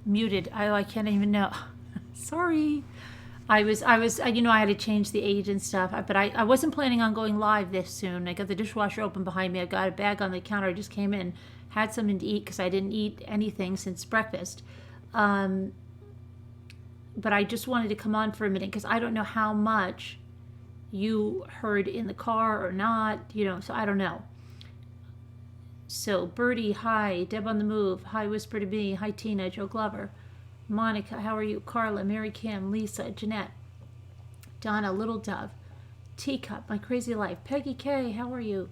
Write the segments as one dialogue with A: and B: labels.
A: muted. I can't even know. Sorry. I had to change the age and stuff, but I wasn't planning on going live this soon. I got the dishwasher open behind me. I got a bag on the counter. I just came in, had something to eat because I didn't eat anything since breakfast. But I just wanted to come on for a minute because I don't know how much you heard in the car or not, so I don't know. So, Birdie, hi. Deb on the Move, hi, Whisper to Me, hi, Tina, Joe Glover, Monica, how are you? Carla, Mary Kim, Lisa, Jeanette, Donna, Little Dove, Teacup, My Crazy Life, Peggy K, how are you?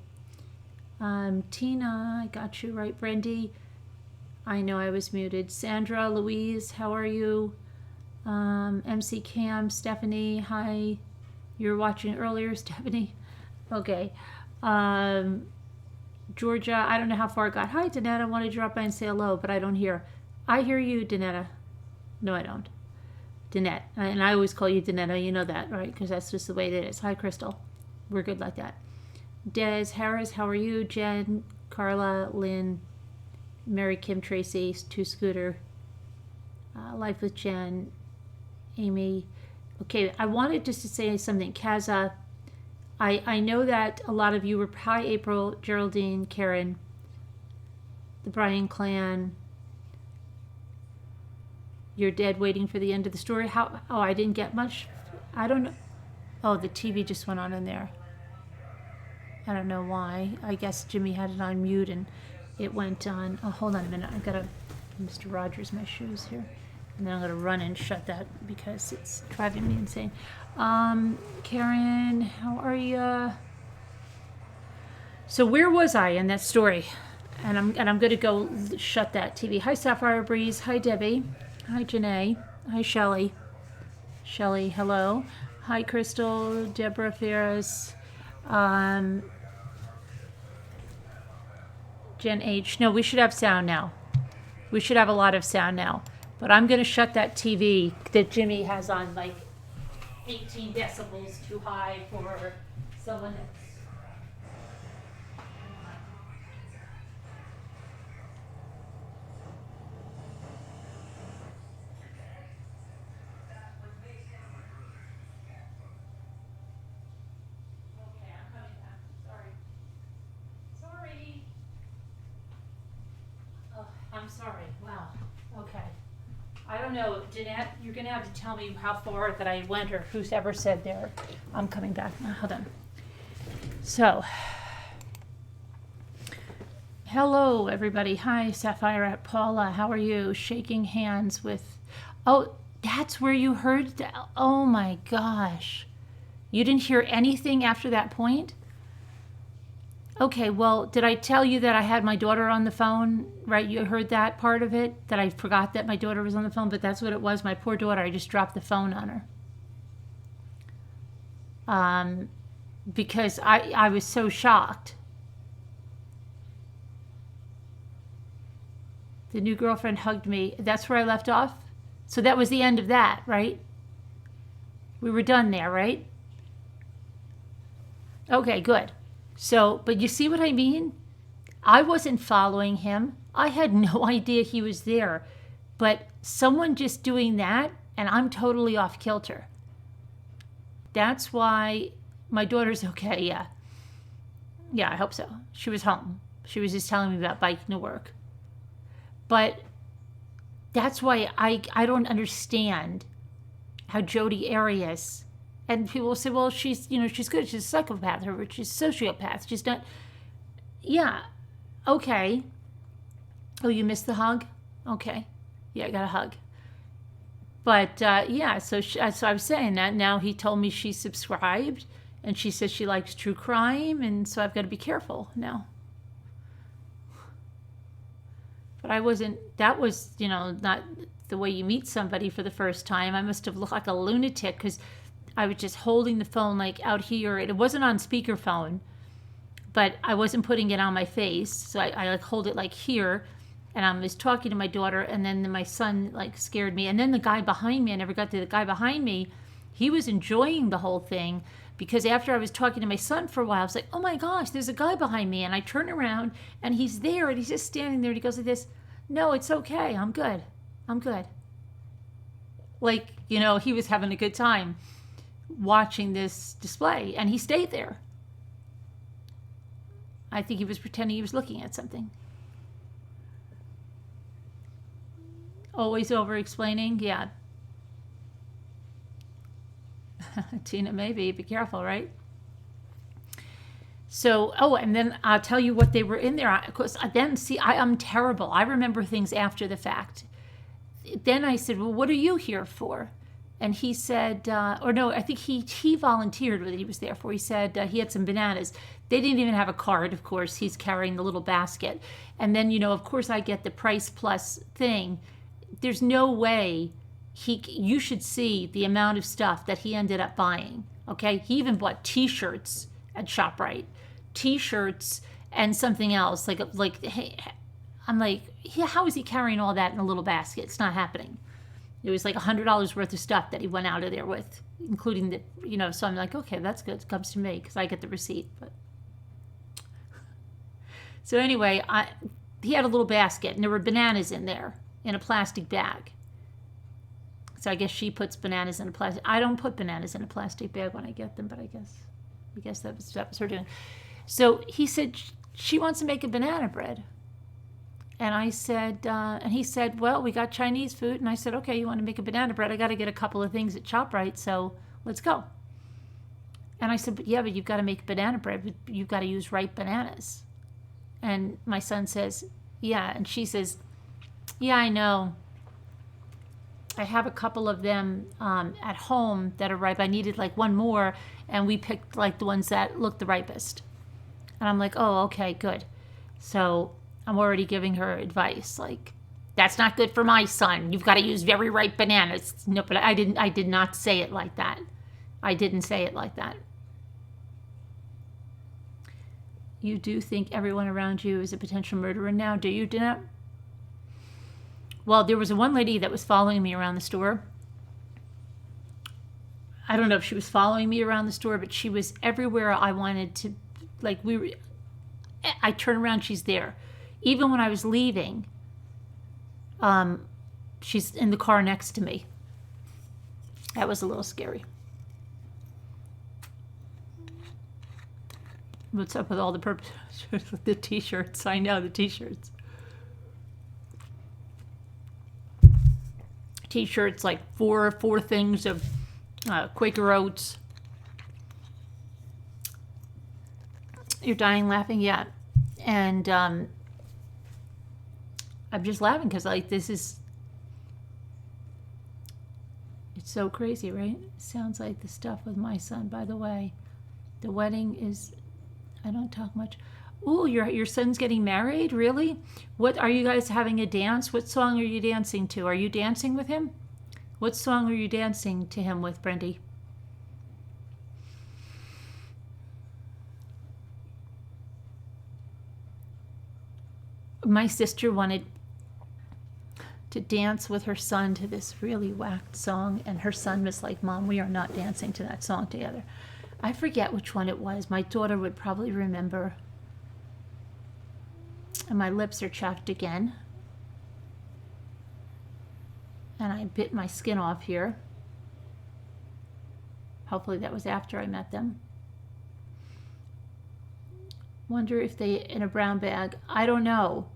A: Tina, I got you right. Brandy, I know I was muted. Sandra, Louise, how are you? MC Cam, Stephanie, hi. You were watching earlier, Stephanie? Okay. Georgia, I don't know how far it got. Hi, Danetta. I want to drop by and say hello, but I don't hear. I hear you, Danetta. No, I don't. Danette. And I always call you Danetta. You know that, right? Because that's just the way it is. Hi, Crystal. We're good like that. Des Harris, how are you? Jen, Carla, Lynn, Mary Kim, Tracy, Two Scooter, Life with Jen, Amy. Okay, I wanted just to say something. Kaza, I know that a lot of you were, hi April, Geraldine, Karen, the Bryan clan, you're dead waiting for the end of the story. I didn't get much. I don't know. Oh, the TV just went on in there. I don't know why. I guess Jimmy had it on mute and it went on. Oh, hold on a minute. I got Mr. Rogers, my shoes here. And then I'm going to run and shut that because it's driving me insane. Karen, how are you? So where was I in that story? And I'm going to go shut that TV. Hi, Sapphire Breeze. Hi, Debbie. Hi, Janae. Hi, Shelley. Shelley, hello. Hi, Crystal. Deborah Ferris. Jen H. No, we should have sound now. We should have a lot of sound now. But I'm going to shut that TV that Jimmy has on like 18 decibels too high for someone else. Okay, I'm coming back. Sorry. Oh, I'm sorry. Wow. Okay. I don't know, Jeanette, you're going to have to tell me how far that I went or who's ever said there. I'm coming back now. Hold on. So, hello, everybody. Hi, Sapphire, Paula. How are you? Shaking hands with... Oh, that's where you heard that? Oh, my gosh. You didn't hear anything after that point? Okay, well, did I tell you that I had my daughter on the phone, right? You heard that part of it, that I forgot that my daughter was on the phone, but that's what it was. My poor daughter, I just dropped the phone on her. Because I was so shocked. The new girlfriend hugged me. That's where I left off? So that was the end of that, right? We were done there, right? Okay, good. So, but you see what I mean? I wasn't following him. I had no idea he was there. But someone just doing that, and I'm totally off kilter. That's why my daughter's okay, yeah. Yeah, I hope so. She was home. She was just telling me about biking to work. But that's why I don't understand how Jodi Arias... And people will say, well, she's good. She's a psychopath or she's a sociopath. She's not. Yeah. Okay. Oh, you missed the hug? Okay. Yeah, I got a hug. But, yeah, so I was saying that. Now he told me she's subscribed. And she says she likes true crime. And so I've got to be careful now. But I wasn't. That was, not the way you meet somebody for the first time. I must have looked like a lunatic because... I was just holding the phone like out here. It wasn't on speakerphone, but I wasn't putting it on my face. So I like hold it like here, and I was talking to my daughter, and then my son like scared me. And then the guy behind me, I never got to the guy behind me. He was enjoying the whole thing because after I was talking to my son for a while, I was like, oh my gosh, there's a guy behind me. And I turn around and he's there and he's just standing there and he goes like this, no, it's okay. I'm good. I'm good. Like, you know, he was having a good time watching this display, and he stayed there. I think he was pretending he was looking at something. Always over explaining, yeah. Tina, maybe. Be careful, right? So, oh, and then I'll tell you what they were in there. Of course, then, see, I'm terrible. I remember things after the fact. Then I said, well, what are you here for? And he said, or no, I think he volunteered what he was there for. He said he had some bananas. They didn't even have a card, of course. He's carrying the little basket. And then, you know, of course, I get the price plus thing. There's no way you should see the amount of stuff that he ended up buying. Okay, he even bought T-shirts at ShopRite, T-shirts and something else. Hey, I'm like, yeah, how is he carrying all that in a little basket? It's not happening. It was like $100 worth of stuff that he went out of there with, including the, you know. So I'm like, okay, that's good. It comes to me because I get the receipt. But so anyway, he had a little basket and there were bananas in there in a plastic bag. So I guess she puts bananas in a plastic. I don't put bananas in a plastic bag when I get them, but I guess that was her doing. So he said she wants to make a banana bread. And I said, and he said, well, we got Chinese food. And I said, okay, you want to make a banana bread? I got to get a couple of things at ShopRite, so let's go. And I said, but you've got to make banana bread. But you've got to use ripe bananas. And my son says, yeah. And she says, yeah, I know. I have a couple of them at home that are ripe. I needed like one more, and we picked like the ones that looked the ripest. And I'm like, oh, okay, good. So I'm already giving her advice, like, that's not good for my son. You've got to use very ripe bananas. No, but I did not say it like that. I didn't say it like that. You do think everyone around you is a potential murderer now, do you, Danette? Well, there was one lady that was following me around the store. I don't know if she was following me around the store, but she was everywhere I wanted to. Like, I turn around, she's there. Even when I was leaving, she's in the car next to me. That was a little scary. What's up with all the the T-shirts? I know, the T-shirts. T-shirts, like four things of Quaker Oats. You're dying laughing? Yeah. And I'm just laughing because, like, it's so crazy, right? It sounds like the stuff with my son, by the way. The wedding is, I don't talk much. Ooh, your son's getting married? Really? What, are you guys having a dance? What song are you dancing to? Are you dancing with him? What song are you dancing to him with, Brendy? My sister wanted to dance with her son to this really whacked song, and her son was like, Mom, we are not dancing to that song together. I forget which one it was. My daughter would probably remember. And my lips are chapped again. And I bit my skin off here. Hopefully that was after I met them. Wonder if they in a brown bag. I don't know.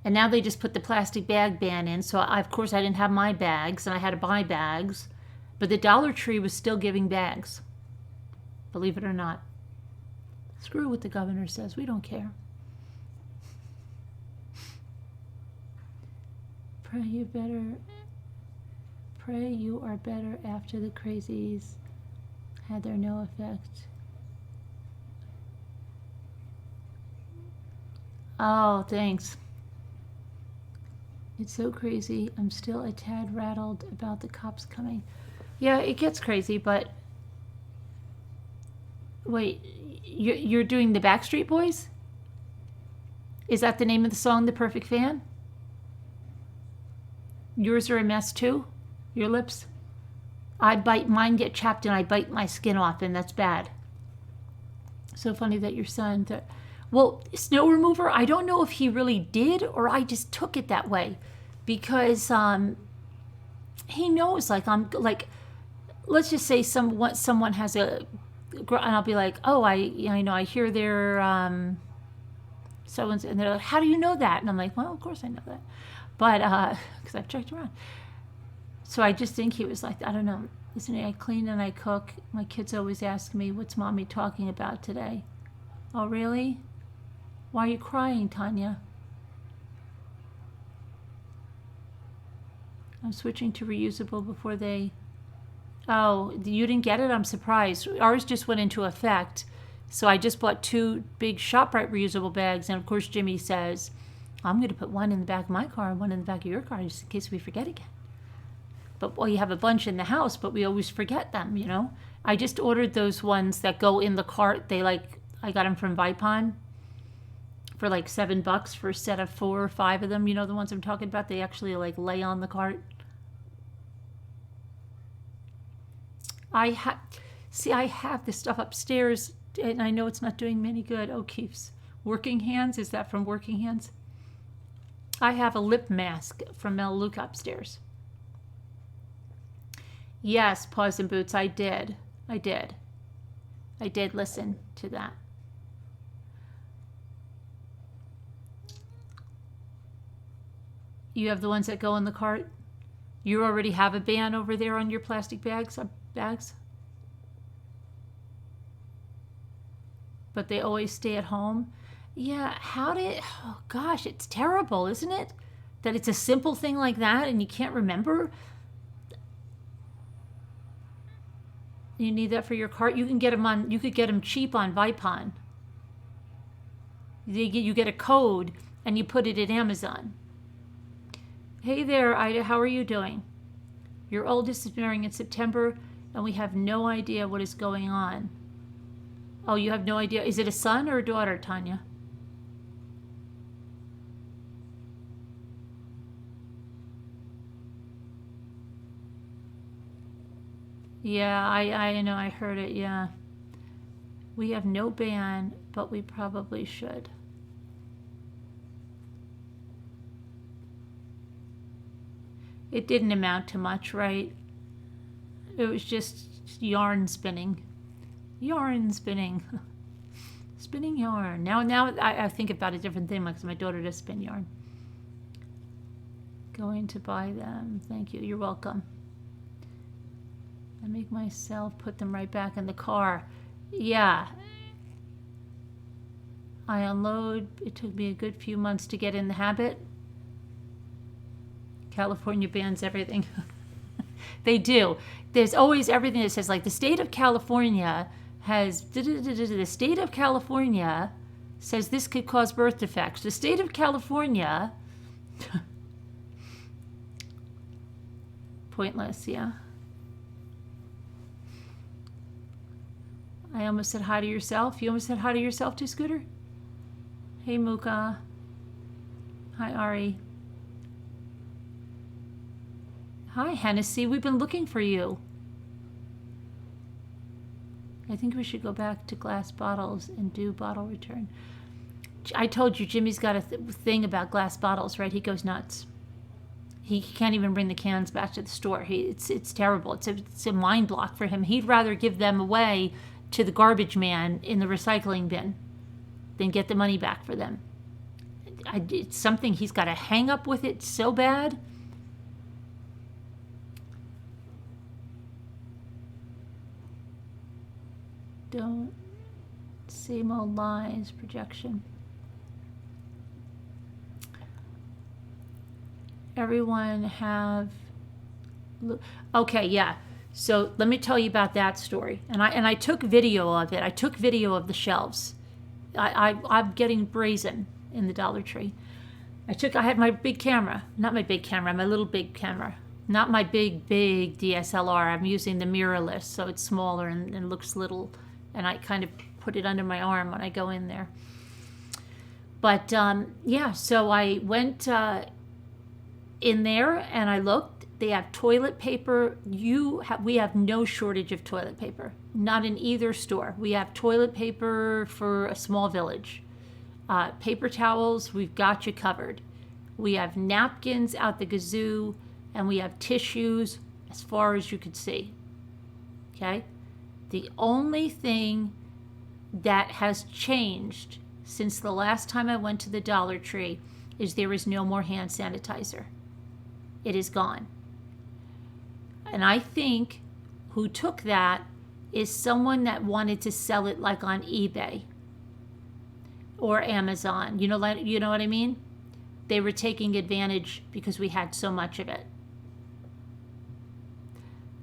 A: And now they just put the plastic bag ban in. So of course I didn't have my bags and I had to buy bags. But the Dollar Tree was still giving bags. Believe it or not. Screw what the governor says. We don't care. Pray you are better after the crazies had their no effect. Oh, thanks. It's so crazy. I'm still a tad rattled about the cops coming. Yeah, it gets crazy, but wait, you're doing the Backstreet Boys? Is that the name of the song, The Perfect Fan? Yours are a mess too? Your lips? Mine get chapped and I bite my skin off, and that's bad. So funny that your son, well, snow remover, I don't know if he really did or I just took it that way. because he knows, like, I'm like, let's just say someone has a, and I'll be like, oh, I hear they're someone's, and they're like, how do you know that? And I'm like, well, of course I know that, but because I've checked around. So I just think he was like, I don't know, isn't it? I clean and I cook. My kids always ask me, what's mommy talking about today? Oh, really? Why are you crying, Tanya? I'm switching to reusable before they... Oh, you didn't get it? I'm surprised. Ours just went into effect. So I just bought 2 big ShopRite reusable bags. And of course, Jimmy says, I'm going to put one in the back of my car and one in the back of your car just in case we forget again. But well, you have a bunch in the house, but we always forget them, you know? I just ordered those ones that go in the cart. I got them from Vipon for like $7 for a set of 4 or 5 of them. You know the ones I'm talking about? They actually like lay on the cart. I have this stuff upstairs, and I know it's not doing me any good. O'Keefe's Working Hands. Is that from Working Hands? I have a lip mask from Mel Luke upstairs. Yes, Paws and Boots, I did listen to that. You have the ones that go in the cart? You already have a ban over there on your plastic bags? But they always stay at home? Yeah, oh gosh, it's terrible, isn't it? That it's a simple thing like that and you can't remember? You need that for your cart? You could get them cheap on Vipon. You get a code and you put it at Amazon. Hey there, Ida, how are you doing? Your oldest is marrying in September and we have no idea what is going on. Oh, you have no idea. Is it a son or a daughter, Tanya? Yeah, I know, I heard it, yeah. We have no ban, but we probably should. It didn't amount to much, right? It was just yarn spinning. Yarn spinning. Spinning yarn. Now I think about a different thing because my daughter does spin yarn. Going to buy them. Thank you. You're welcome. I make myself put them right back in the car. Yeah. I unload. It took me a good few months to get in the habit. California bans everything. They do. There's always everything that says, like, the state of California has... The state of California says this could cause birth defects. The state of California... Pointless, yeah. I almost said hi to yourself. You almost said hi to yourself too, Scooter? Hey, Muka. Hi, Ari. Hi, Hennessy. We've been looking for you. I think we should go back to glass bottles and do bottle return. I told you Jimmy's got a thing about glass bottles, right? He goes nuts. He can't even bring the cans back to the store. It's terrible. It's a mind block for him. He'd rather give them away to the garbage man in the recycling bin than get the money back for them. It's something he's got to hang up with it so bad. Don't same old lies, projection. Everyone have... Okay, yeah. So let me tell you about that story. And I took video of it. I took video of the shelves. I'm getting brazen in the Dollar Tree. I had my big camera. Not my big camera, my little big camera. Not my big DSLR. I'm using the mirrorless, so it's smaller and looks little. And I kind of put it under my arm when I go in there. But yeah, so I went in there and I looked. They have toilet paper. We have no shortage of toilet paper. Not in either store. We have toilet paper for a small village. Paper towels, we've got you covered. We have napkins out the gazoo, and we have tissues as far as you could see. Okay? The only thing that has changed since the last time I went to the Dollar Tree is there is no more hand sanitizer. It is gone. And I think who took that is someone that wanted to sell it like on eBay or Amazon. You know what I mean? They were taking advantage because we had so much of it.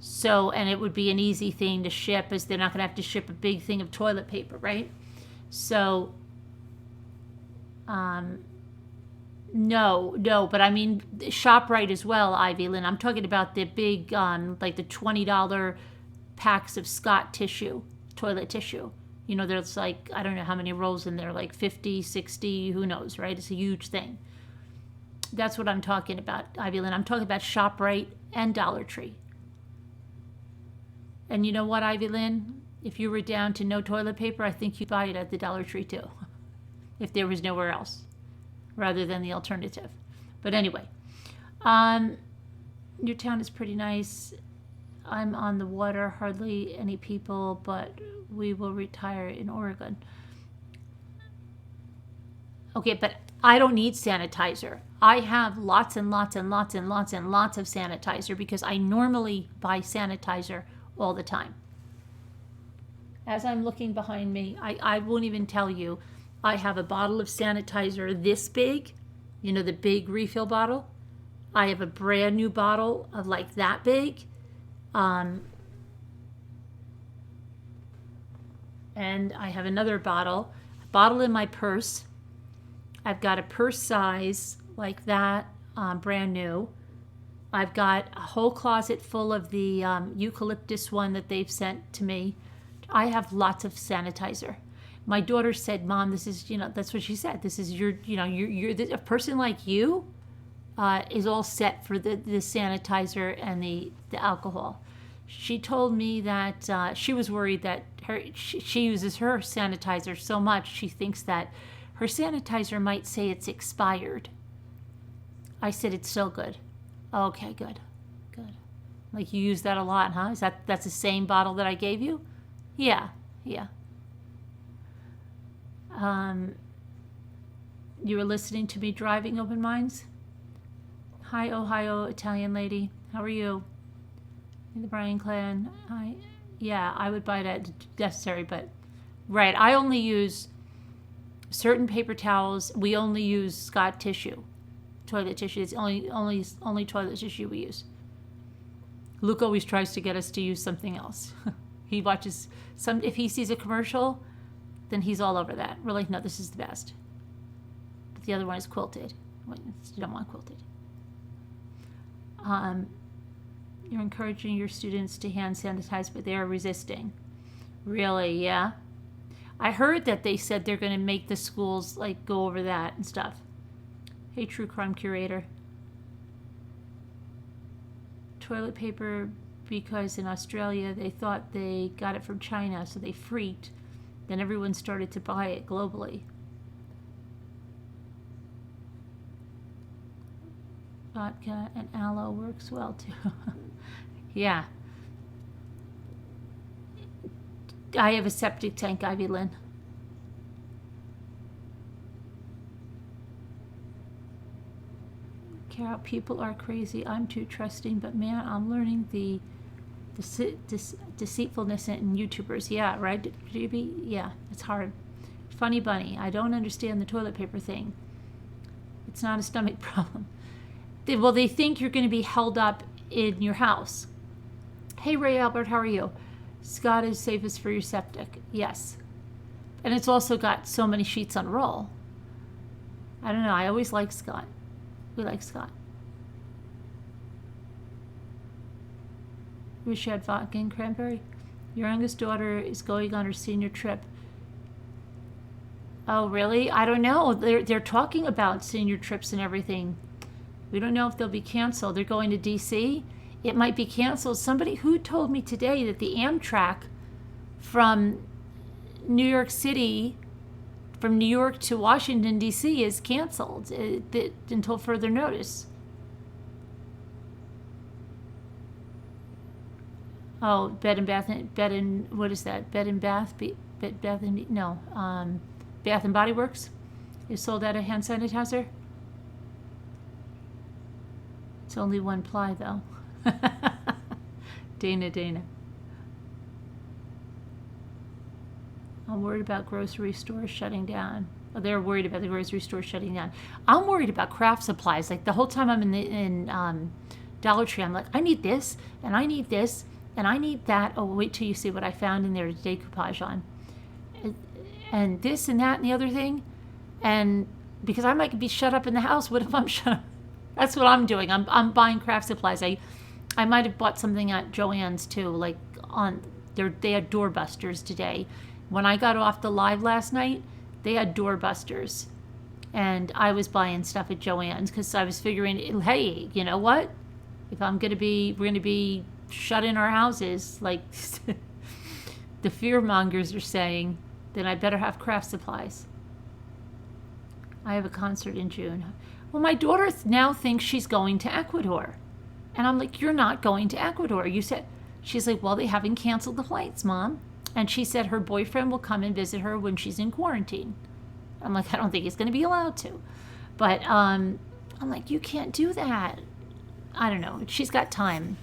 A: So, and it would be an easy thing to ship, as they're not going to have to ship a big thing of toilet paper, right? So, no, but I mean, ShopRite as well, Ivy Lynn. I'm talking about the big, like the $20 packs of Scott tissue, toilet tissue. You know, there's like, I don't know how many rolls in there, like 50, 60, who knows, right? It's a huge thing. That's what I'm talking about, Ivy Lynn. I'm talking about ShopRite and Dollar Tree. And you know what, Ivy Lynn? If you were down to no toilet paper, I think you'd buy it at the Dollar Tree too, if there was nowhere else, rather than the alternative. But anyway, your town is pretty nice. I'm on the water, hardly any people, but we will retire in Oregon. Okay, but I don't need sanitizer. I have lots and lots and lots and lots and lots of sanitizer because I normally buy sanitizer all the time. As I'm looking behind me, I won't even tell you, I have a bottle of sanitizer this big, you know, the big refill bottle. I have a brand new bottle of like that big. And I have another bottle in my purse. I've got a purse size like that, brand new. I've got a whole closet full of the eucalyptus one that they've sent to me. I have lots of sanitizer. My daughter said, Mom, this is, you know, that's what she said. This is your, you know, you're a person like you is all set for the sanitizer and the alcohol. She told me that she was worried that she uses her sanitizer so much, she thinks that her sanitizer might say it's expired. I said, it's still good. Okay, good. Like you use that a lot, huh? That's the same bottle that I gave you? Yeah. You were listening to me driving Open Minds? Hi, Ohio Italian lady. How are you? In the Bryan clan. Hi. Yeah, I would buy that necessary, but right. I only use certain paper towels. We only use Scott tissue, toilet tissue. It's only toilet tissue we use. Luke always tries to get us to use something else. He watches if he sees a commercial, then he's all over that. We're like, no, this is the best. But the other one is quilted. You don't want quilted. You're encouraging your students to hand sanitize, but they are resisting. Really? Yeah. I heard that they said they're going to make the schools like go over that and stuff. Hey, true crime curator. Toilet paper, because in Australia they thought they got it from China, so they freaked. Then everyone started to buy it globally. Vodka and aloe works well too. Yeah. I have a septic tank, Ivy Lynn. Carol, people are crazy. I'm too trusting, but man, I'm learning the deceitfulness in YouTubers. Yeah, right, GB? Yeah, it's hard. Funny Bunny, I don't understand the toilet paper thing. It's not a stomach problem. They think you're going to be held up in your house. Hey, Ray Albert, how are you? Scott is safest for your septic. Yes. And it's also got so many sheets on roll. I don't know. I always like Scott. We like Scott. Wish you had vodka and cranberry. Your youngest daughter is going on her senior trip. Oh, really? I don't know. They're talking about senior trips and everything. We don't know if they'll be canceled. They're going to D.C. It might be canceled. Somebody who told me today that the Amtrak from New York City from New York to Washington, D.C. is canceled until further notice. Oh, what is that? Bath and Body Works is sold out of hand sanitizer. It's only one ply though. Dana. I'm worried about grocery stores shutting down. Oh, they're worried about the grocery stores shutting down. I'm worried about craft supplies. Like the whole time I'm in Dollar Tree, I'm like, I need this, and I need this, and I need that. Oh, wait till you see what I found in there to decoupage on. And this and that and the other thing. And because I might be shut up in the house, what if I'm shut up? That's what I'm doing. I'm buying craft supplies. I might have bought something at Joann's too. Like they had doorbusters today. When I got off the live last night, they had doorbusters, and I was buying stuff at Joann's because I was figuring, hey, you know what? If we're gonna be shut in our houses, like the fear mongers are saying, then I better have craft supplies. I have a concert in June. Well, my daughter now thinks she's going to Ecuador. And I'm like, you're not going to Ecuador. She's like, well, they haven't canceled the flights, Mom. And she said her boyfriend will come and visit her when she's in quarantine. I'm like, I don't think he's going to be allowed to. But I'm like, you can't do that. I don't know. She's got time.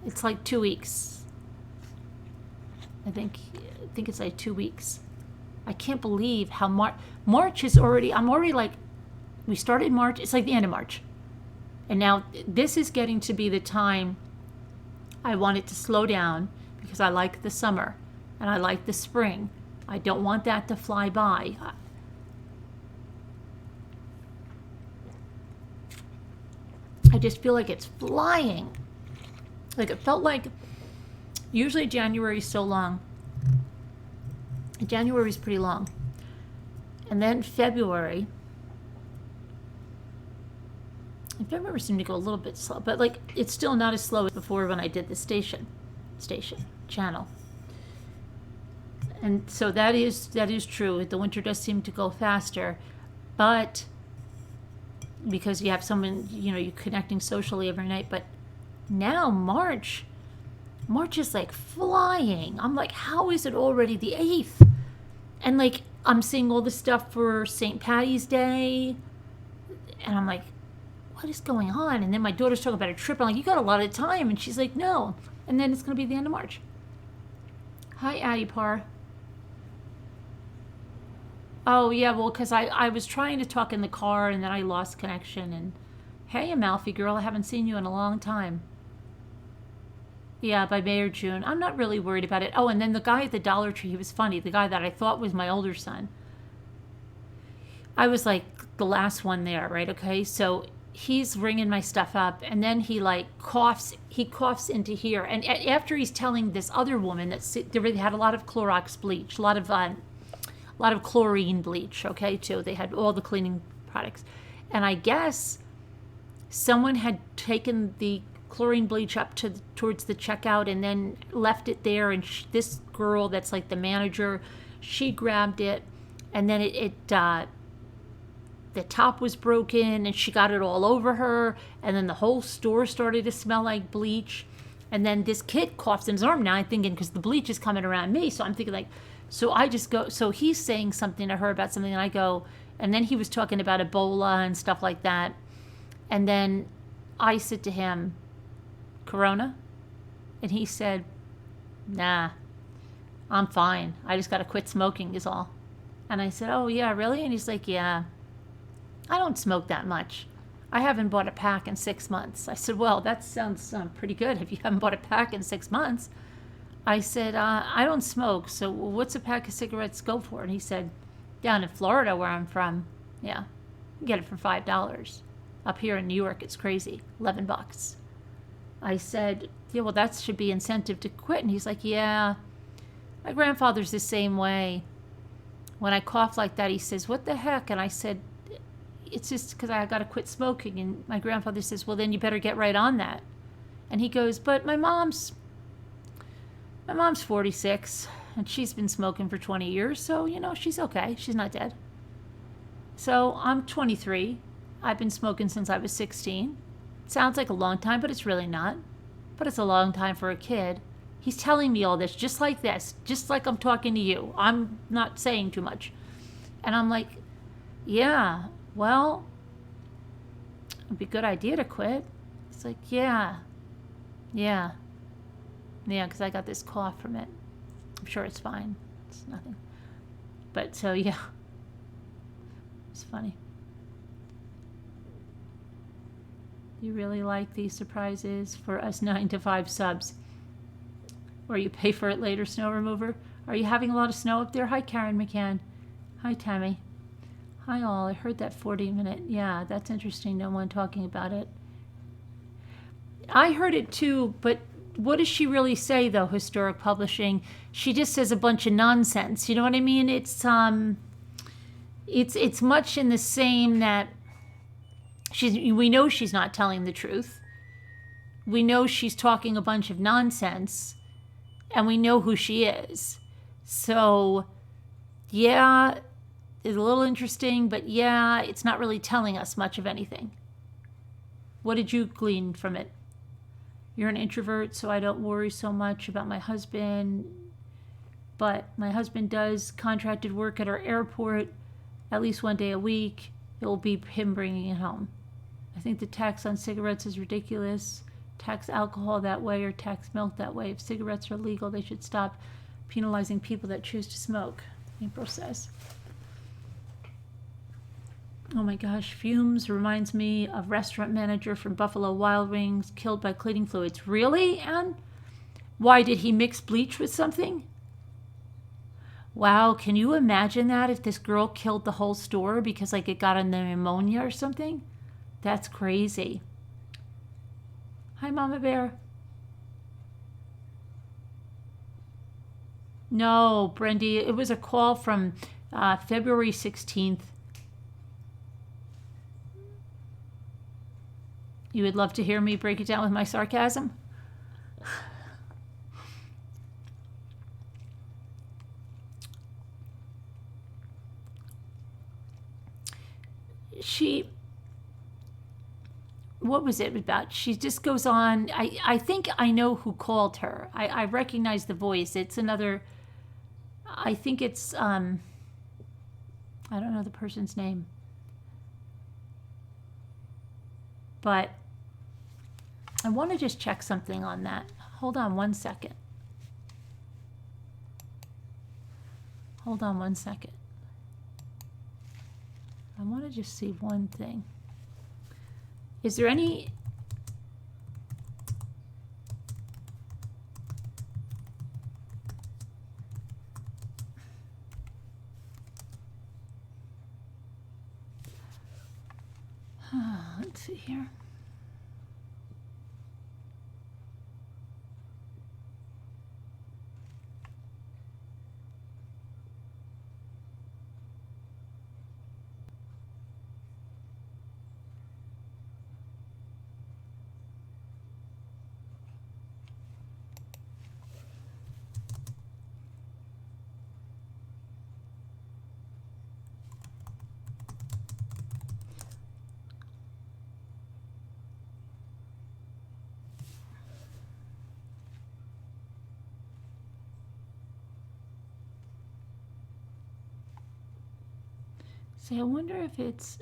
A: It's like 2 weeks. I think it's like 2 weeks. I can't believe how March is already, we started March, it's like the end of March. And now this is getting to be the time I want it to slow down because I like the summer and I like the spring. I don't want that to fly by. I just feel like it's flying. Like it felt like, usually January is so long. January is pretty long. And then February seemed to go a little bit slow, but like it's still not as slow as before when I did the station channel. And so that is true. The winter does seem to go faster, but because you have someone, you're connecting socially every night. But now March is like flying. I'm like, how is it already the 8th? And like I'm seeing all the stuff for St. Patty's Day, and I'm like, what is going on? And then my daughter's talking about a trip. I'm like, you got a lot of time. And she's like, no. And then it's going to be the end of March. Hi, Addie Parr. Oh, yeah, well, because I was trying to talk in the car, and then I lost connection. And hey, Amalfi girl, I haven't seen you in a long time. Yeah, by May or June. I'm not really worried about it. Oh, and then the guy at the Dollar Tree, he was funny. The guy that I thought was my older son. I was like the last one there, right? Okay, so he's ringing my stuff up, and then he like coughs into here, and after he's telling this other woman that they had a lot of Clorox bleach, a lot of chlorine bleach, okay, too. They had all the cleaning products, and I guess someone had taken the chlorine bleach up towards the checkout and then left it there, and this girl that's like the manager, she grabbed it, and then the top was broken, and she got it all over her, and then the whole store started to smell like bleach. And then this kid coughs in his arm. Now I'm thinking, because the bleach is coming around me, so I'm thinking like, so I just go, so he's saying something to her about something, and I go, and then he was talking about Ebola and stuff like that, and then I said to him, Corona? And he said, nah, I'm fine. I just got to quit smoking is all. And I said, oh yeah, really? And he's like, yeah. I don't smoke that much. I haven't bought a pack in 6 months. I said, well, that sounds pretty good if you haven't bought a pack in 6 months. I said, I don't smoke, so what's a pack of cigarettes go for? And he said, down in Florida where I'm from, yeah, you get it for $5. Up here in New York, it's crazy, $11. I said, yeah, well, that should be incentive to quit. And he's like, yeah, my grandfather's the same way. When I cough like that, he says, what the heck? And I said, it's just because I got to quit smoking. And my grandfather says, well, then you better get right on that. And he goes, but my mom's 46, and she's been smoking for 20 years, so, she's okay. She's not dead. So I'm 23. I've been smoking since I was 16. Sounds like a long time, but it's really not. But it's a long time for a kid. He's telling me all this, just like I'm talking to you. I'm not saying too much. And I'm like, yeah, well, it'd be a good idea to quit. It's like, yeah, because I got this cough from it. I'm sure it's fine. It's nothing. But so, yeah, it's funny. You really like these surprises for us 9 to 5 subs? Or you pay for it later, snow remover? Are you having a lot of snow up there? Hi, Karen McCann. Hi, Tammy. Hi, all. I heard that 40-minute. Yeah, that's interesting. No one talking about it. I heard it too, but what does she really say, though, Historic Publishing? She just says a bunch of nonsense. You know what I mean? It's much in the same that we know she's not telling the truth. We know she's talking a bunch of nonsense, and we know who she is. So, yeah, it's a little interesting, but yeah, it's not really telling us much of anything. What did you glean from it? You're an introvert, so I don't worry so much about my husband, but my husband does contracted work at our airport at least one day a week. It will be him bringing it home. I think the tax on cigarettes is ridiculous. Tax alcohol that way or tax milk that way. If cigarettes are legal, they should stop penalizing people that choose to smoke, April says. Oh my gosh, fumes reminds me of restaurant manager from Buffalo Wild Wings killed by cleaning fluids. Really, Anne? Why, did he mix bleach with something? Wow, can you imagine that if this girl killed the whole store because like it got on the pneumonia or something? That's crazy. Hi, Mama Bear. No, Brendy, it was a call from February 16th. You would love to hear me break it down with my sarcasm? What was it about? She just goes on. I think I know who called her. I recognize the voice. It's another, I think it's, I don't know the person's name. But I want to just check something on that. Hold on one second. Hold on one second. I want to just see one thing. Is there any... Let's see here. See, I wonder if it's...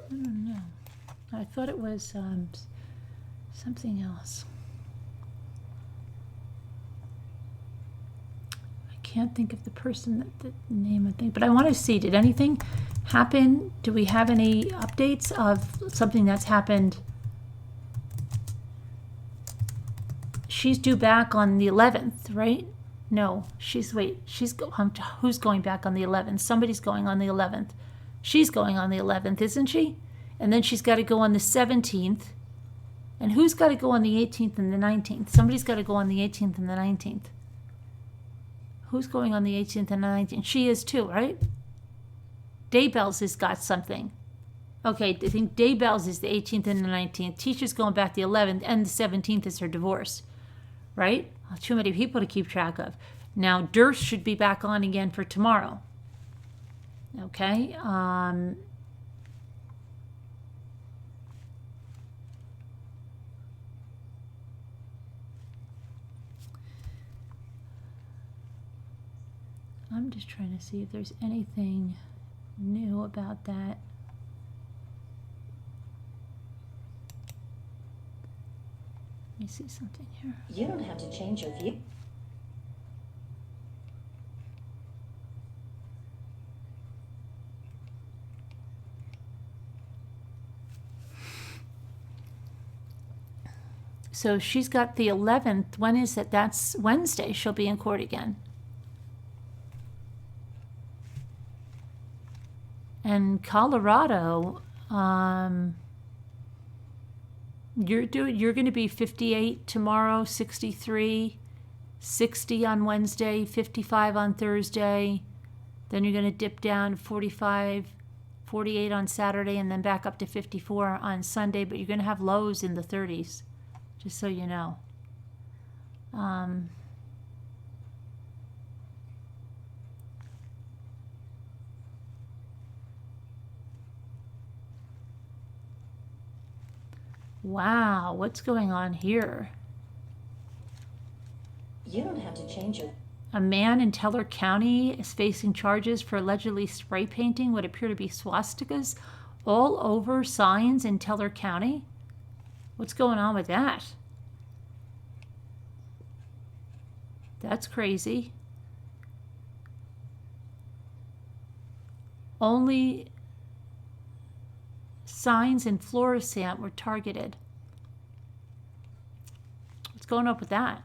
A: I don't know. I thought it was something else. I can't think of the person, the name of thing, but I want to see, did anything happen? Do we have any updates of something that's happened? She's due back on the 11th, right? No, who's going back on the 11th? Somebody's going on the 11th. She's going on the 11th, isn't she? And then she's got to go on the 17th. And who's got to go on the 18th and the 19th? Somebody's got to go on the 18th and the 19th. Who's going on the 18th and the 19th? She is too, right? Daybells has got something. Okay, I think Daybell's is the 18th and the 19th. Tisha's going back the 11th, and the 17th is her divorce, right? Too many people to keep track of. Now, Durst should be back on again for tomorrow. Okay. I'm just trying to see if there's anything new about that. Let me see something here.
B: You don't have to change your view.
A: So she's got the 11th. When is it? That's Wednesday. She'll be in court again. And Colorado, you're going to be 58 tomorrow, 63, 60 on Wednesday, 55 on Thursday. Then you're going to dip down 45, 48 on Saturday, and then back up to 54 on Sunday. But you're going to have lows in the 30s, just so you know. Wow, what's going on here?
B: You don't have to change your...
A: A man in Teller County is facing charges for allegedly spray painting what appear to be swastikas all over signs in Teller County. What's going on with that? That's crazy. Only signs in Florissant were targeted. What's going on with that?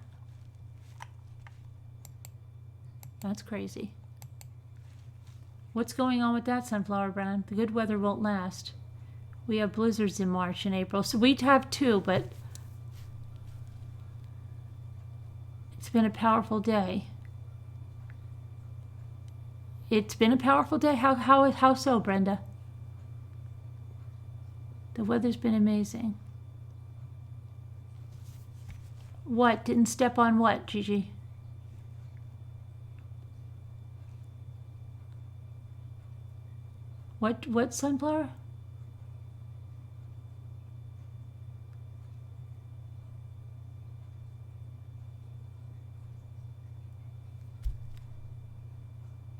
A: That's crazy. What's going on with that, Sunflower Brown? The good weather won't last. We have blizzards in March and April. So we'd have two, but it's been a powerful day. It's been a powerful day? How so, Brenda? The weather's been amazing. What? Didn't step on what, Gigi? What, Sunflower?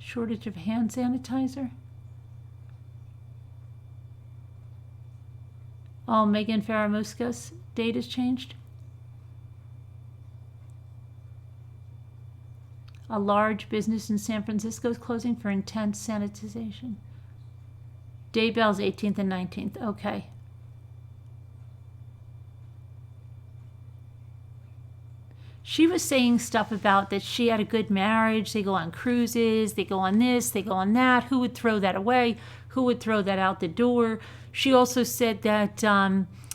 A: Shortage of hand sanitizer? Oh, Megan Faramusca's date has changed? A large business in San Francisco is closing for intense sanitization. Daybell's 18th and 19th. Okay. She was saying stuff about that she had a good marriage. They go on cruises. They go on this. They go on that. Who would throw that away? Who would throw that out the door? She also said that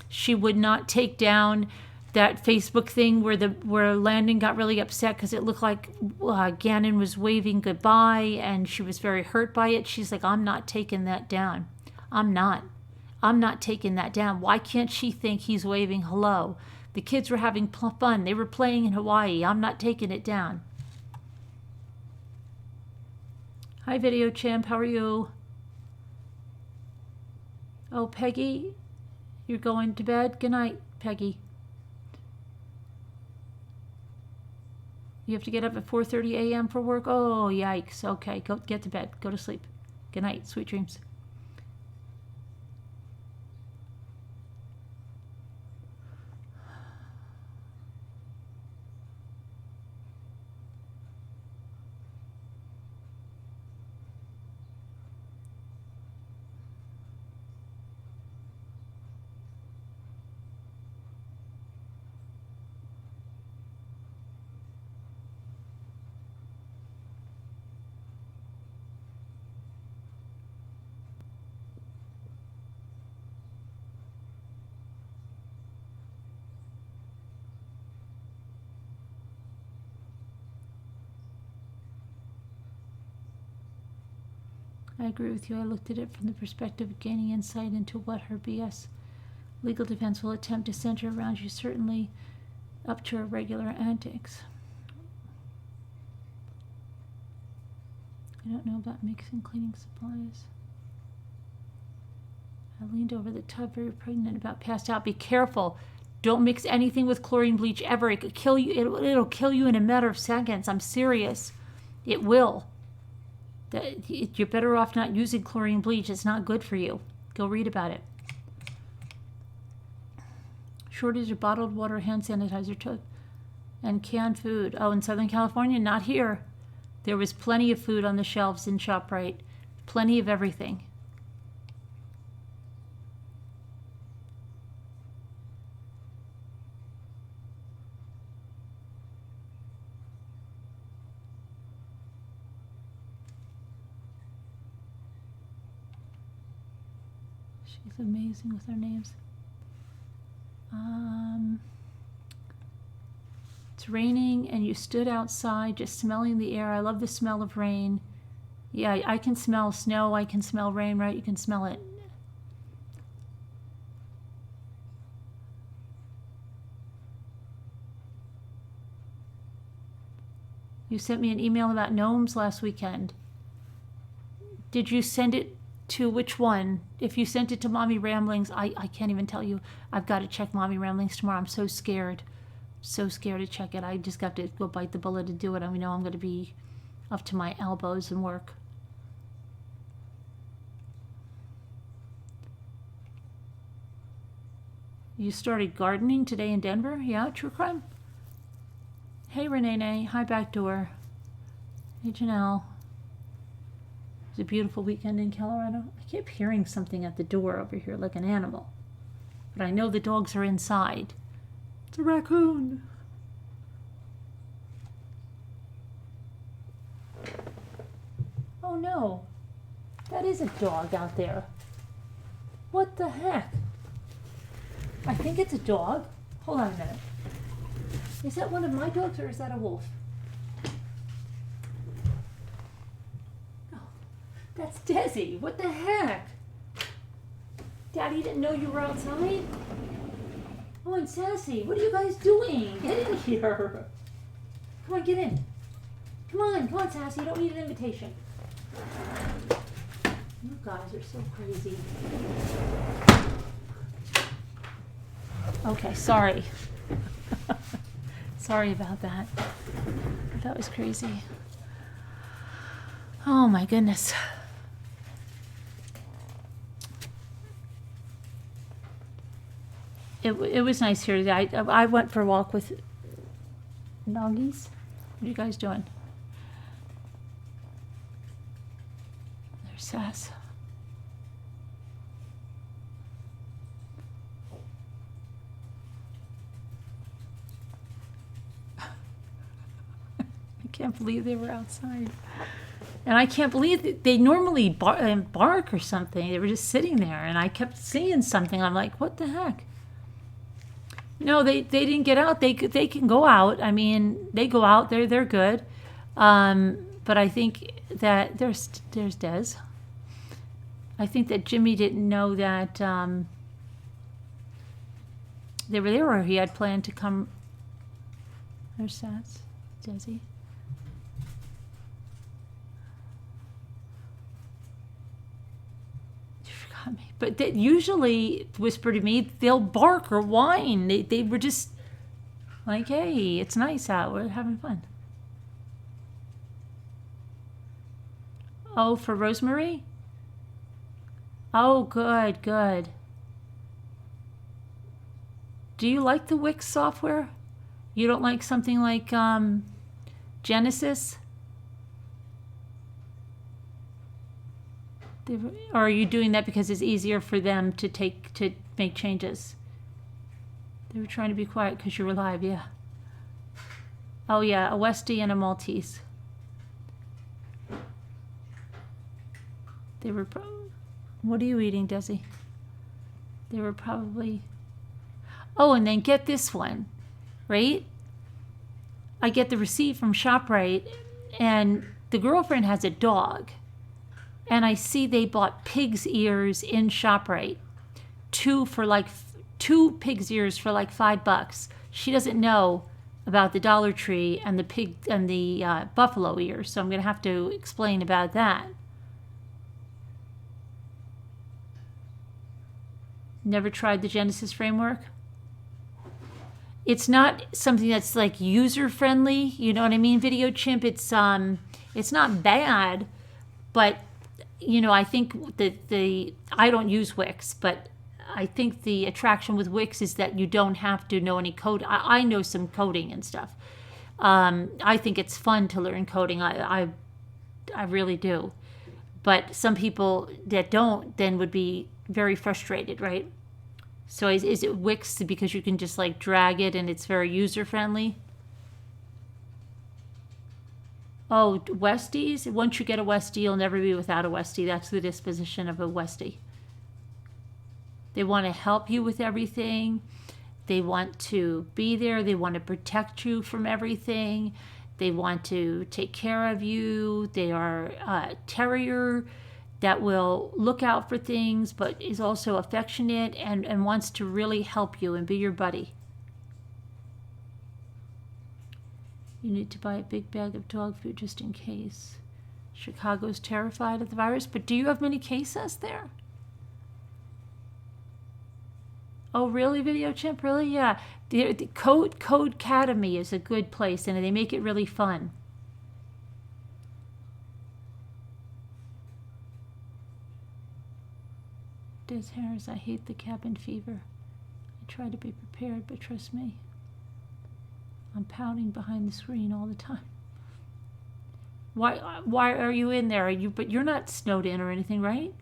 A: she would not take down that Facebook thing where Landon got really upset because it looked like Gannon was waving goodbye, and she was very hurt by it. She's like, I'm not taking that down. I'm not taking that down. Why can't she think he's waving hello? The kids were having fun. They were playing in Hawaii. I'm not taking it down. Hi, Video Champ. How are you? Oh, Peggy, you're going to bed? Good night, Peggy. You have to get up at 4:30 a.m. for work? Oh, yikes. Okay, go get to bed. Go to sleep. Good night. Sweet dreams. I agree with you. I looked at it from the perspective of gaining insight into what her BS legal defense will attempt to center around you, certainly up to her regular antics. I don't know about mixing cleaning supplies. I leaned over the tub, very pregnant, about passed out. Be careful. Don't mix anything with chlorine bleach ever. It could kill you. It'll kill you in a matter of seconds. I'm serious. It will. You're better off not using chlorine bleach. It's not good for you. Go read about it. Shortage of bottled water, hand sanitizer, and canned food. Oh, in Southern California, not here. There was plenty of food on the shelves in ShopRite. Plenty of everything. She's amazing with her names. It's raining and you stood outside just smelling the air. I love the smell of rain. Yeah, I can smell snow. I can smell rain, right? You can smell it. You sent me an email about gnomes last weekend. Did you send it to which one? If you sent it to Mommy Ramblings, I can't even tell you. I've got to check Mommy Ramblings tomorrow. I'm so scared. So scared to check it. I just got to go bite the bullet to do it. I know I'm going to be up to my elbows in work. You started gardening today in Denver? Yeah, true crime? Hey, Renee. Hi, Backdoor. Hey, Janelle. It was a beautiful weekend in Colorado. I keep hearing something at the door over here like an animal. But I know the dogs are inside. It's a raccoon. Oh no. That is a dog out there. What the heck? I think it's a dog. Hold on a minute. Is that one of my dogs or is that a wolf? Oh, that's Desi. What the heck? Daddy didn't know you were outside? Oh, and Sassy, what are you guys doing? Get in here. Come on, get in. Come on, Sassy. You don't need an invitation. You guys are so crazy. Okay, sorry. Sorry about that. That was crazy. Oh my goodness. It was nice here today. I went for a walk with doggies. What are you guys doing? There's Sass. I can't believe they were outside. And I can't believe that they normally bark or something. They were just sitting there, and I kept seeing something. I'm like, what the heck? No, they didn't get out. They can go out. I mean, they go out. They're good. But I think that there's Des. I think that Jimmy didn't know that they were there, or he had planned to come. There's Sass, Desi. But they usually whisper to me, they'll bark or whine. They were just like, hey, it's nice out. We're having fun. Oh, for Rosemary? Oh, good. Do you like the Wix software? You don't like something like Genesis? Or are you doing that because it's easier for them to make changes? They were trying to be quiet because you were live, yeah. Oh yeah, a Westie and a Maltese. They were what are you eating, Desi? They were probably... Oh, and then get this one, right? I get the receipt from ShopRite, and the girlfriend has a dog. and I see they bought pig's ears in ShopRite. Two pig's ears for like $5. She doesn't know about the Dollar Tree and the pig and the buffalo ears, so I'm going to have to explain about that. Never tried the Genesis framework? It's not something that's like user friendly, you know what I mean, Video Chimp. It's not bad, but I think that I don't use Wix, but I think the attraction with Wix is that you don't have to know any code. I know some coding and stuff. I think it's fun to learn coding. I really do. But some people that don't then would be very frustrated, right? So is it Wix because you can just like drag it and it's very user friendly? Oh, Westies? Once you get a Westie, you'll never be without a Westie. That's the disposition of a Westie. They want to help you with everything. They want to be there. They want to protect you from everything. They want to take care of you. They are a terrier that will look out for things, but is also affectionate and wants to really help you and be your buddy. You need to buy a big bag of dog food just in case. Chicago's terrified of the virus, but do you have many cases there? Oh, really, Video Chimp? Really? Yeah. The Code Academy is a good place, and they make it really fun. Des Harris, I hate the cabin fever. I try to be prepared, but trust me, I'm pouting behind the screen all the time. Why are you in there? But you're not snowed in or anything, right?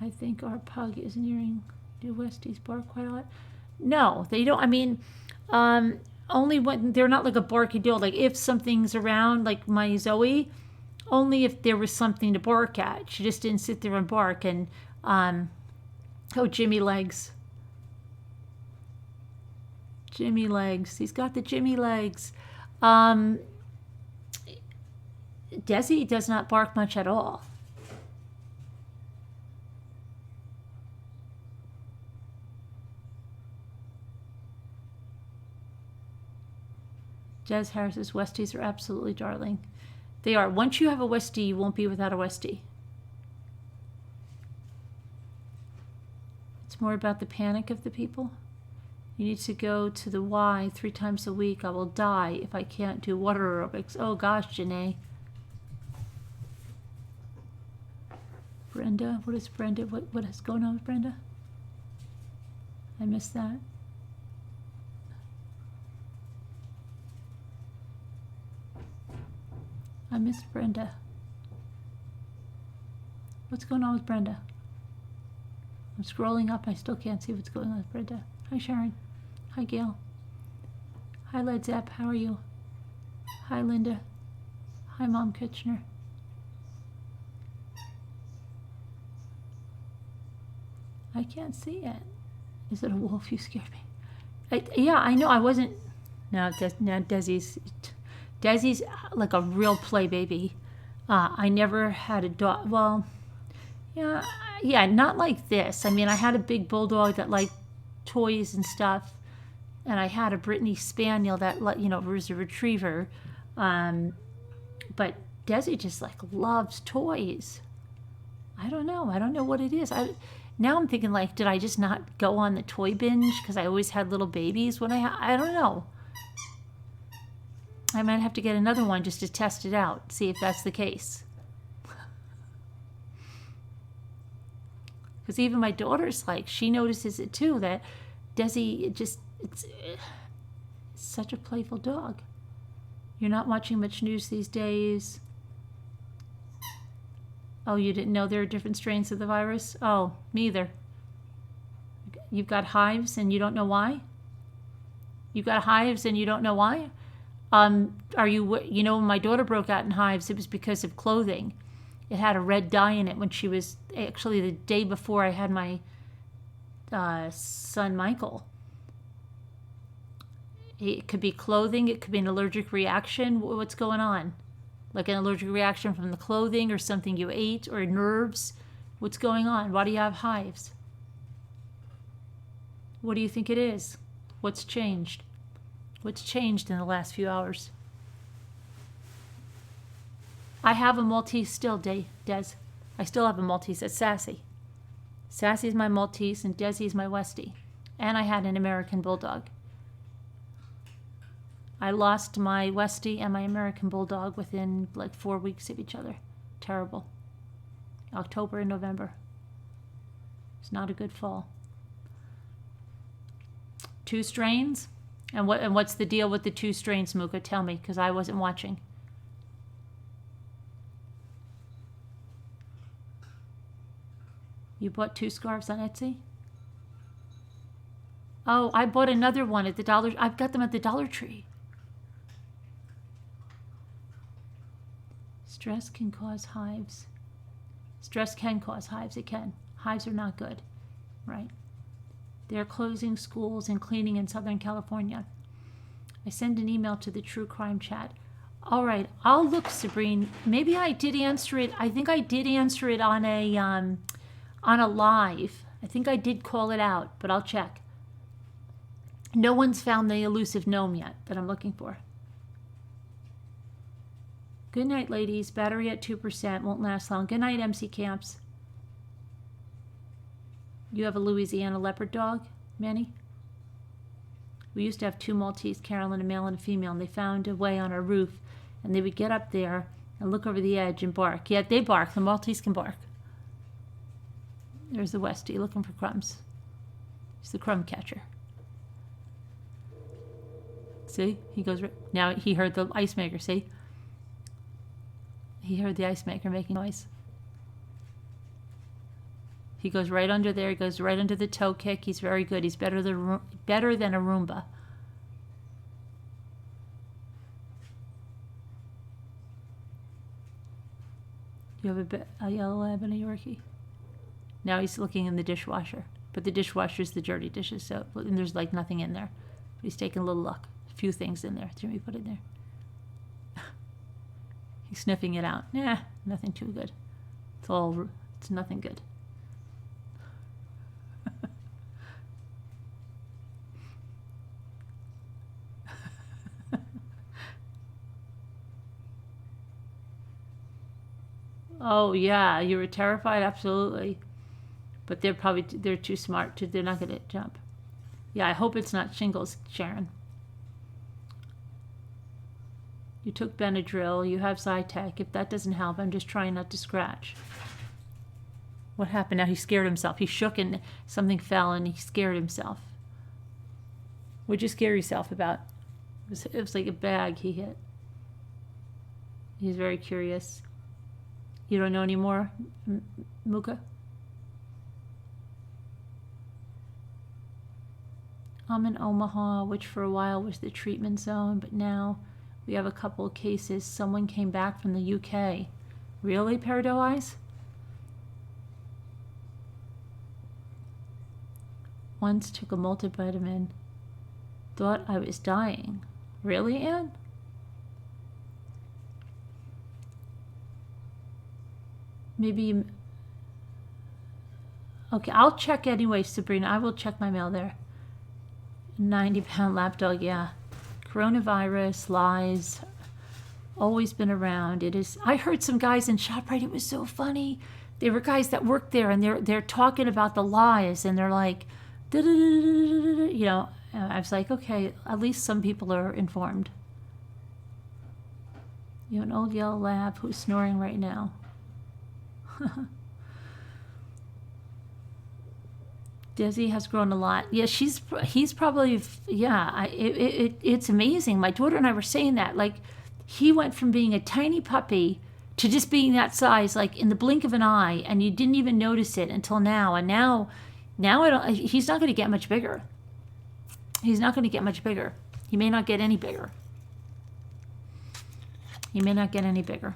A: I think our pug is nearing. Do Westies bark quite a lot? No, they don't. I mean, only when they're not like a barky dog. Like if something's around, like my Zoe, only if there was something to bark at. She just didn't sit there and bark. And oh, Jimmy Legs. Jimmy Legs. He's got the Jimmy Legs. Desi does not bark much at all. Des Harris's Westies are absolutely darling. They are. Once you have a Westie, you won't be without a Westie. It's more about the panic of the people. You need to go to the Y 3 times a week. I will die if I can't do water aerobics. Oh gosh, Janae. Brenda, what is Brenda? What is going on with Brenda? I missed that. I missed Brenda. What's going on with Brenda? I'm scrolling up. I still can't see what's going on with Brenda. Hi, Sharon. Hi, Gail. Hi, Led Zepp. How are you? Hi, Linda. Hi, Mom Kitchener. I can't see it. Is it a wolf? You scared me. Yeah, I know. I wasn't. No, Desi's like a real play baby. I never had a dog. Well, yeah, not like this. I mean, I had a big bulldog that liked toys and stuff, and I had a Brittany Spaniel that was a retriever. But Desi just like loves toys. I don't know what it is. Now I'm thinking like, did I just not go on the toy binge because I always had little babies when I don't know. I might have to get another one just to test it out, see if that's the case. Because even my daughter's like, she notices it too, that Desi it's such a playful dog. You're not watching much news these days. Oh, you didn't know there are different strains of the virus? Oh, me either. You've got hives and you don't know why? You've got hives and you don't know why? Are you, when my daughter broke out in hives, it was because of clothing. It had a red dye in it when she was, actually the day before I had my son Michael. It could be clothing. It could be an allergic reaction. What's going on? Like an allergic reaction from the clothing or something you ate or nerves. What's going on? Why do you have hives? What do you think it is? What's changed? What's changed in the last few hours? I have a Maltese still, Des. I still have a Maltese. It's Sassy. Sassy's my Maltese and Desi's my Westie. And I had an American Bulldog. I lost my Westie and my American Bulldog within like 4 weeks of each other. Terrible. October and November. It's not a good fall. 2 strains? And what's the deal with the 2 strains, Muka? Tell me, because I wasn't watching. You bought 2 scarves on Etsy? Oh, I bought another one at the Dollar. I've got them at the Dollar Tree. Stress can cause hives. Stress can cause hives. It can. Hives are not good, right? They're closing schools and cleaning in Southern California. I send an email to the True Crime Chat. All right, I'll look, Sabrine. Maybe I did answer it. I think I did answer it on a live. I think I did call it out, but I'll check. No one's found the elusive gnome yet that I'm looking for. Good night, ladies. Battery at 2%. Won't last long. Good night, MC Camps. You have a Louisiana leopard dog, Manny? We used to have 2 Maltese, Carolyn, a male and a female, and they found a way on our roof, and they would get up there and look over the edge and bark. Yeah, they bark. The Maltese can bark. There's the Westie looking for crumbs. He's the crumb catcher. See? He goes right. Now he heard the ice maker, see? He heard the ice maker making noise. He goes right under there. He goes right under the toe kick. He's very good. He's better than a Roomba. You have a yellow lab and a Yorkie. Now he's looking in the dishwasher. But the dishwasher's the dirty dishes, so and there's like nothing in there. But he's taking a little look. A few things in there. Jimmy put it there. He's sniffing it out. Nah, nothing too good. It's nothing good. Oh yeah, you were terrified, absolutely. But they're too smart they're not going to jump. Yeah, I hope it's not shingles, Sharon. You took Benadryl, you have Zytec. If that doesn't help, I'm just trying not to scratch. What happened? Now he scared himself. He shook and something fell and he scared himself. What'd you scare yourself about? It was like a bag he hit. He's very curious. You don't know anymore, Muka? I'm in Omaha, which for a while was the treatment zone, but now we have a couple of cases. Someone came back from the UK. Really, Peridot Eyes? Once took a multivitamin. Thought I was dying. Really, Anne? Maybe. Okay, I'll check anyway, Sabrina. I will check my mail there. 90-pound lapdog, yeah. Coronavirus, lies, always been around. It is. I heard some guys in ShopRite. It was so funny. They were guys that worked there, and they're talking about the lies, and they're like, you know. I was like, okay, at least some people are informed. You have an old yellow lab who's snoring right now. Desi has grown a lot. Yeah, he's probably, yeah, it's amazing. My daughter and I were saying that. Like, he went from being a tiny puppy to just being that size, like in the blink of an eye, and you didn't even notice it until now. And now he's not going to get much bigger. He's not going to get much bigger. He may not get any bigger. He may not get any bigger.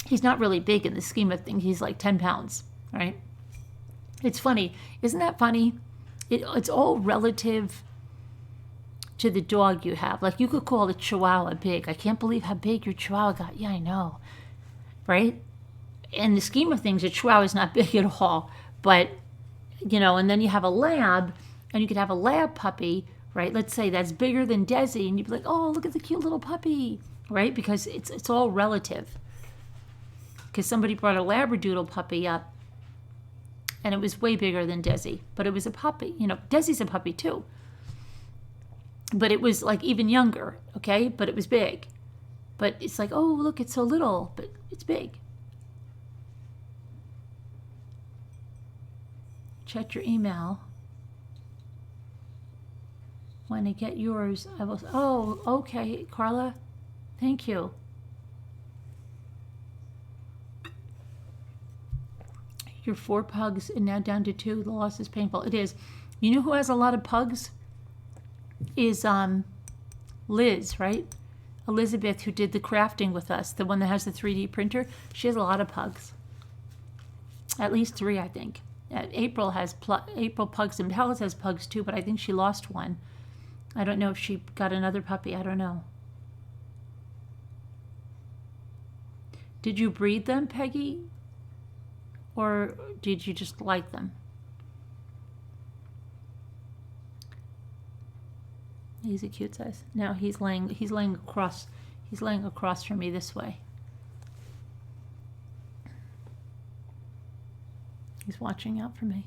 A: He's not really big in the scheme of things. He's like 10 pounds, right? It's funny. Isn't that funny it's all relative to the dog you have. Like you could call the Chihuahua big. I can't believe how big your Chihuahua got. Yeah, I know, right? In the scheme of things, a Chihuahua is not big at all. But and then you have a lab, and you could have a lab puppy, right? Let's say that's bigger than Desi, and you'd be like, oh, look at the cute little puppy, right? Because it's all relative. Because somebody brought a Labradoodle puppy up, and it was way bigger than Desi, but it was a puppy. Desi's a puppy too. But it was like even younger, okay? But it was big. But it's like, oh, look, it's so little, but it's big. Check your email. When I get yours, I will. Oh, okay, Carla. Thank you. Your 4 pugs and now down to 2. The loss is painful. It is. You know who has a lot of pugs? Is Liz, right? Elizabeth, who did the crafting with us, the one that has the 3D printer. She has a lot of pugs. At least 3, I think. April pugs, and Helen has pugs too, but I think she lost one. I don't know if she got another puppy. I don't know. Did you breed them, Peggy? Or did you just like them? He's a cute size. Now he's laying across from me this way. He's watching out for me.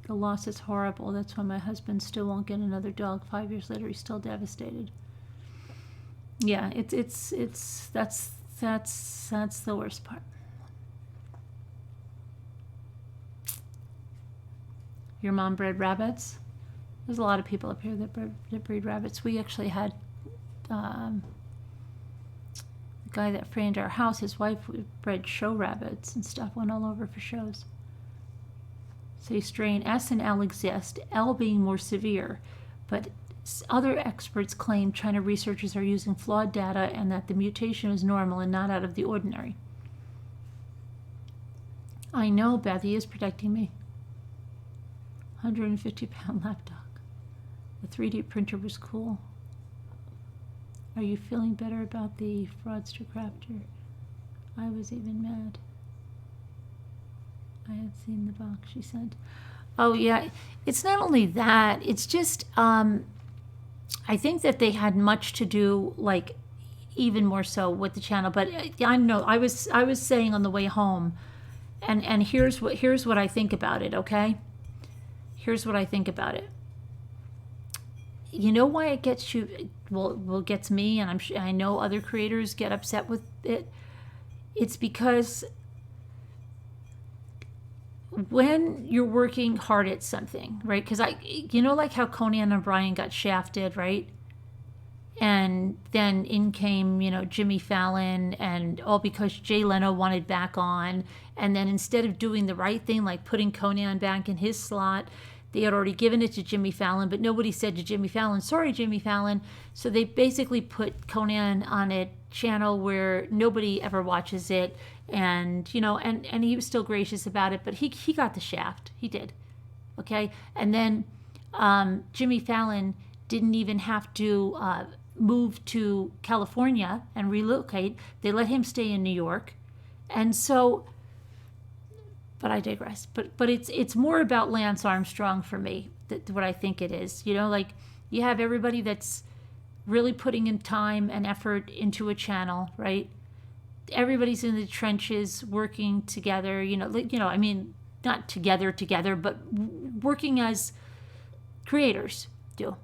A: The loss is horrible. That's why my husband still won't get another dog. 5 years later, he's still devastated. Yeah, that's the worst part. Your mom bred rabbits? There's a lot of people up here that breed rabbits. We actually had the guy that framed our house, his wife bred show rabbits and stuff, went all over for shows. Say strain S and L exist, L being more severe, but other experts claim China researchers are using flawed data and that the mutation is normal and not out of the ordinary. I know, Beth, he is protecting me. 150-pound lapdog. The 3D printer was cool. Are you feeling better about the fraudster crafter? I was even mad. I had seen the box she sent. Oh, yeah. It's not only that. It's just, I think that they had much to do, like, even more so with the channel. But I know, I was saying on the way home, and here's what I think about it, okay? Here's what I think about it. You know why it gets you, well, gets me, and I know other creators get upset with it. It's because when you're working hard at something, right? Because like how Conan O'Brien got shafted, right? And then in came, Jimmy Fallon, and all because Jay Leno wanted back on. And then instead of doing the right thing, like putting Conan back in his slot, they had already given it to Jimmy Fallon, but nobody said to Jimmy Fallon, sorry, Jimmy Fallon. So they basically put Conan on a channel where nobody ever watches it. And, and he was still gracious about it, but he got the shaft. He did. Okay. And then Jimmy Fallon didn't even have to move to California and relocate. They let him stay in New York. And so, but I digress. But it's more about Lance Armstrong for me, what I think it is. Like you have everybody that's really putting in time and effort into a channel, right? Everybody's in the trenches working together, I mean, not together, but working as creators do.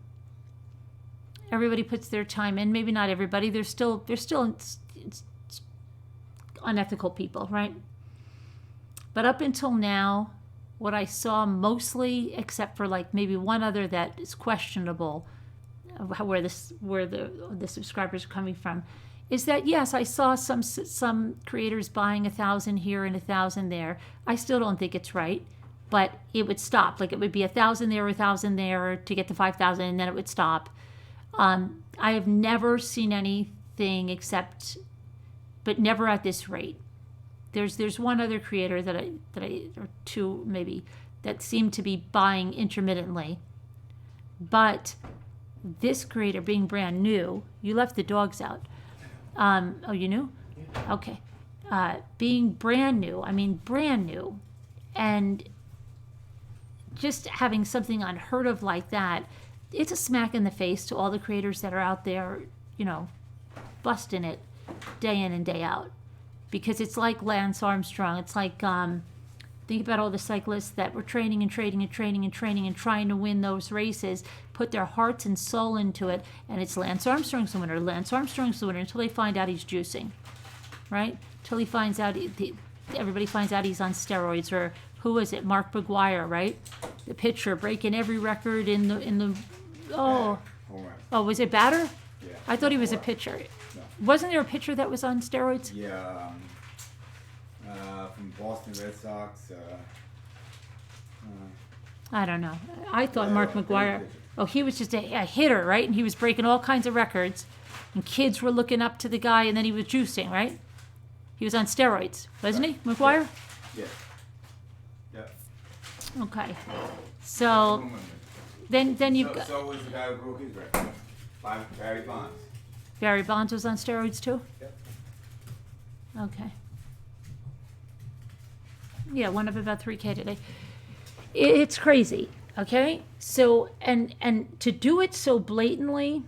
A: Everybody puts their time in. Maybe not everybody. There's still unethical people, right? But up until now, what I saw mostly, except for like maybe one other that is questionable, where the subscribers are coming from, is that yes, I saw some creators buying 1,000 here and 1,000 there. I still don't think it's right, but it would stop. Like it would be 1,000 there, 1,000 there to get to 5,000, and then it would stop. I have never seen anything except, but never at this rate. There's one other creator that I or two maybe that seem to be buying intermittently, but this creator being brand new, you left the dogs out. Oh, you knew? Okay. Being brand new, I mean brand new, and just having something unheard of like that, it's a smack in the face to all the creators that are out there, busting it day in and day out. Because it's like Lance Armstrong. It's like, think about all the cyclists that were training and training and training and training and trying to win those races, put their hearts and soul into it, and it's Lance Armstrong's the winner, Lance Armstrong's the winner, until they find out he's juicing, right? Until he finds out, everybody finds out he's on steroids, or who was it, Mark McGuire, right? The pitcher breaking every record in the oh, was it batter?
C: Yeah.
A: I thought he was a pitcher.
C: No.
A: Wasn't there a pitcher that was on steroids?
C: Yeah, from Boston Red Sox.
A: I don't know. I thought
C: Yeah,
A: Mark
C: great
A: McGuire.
C: pitcher.
A: Oh, he was just a hitter, right? And he was breaking all kinds of records, and kids were looking up to the guy, and then he was juicing, right? He was on steroids, wasn't he, McGuire?
C: Yeah. Yeah.
A: Okay. So then you've got
C: So was the guy who broke his record, Barry Bonds.
A: Barry Bonds was on steroids too.
C: Yep.
A: Okay. Yeah, went up about 3K today. It's crazy. Okay. So and to do it so blatantly,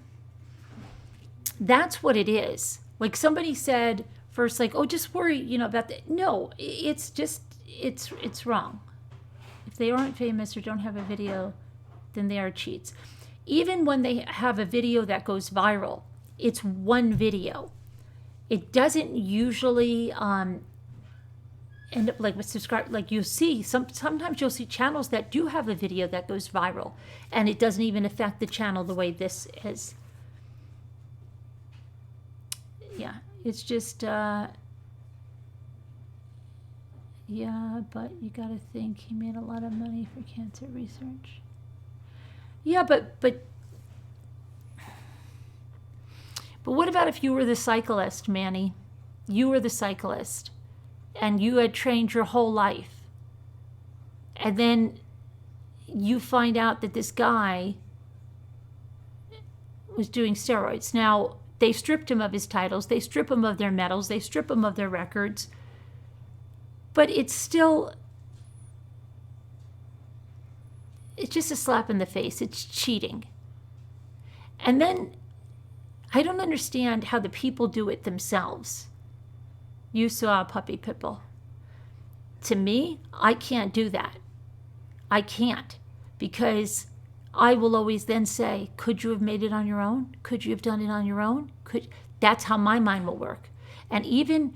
A: that's what it is. Like somebody said first, like, oh, just worry, about that. No, it's just it's wrong. If they aren't famous or don't have a video, then they are cheats. Even when they have a video that goes viral, it's one video. It doesn't usually end up like with subscribe. Like you see, sometimes you'll see channels that do have a video that goes viral, and it doesn't even affect the channel the way this is. Yeah, it's just yeah, but you got to think he made a lot of money for cancer research. Yeah, but what about if you were the cyclist, Manny? You were the cyclist, and you had trained your whole life, and then you find out that this guy was doing steroids. Now, they stripped him of his titles, they strip him of their medals, they strip him of their records, but it's still, it's just a slap in the face. It's cheating. And then I don't understand how the people do it themselves. You saw a puppy pit bull. To me, I can't do that. I can't, because I will always then say, could you have made it on your own? Could you have done it on your own? That's how my mind will work. And even,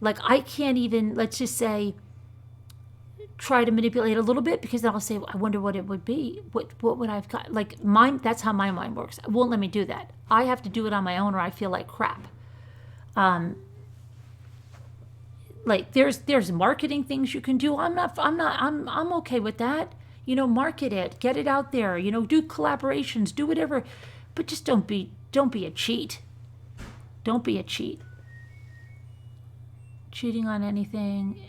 A: like, I can't even, let's just say, try to manipulate a little bit, because then I'll say, I wonder what it would be. What would I've got? Like, that's how my mind works. It won't let me do that. I have to do it on my own, or I feel like crap. Like, there's marketing things you can do. I'm okay with that. Market it, get it out there, do collaborations, do whatever, but just don't be a cheat. Don't be a cheat. Cheating on anything,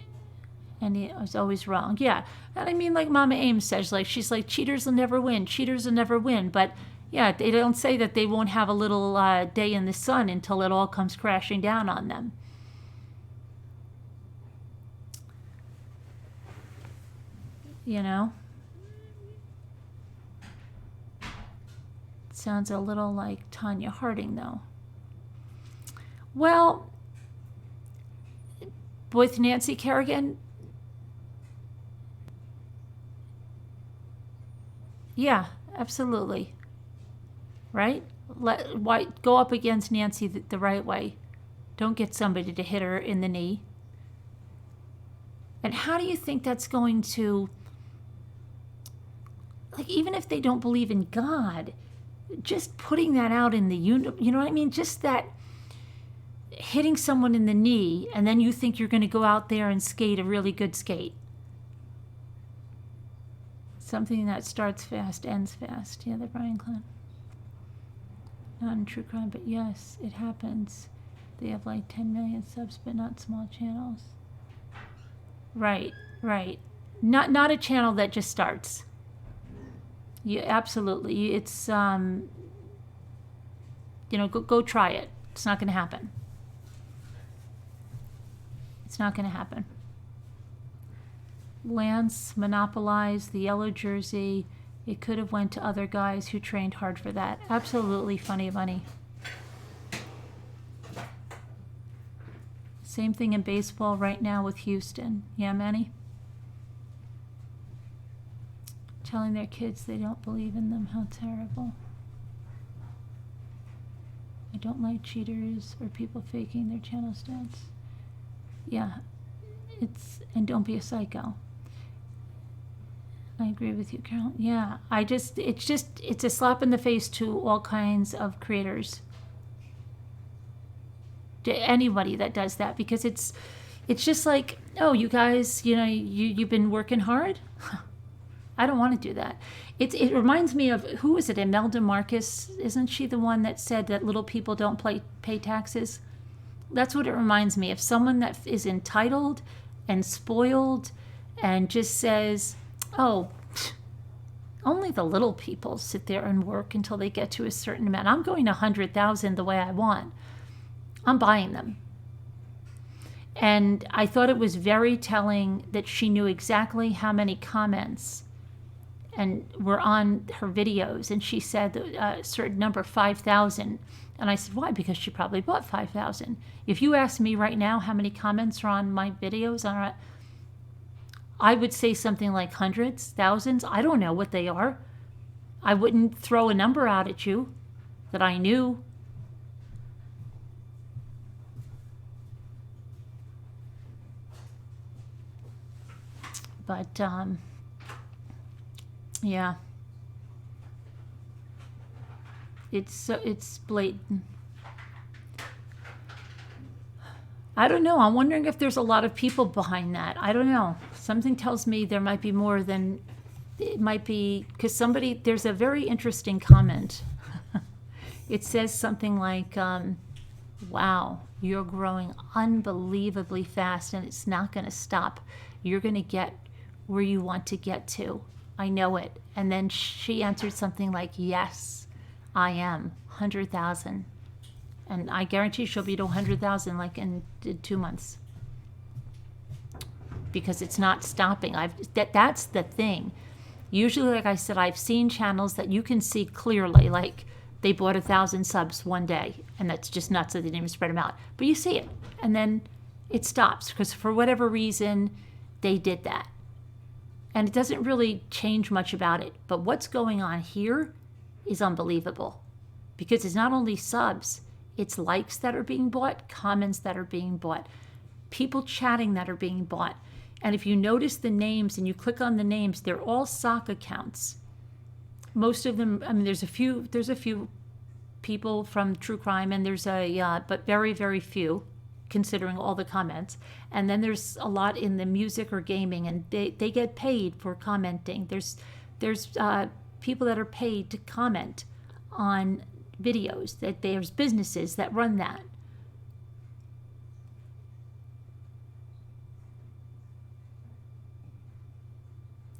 A: and it's always wrong. Yeah, and I mean, like Mama Ames says, like, she's like, cheaters will never win. Cheaters will never win. But yeah, they don't say that they won't have a little day in the sun until it all comes crashing down on them. Sounds a little like Tanya Harding, though. Well, with Nancy Kerrigan, yeah, absolutely. Right? Why go up against Nancy the right way? Don't get somebody to hit her in the knee. And how do you think that's going to, like, even if they don't believe in God, just putting that out in the you know what I mean? Just that hitting someone in the knee, and then you think you're going to go out there and skate a really good skate. Something that starts fast, ends fast. Yeah, the Brian Clan. Not in true crime, but yes, it happens. They have like 10 million subs, but not small channels. Right, right. Not a channel that just starts. You absolutely. It's go try it. It's not going to happen. It's not going to happen. Lance monopolized the yellow jersey. It could have went to other guys who trained hard for that. Absolutely funny money. Same thing in baseball right now with Houston. Yeah, Manny? Telling their kids they don't believe in them. How terrible. I don't like cheaters or people faking their channel stats. Yeah, and don't be a psycho. I agree with you, Carol. Yeah, it's a slap in the face to all kinds of creators. To anybody that does that, because it's just like, oh, you guys, you've been working hard. I don't want to do that. It reminds me of, who was it? Imelda Marcus, isn't she the one that said that little people don't pay taxes? That's what it reminds me of. Someone that is entitled and spoiled and just says, oh, only the little people sit there and work until they get to a certain amount. I'm going 100,000 the way I want. I'm buying them. And I thought it was very telling that she knew exactly how many comments and were on her videos. And she said a certain number, 5,000. And I said, why? Because she probably bought 5,000. If you ask me right now how many comments are on my videos, I would say something like hundreds, thousands. I don't know what they are. I wouldn't throw a number out at you that I knew. But, yeah. It's blatant. I don't know. I'm wondering if there's a lot of people behind that. I don't know. Something tells me there might be more than it might be, because there's a very interesting comment. It says something like, wow, you're growing unbelievably fast and it's not going to stop. You're going to get where you want to get to. I know it. And then she answered something like, yes, I am. 100,000. And I guarantee she'll be to 100,000 like in 2 months. Because it's not stopping. That's the thing. Usually, like I said, I've seen channels that you can see clearly, like they bought 1,000 subs one day, and that's just nuts that they didn't even spread them out. But you see it, and then it stops because for whatever reason, they did that. And it doesn't really change much about it. But what's going on here is unbelievable. Because it's not only subs, it's likes that are being bought, comments that are being bought, people chatting that are being bought. And if you notice the names and you click on the names, they're all sock accounts. Most of them, I mean, there's a few people from true crime, and but very, very few, considering all the comments. And then there's a lot in the music or gaming, and they get paid for commenting. There's people that are paid to comment on videos. That there's businesses that run that.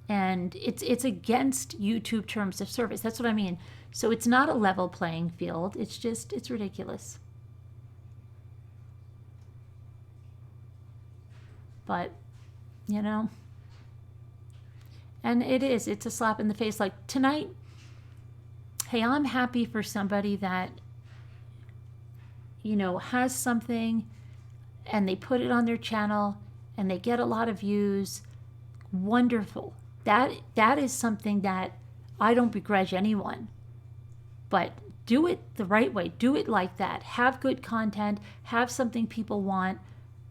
A: And it's against YouTube terms of service. That's what I mean. So it's not a level playing field. It's ridiculous. But, and it's a slap in the face. Like tonight, hey, I'm happy for somebody that, has something and they put it on their channel and they get a lot of views. Wonderful. That is something that I don't begrudge anyone. But do it the right way. Do it like that. Have good content. Have something people want.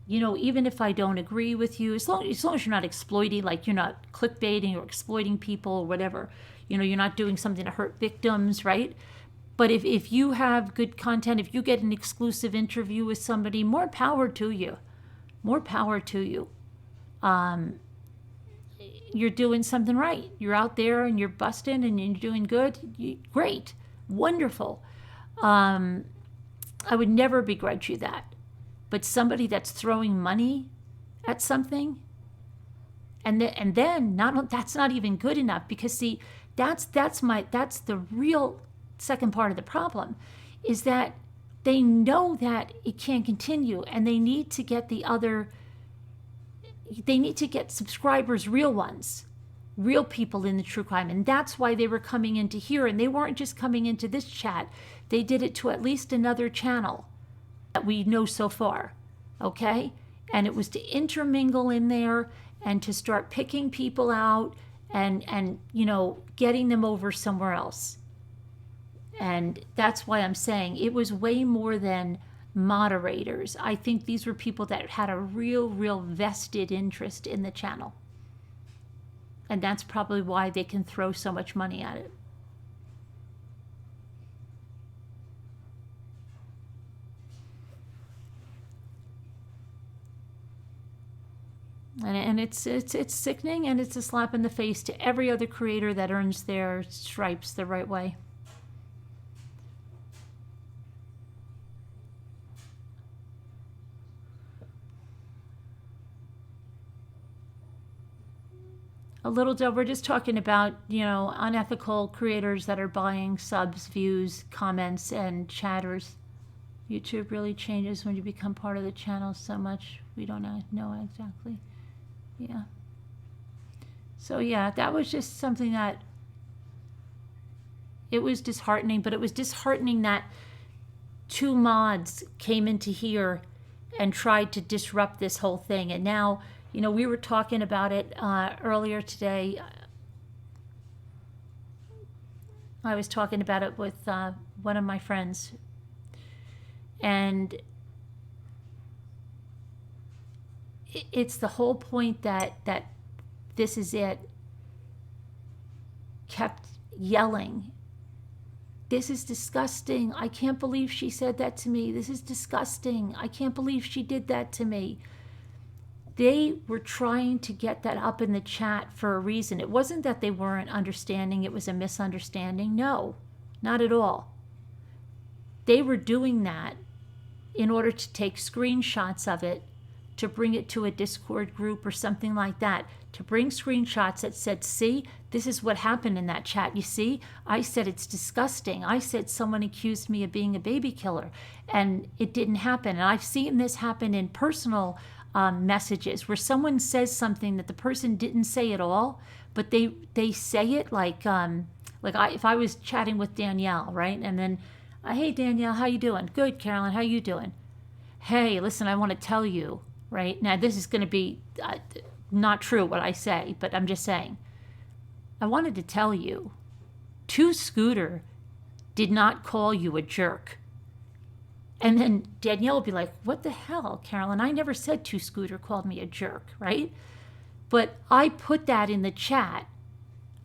A: Even if I don't agree with you, as long as you're not exploiting, like you're not clickbaiting or exploiting people or whatever. You're not doing something to hurt victims, right? But if you have good content, if you get an exclusive interview with somebody, more power to you. More power to you. You're doing something right. You're out there and you're busting and you're doing good. Great. Wonderful. I would never begrudge you that. But somebody that's throwing money at something, and then that's not even good enough, because see, that's the real second part of the problem, is that they know that it can't continue, and they need to get subscribers, real ones, real people in the true crime. And that's why they were coming into here, and they weren't just coming into this chat. They did it to at least another channel that we know so far, okay? And it was to intermingle in there and to start picking people out and getting them over somewhere else. And that's why I'm saying it was way more than moderators. I think these were people that had a real vested interest in the channel. And that's probably why they can throw so much money at it. And it's sickening, and it's a slap in the face to every other creator that earns their stripes the right way. We're just talking about, unethical creators that are buying subs, views, comments, and chatters. YouTube really changes when you become part of the channel so much. We don't know exactly. Yeah. So yeah, that was just something that, it was disheartening, but it was disheartening that two mods came into here and tried to disrupt this whole thing. And now, we were talking about it earlier today. I was talking about it with one of my friends. And it's the whole point that this is it. Kept yelling. This is disgusting. I can't believe she said that to me. This is disgusting. I can't believe she did that to me. They were trying to get that up in the chat for a reason. It wasn't that they weren't understanding it was a misunderstanding. No, not at all. They were doing that in order to take screenshots of it, to bring it to a Discord group or something like that, to bring screenshots that said, see, this is what happened in that chat. You see, I said it's disgusting. I said someone accused me of being a baby killer, and it didn't happen. And I've seen this happen in personal messages where someone says something that the person didn't say at all, but they say it if I was chatting with Danielle, right? And then, hey, Danielle, how you doing? Good, Carolyn, how you doing? Hey, listen, I want to tell you, right? Now, this is going to be not true what I say, but I'm just saying. I wanted to tell you, Scooter did not call you a jerk. And then Danielle would be like, what the hell, Carolyn? I never said Scooter called me a jerk, right? But I put that in the chat,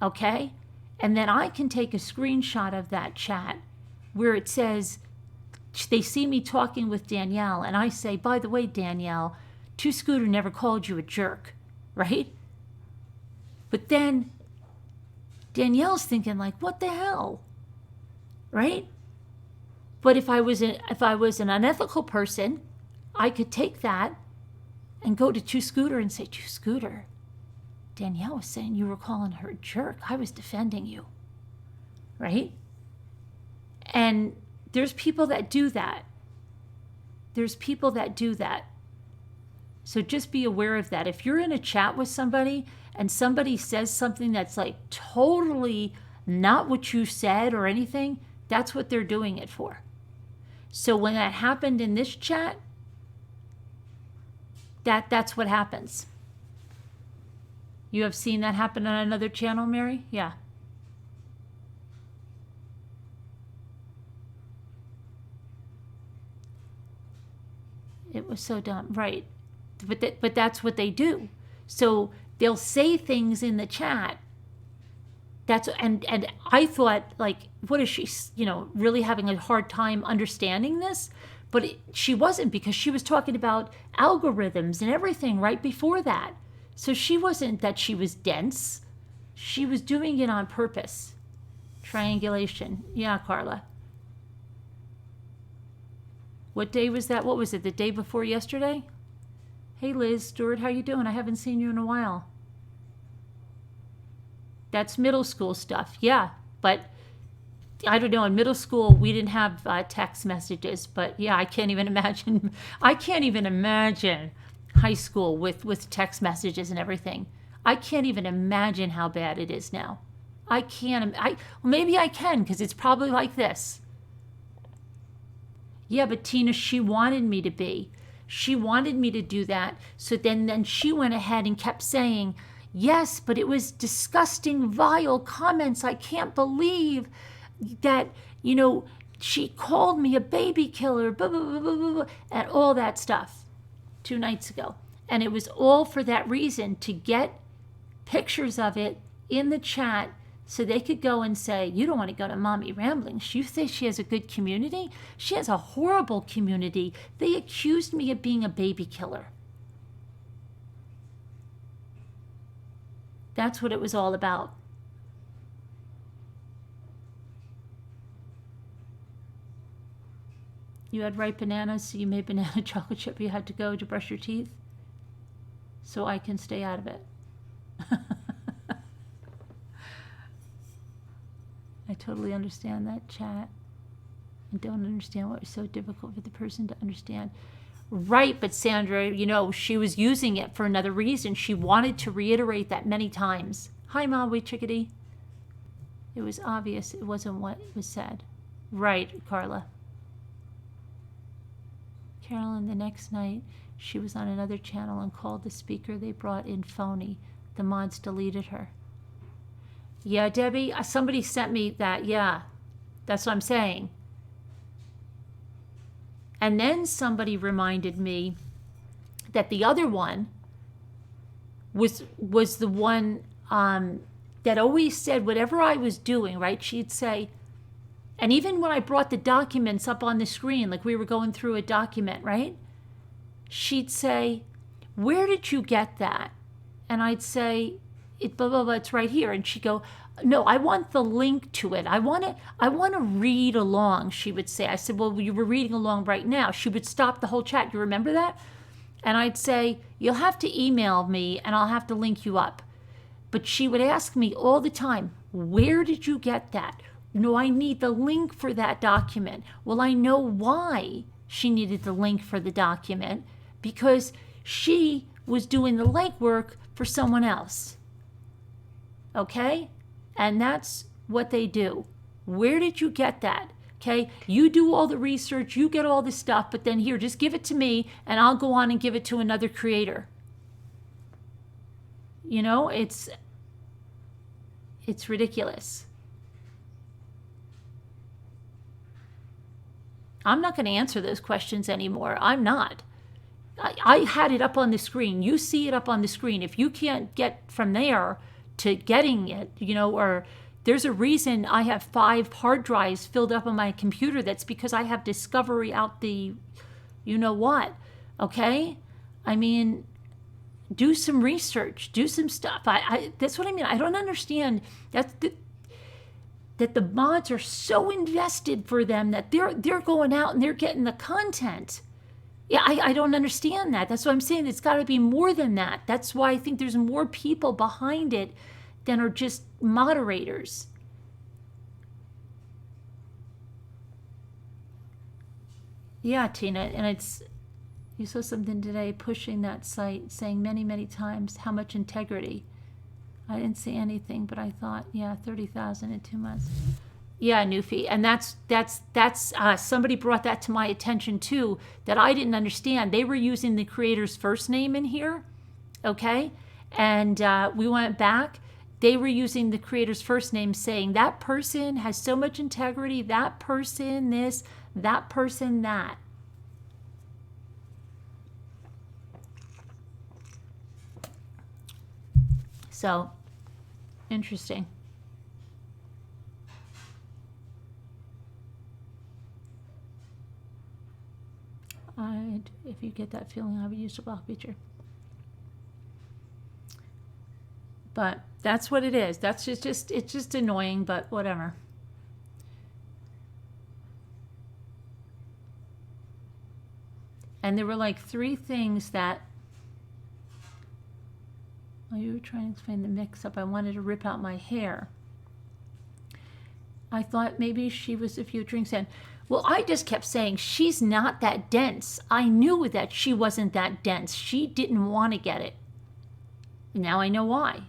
A: okay? And then I can take a screenshot of that chat where it says, they see me talking with Danielle, and I say, by the way, Danielle, Scooter never called you a jerk, right? But then Danielle's thinking like, what the hell, right? But if I was an unethical person, I could take that and go to Scooter and say, Scooter, Danielle was saying you were calling her a jerk. I was defending you, right? And there's people that do that. There's people that do that. So just be aware of that. If you're in a chat with somebody and somebody says something that's like totally not what you said or anything, that's what they're doing it for. So when that happened in this chat, that's what happens. You have seen that happen on another channel, Mary? Yeah. It was so dumb, right? But that's what they do. So they'll say things in the chat. And I thought, like, what is she, really having a hard time understanding this? But she wasn't, because she was talking about algorithms and everything right before that. So she wasn't that she was dense. She was doing it on purpose. Triangulation. Yeah, Carla. What day was that? What was it? The day before yesterday? Hey Liz, Stuart, how you doing? I haven't seen you in a while. That's middle school stuff. Yeah, but I don't know. In middle school, we didn't have text messages, but yeah, I can't even imagine. I can't even imagine high school with text messages and everything. I can't even imagine how bad it is now. I can't. Maybe I can, because it's probably like this. Yeah, but Tina, she wanted me to be. She wanted me to do that. So then she went ahead and kept saying, yes, but it was disgusting, vile comments. I can't believe that, she called me a baby killer, blah, blah, blah, blah, blah, and all that stuff 2 nights ago. And it was all for that reason, to get pictures of it in the chat so they could go and say, you don't want to go to Mommy Ramblings. You think she has a good community? She has a horrible community. They accused me of being a baby killer. That's what it was all about. You had ripe bananas, so you made banana chocolate chip. You had to go to brush your teeth, so I can stay out of it. I totally understand that, chat. I don't understand what was so difficult for the person to understand. Right, but Sandra, she was using it for another reason. She wanted to reiterate that many times. Hi, Mom, wait, chickadee. It was obvious it wasn't what was said. Right, Carla. Carolyn, the next night, she was on another channel and called the speaker they brought in phony. The mods deleted her. Yeah, Debbie, somebody sent me that. Yeah, that's what I'm saying. And then somebody reminded me that the other one was the one that always said whatever I was doing, right? She'd say, and even when I brought the documents up on the screen, like we were going through a document, right? She'd say, where did you get that? And I'd say, it blah, blah, blah, it's right here. And she'd go, no, I want the link to it. I want to read along, she would say. I said, well, you were reading along right now. She would stop the whole chat. You remember that? And I'd say, you'll have to email me and I'll have to link you up. But she would ask me all the time, where did you get that? No, I need the link for that document. Well, I know why she needed the link for the document, because she was doing the legwork for someone else. Okay? And that's what they do. Where did you get that? Okay? You do all the research, you get all the stuff, but then here, just give it to me and I'll go on and give it to another creator. It's ridiculous. I'm not going to answer those questions anymore. I'm not. I had it up on the screen. You see it up on the screen. If you can't get from there to getting it, or there's a reason I have 5 hard drives filled up on my computer. That's because I have Discovery out the what, okay? I mean, do some research, do some stuff. That's what I mean. I don't understand that the mods are so invested for them that they're going out and they're getting the content. Yeah, I don't understand that. That's what I'm saying. It's got to be more than that. That's why I think there's more people behind it than are just moderators. Yeah, Tina, and you saw something today pushing that site, saying many, many times how much integrity. I didn't see anything, but I thought, yeah, 30,000 in 2 months. Yeah, Newfie, and that's somebody brought that to my attention too, that I didn't understand. They were using the creator's first name in here, okay? And we went back. They were using the creator's first name, saying that person has so much integrity, that person this, that person that. So, interesting. If you get that feeling, I would use a block feature. But that's what it is. That's it's just annoying, but whatever. And there were like 3 things that, oh, you were trying to explain the mix-up. I wanted to rip out my hair. I thought maybe she was a few drinks in. Well, I just kept saying, she's not that dense. I knew that she wasn't that dense. She didn't want to get it. Now I know why.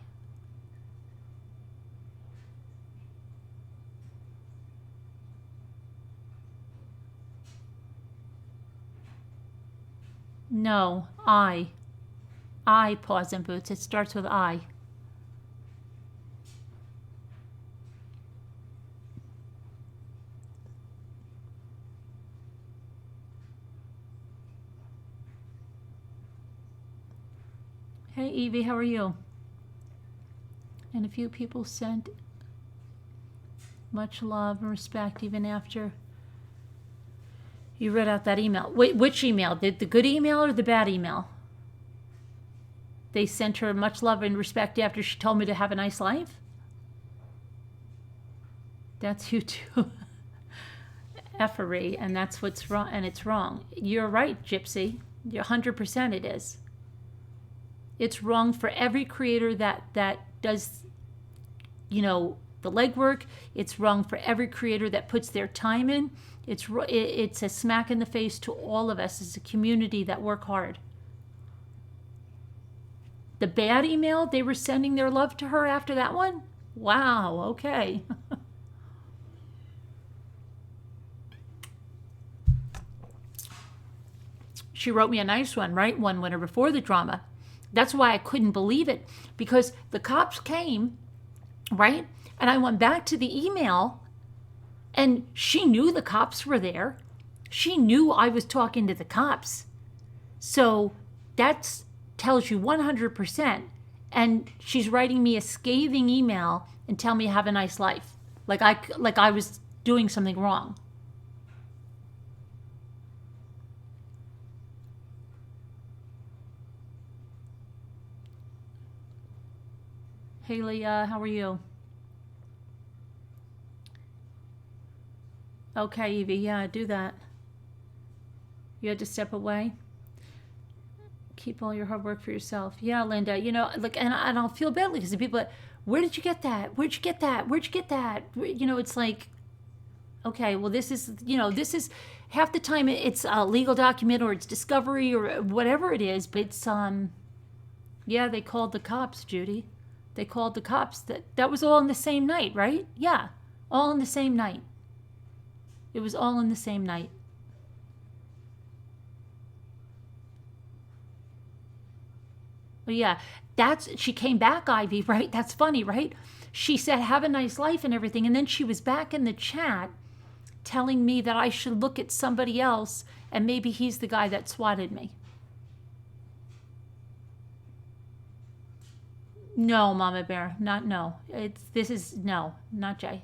A: No, I, pause in boots. It starts with I. Hey, Evie, how are you? And a few people sent much love and respect even after you read out that email. Wait, which email? The good email or the bad email? They sent her much love and respect after she told me to have a nice life? That's you too. Effery, and that's what's wrong, and it's wrong. You're right, Gypsy. You're 100% it is. It's wrong for every creator that does, you know, the legwork. It's wrong for every creator that puts their time in. It's a smack in the face to all of us as a community that work hard. The bad email, they were sending their love to her after that one? Wow, okay. She wrote me a nice one, right? One winter before the drama. That's why I couldn't believe it, because the cops came, right? And I went back to the email, and she knew the cops were there. She knew I was talking to the cops. So that tells you 100%. And she's writing me a scathing email and tell me have a nice life. Like I was doing something wrong. Hey, Leah, how are you? Okay, Evie, yeah, do that. You had to step away. Keep all your hard work for yourself. Yeah, Linda, you know, like, and I'll feel badly because the people are, where did you get that? Where'd you get that? Where'd you get that? You know, it's like, okay, well, this is, you know, this is half the time it's a legal document or it's discovery or whatever it is, but it's, yeah, they called the cops, Judy. They called the cops. That was all in the same night, right? Yeah, all in the same night. It was all in the same night. But yeah, she came back, Ivy, right? That's funny, right? She said, have a nice life and everything. And then she was back in the chat telling me that I should look at somebody else and maybe he's the guy that swatted me. No, Mama Bear, no. No, not Jay.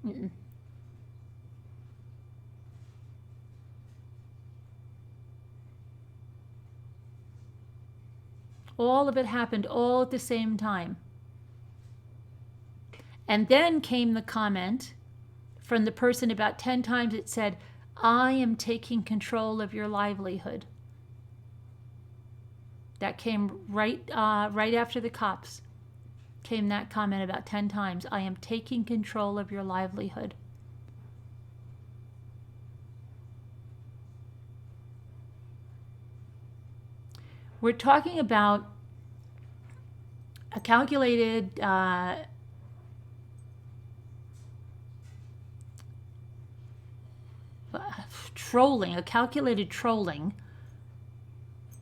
A: Mm-mm. All of it happened all at the same time. And then came the comment from the person about 10 times. It said, I am taking control of your livelihood. That came right after the cops. Came that comment about 10 times. I am taking control of your livelihood. We're talking about a calculated calculated trolling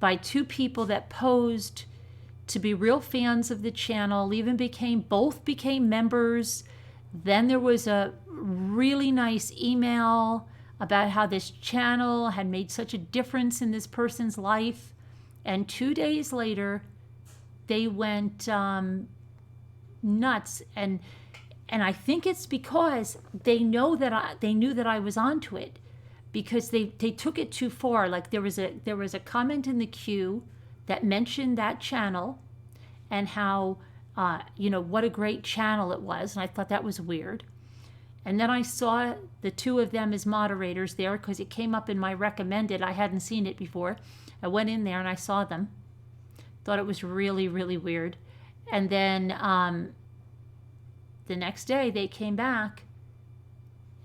A: by 2 people that posed to be real fans of the channel, both became members. Then there was a really nice email about how this channel had made such a difference in this person's life. And 2 days later, they went nuts. And I think it's because they knew that I was onto it, because they took it too far. Like there was a comment in the queue that mentioned that channel and how you know, what a great channel it was, and I thought that was weird. And then I saw the two of them as moderators there because it came up in my recommended. I hadn't seen it before. I went in there and I saw them. Thought it was really, really weird. And then the next day they came back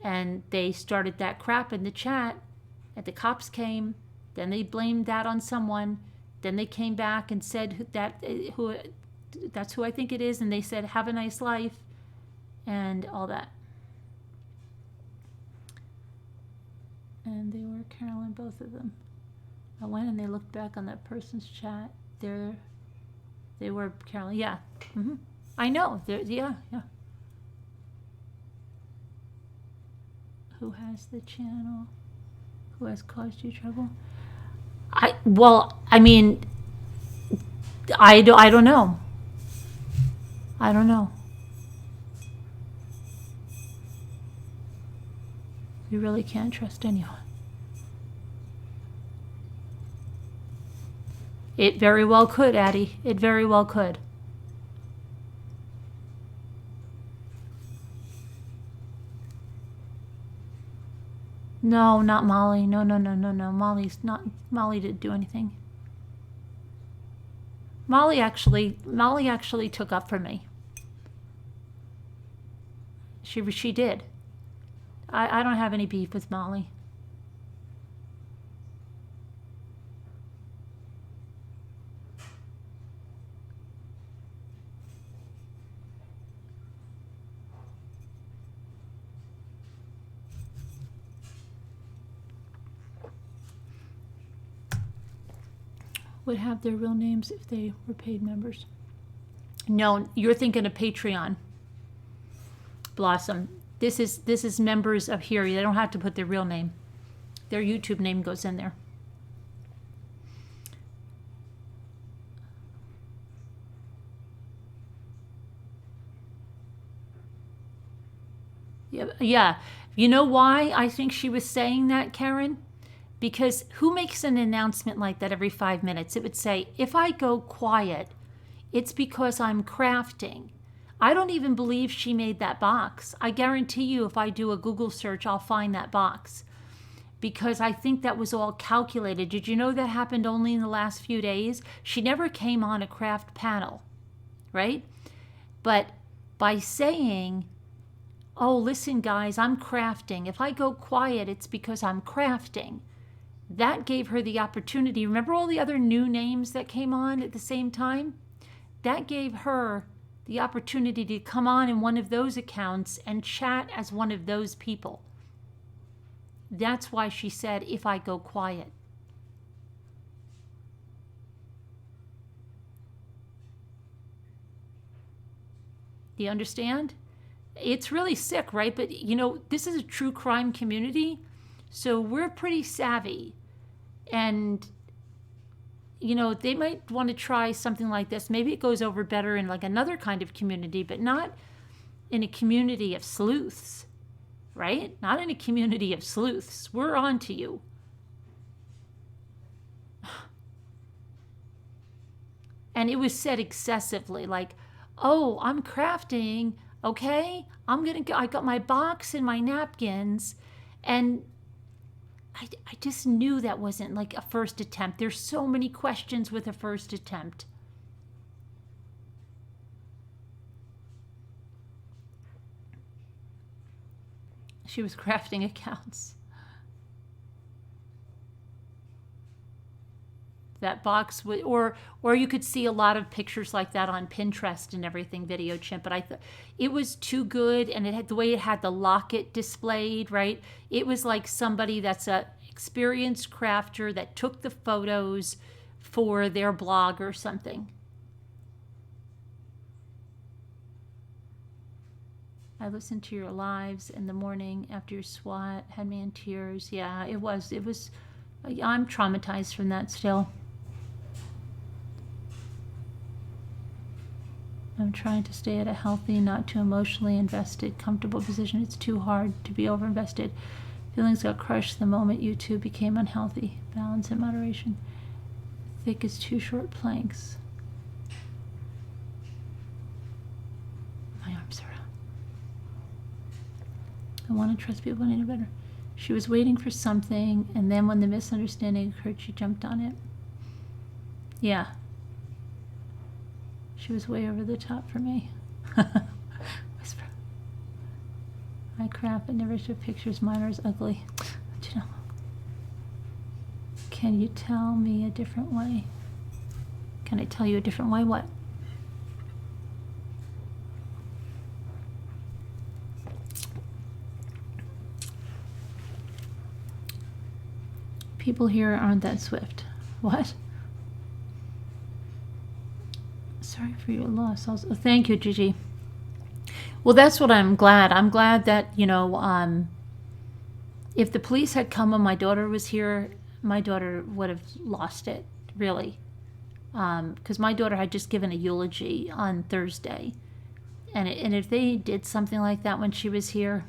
A: and they started that crap in the chat. And the cops came. Then they blamed that on someone. Then they came back and said that's who I think it is. And they said, have a nice life and all that. And they were Carolyn, both of them. I went and they looked back on that person's chat. They were Carolyn. Yeah. I know. Yeah. Who has the channel? Who has caused you trouble? I don't know. I don't know. You really can't trust anyone. It very well could, Addie. It very well could. No, not Molly. No. Molly didn't do anything. Molly actually took up for me. She did. I don't have any beef with Molly. Would have their real names if they were paid members. No, you're thinking of Patreon. Blossom. This is members of here. They don't have to put their real name. Their YouTube name goes in there. Yeah. You know why I think she was saying that, Karen? Because who makes an announcement like that every 5 minutes? It would say, if I go quiet, it's because I'm crafting. I don't even believe she made that box. I guarantee you if I do a Google search, I'll find that box. Because I think that was all calculated. Did you know that happened only in the last few days? She never came on a craft panel, right? But by saying, oh, listen, guys, I'm crafting. If I go quiet, it's because I'm crafting. That gave her the opportunity. Remember all the other new names that came on at the same time? That gave her the opportunity to come on in one of those accounts and chat as one of those people. That's why she said, if I go quiet. Do you understand? It's really sick, right? But, you know, this is a true crime community, so we're pretty savvy. And, you know, they might want to try something like this. Maybe it goes over better in like another kind of community, but not in a community of sleuths, right? Not in a community of sleuths. We're on to you. And it was said excessively, like, oh, I'm crafting, okay? I got my box and my napkins, and I just knew that wasn't like a first attempt. There's so many questions with a first attempt. She was crafting accounts. That box would, or you could see a lot of pictures like that on Pinterest and everything, Video Chimp. But I thought it was too good, and it had the way it had the locket displayed, right? It was like somebody that's a experienced crafter that took the photos for their blog or something. I listened to your lives in the morning after your SWAT, had me in tears. Yeah, it was, I'm traumatized from that still. I'm trying to stay at a healthy, not too emotionally invested, comfortable position. It's too hard to be over-invested. Feelings got crushed the moment you two became unhealthy. Balance and moderation. Thick as two short planks. My arms are out. I want to trust people any better. She was waiting for something, and then when the misunderstanding occurred, she jumped on it. Yeah. She was way over the top for me. Whisper. I crap, I never show pictures. Mine are as ugly. But you know. Can you tell me a different way? Can I tell you a different way? What? People here aren't that swift. What? Sorry for your loss. Also, thank you, Gigi. Well, that's what I'm glad. I'm glad that, you know, if the police had come when my daughter was here, my daughter would have lost it, really. Because my daughter had just given a eulogy on Thursday. And if they did something like that when she was here,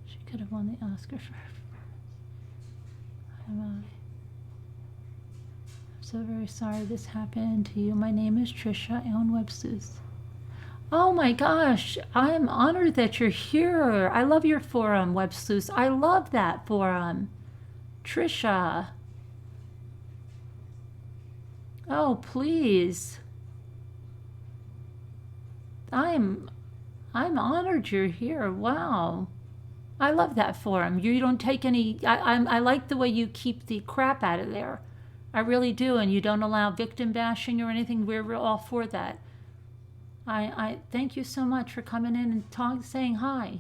A: she could have won the Oscar for her. I'm so very sorry this happened to you. My name is Trisha. I own Websleuth. Oh my gosh, I'm honored that you're here. I love your forum, Websleuth. I love that forum. Trisha. Oh, please. I'm honored you're here. Wow. I love that forum. You don't take any... I like the way you keep the crap out of there. I really do, and you don't allow victim bashing or anything. We're all for that. I thank you so much for coming in and saying hi.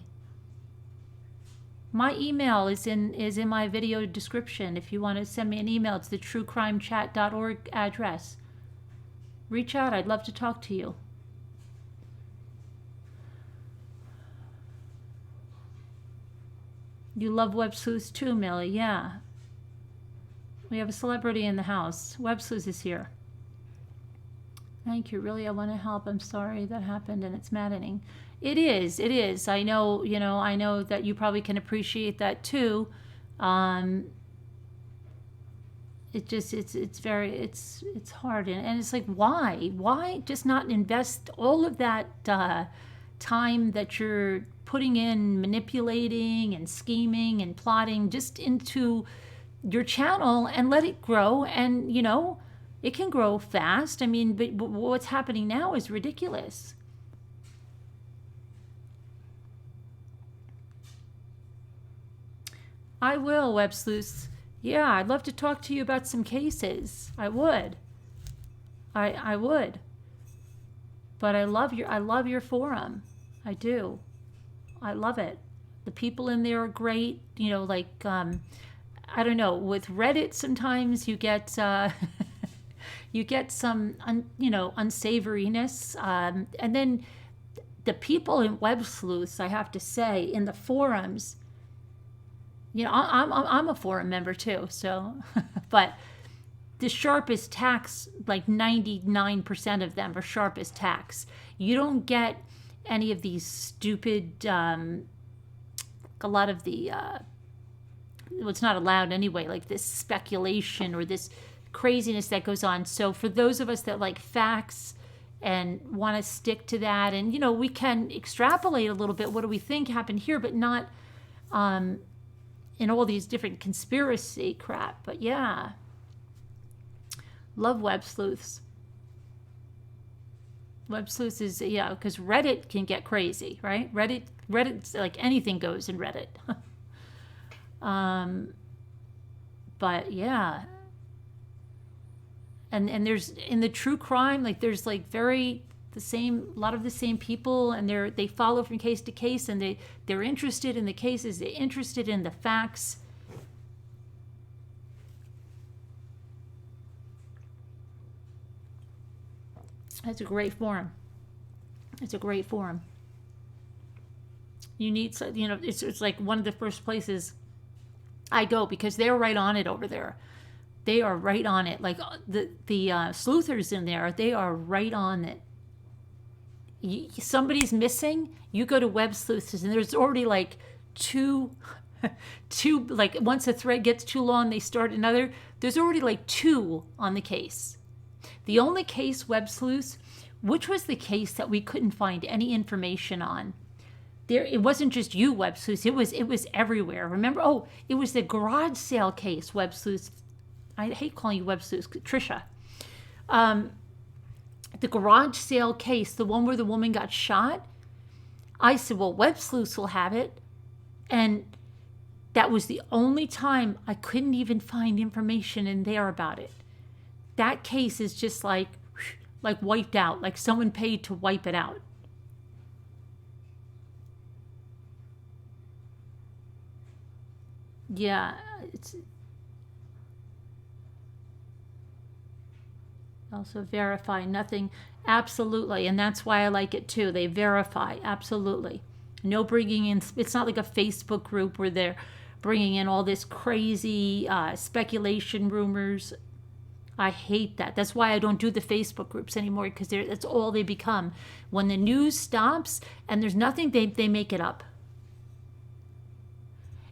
A: My email is in my video description. If you want to send me an email, it's the truecrimechat.org address. Reach out. I'd love to talk to you. You love Websleuth too, Millie. Yeah. We have a celebrity in the house. Websleuth is here. Thank you. Really, I want to help. I'm sorry that happened, and it's maddening. It is. It is. I know. You know. I know that you probably can appreciate that too. It just. It's very. It's hard, and it's like, why just not invest all of that time that you're putting in manipulating and scheming and plotting just into your channel and let it grow, and you know. It can grow fast. I mean, but what's happening now is ridiculous. I will, Websleuth. Yeah, I'd love to talk to you about some cases. I would. I would. But I love your forum. I do. I love it. The people in there are great. You know, like I don't know. With Reddit, sometimes you get. You get some, unsavoriness. And then the people in Websleuth, I have to say, in the forums, you know, I'm a forum member too, so, but the sharpest tacks, like 99% of them are sharp as tacks. You don't get any of these stupid, a lot of the, well, it's not allowed anyway, like this speculation or this craziness that goes on. So for those of us that like facts and want to stick to that, and you know, we can extrapolate a little bit, what do we think happened here, but not in all these different conspiracy crap. But yeah, love Websleuths. Websleuths is, yeah, because Reddit can get crazy, right? Reddit's like anything goes in Reddit. But yeah, and there's in the true crime, like there's like a lot of the same people, and they follow from case to case, and they're interested in the cases, they're interested in the facts. That's a great forum. It's a great forum. You need, you know, it's like one of the first places I go because they're right on it over there. They are right on it. Like the sleuthers in there, they are right on it. Somebody's missing, you go to Websleuths, and there's already like two two, like once a thread gets too long, they start another. There's already like 2 on the case. The only case, Web Sleuths, which was the case that we couldn't find any information on. There, it wasn't just you, Web Sleuths. It was everywhere. Remember? Oh, it was the garage sale case, Web Sleuths. I hate calling you Web Sleuths, Trisha. The garage sale case, the one where the woman got shot. I said, well, Web Sleuths will have it. And that was the only time I couldn't even find information in there about it. That case is just like wiped out, like someone paid to wipe it out. Yeah, it's also verify nothing. Absolutely, and that's why I like it too. They verify, absolutely. No bringing in, it's not like a Facebook group where they're bringing in all this crazy speculation, rumors. I hate that. That's why I don't do the Facebook groups anymore, because that's all they become. When the news stops and there's nothing, they make it up.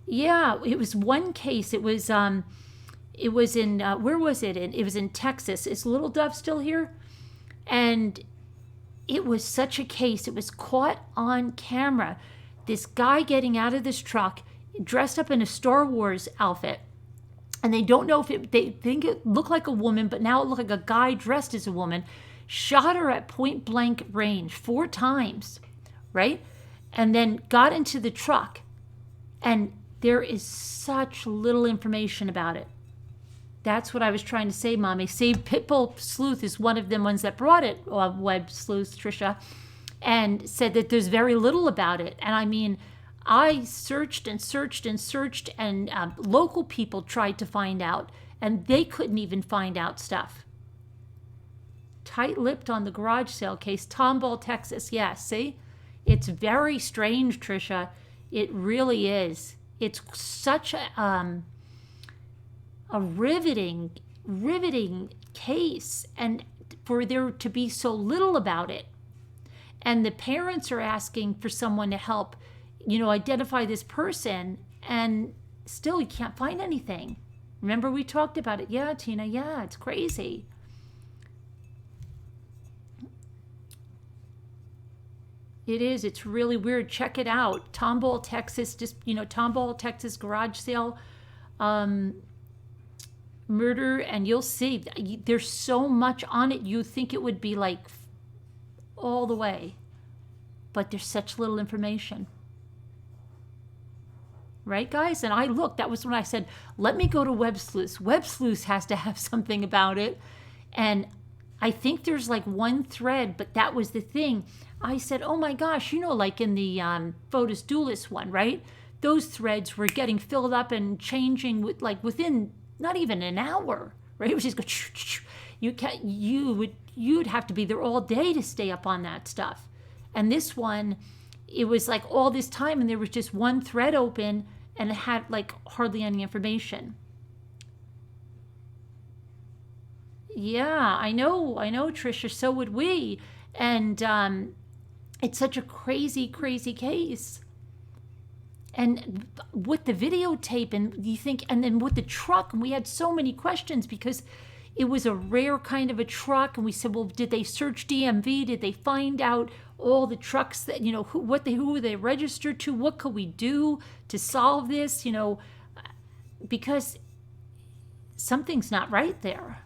A: Yeah, it was one case. It was in where was it? It was in Texas. Is Little Dove still here? And it was such a case. It was caught on camera. This guy getting out of this truck, dressed up in a Star Wars outfit. And they don't know if they think it looked like a woman, but now it looked like a guy dressed as a woman, shot her at point blank range 4 times, right? And then got into the truck. And there is such little information about it. That's what I was trying to say, Mommy. Save Pitbull Sleuth is one of them ones that brought it, Web Sleuth, Trisha, and said that there's very little about it. And I mean, I searched and searched and searched, and local people tried to find out, and they couldn't even find out stuff. Tight-lipped on the garage sale case, Tomball, Texas. Yeah, see? It's very strange, Trisha. It really is. It's such a riveting case, and for there to be so little about it. And the parents are asking for someone to help, identify this person, and still you can't find anything. Remember we talked about it? Yeah, Tina, yeah, it's crazy. It is. It's really weird. Check it out. Tomball, Texas, Tomball, Texas garage sale murder, and you'll see there's so much on it. You think it would be like all the way, but there's such little information. Right, guys? And I looked, that was when I said, let me go to Web Sleuths. Web Sleuths has to have something about it. And I think there's like one thread, but that was the thing. I said, oh my gosh, like in the Fotis Duelis one, right? Those threads were getting filled up and changing within not even an hour, right? It was just go, you'd have to be there all day to stay up on that stuff. And this one, it was like all this time, and there was just one thread open, and it had like hardly any information. Yeah, I know, Trisha. So would we. And it's such a crazy case. And with the videotape, and you think, and then with the truck, and we had so many questions because it was a rare kind of a truck, and we said, well, did they search DMV? Did they find out all the trucks that, who were they registered to? What could we do to solve this? Because something's not right there.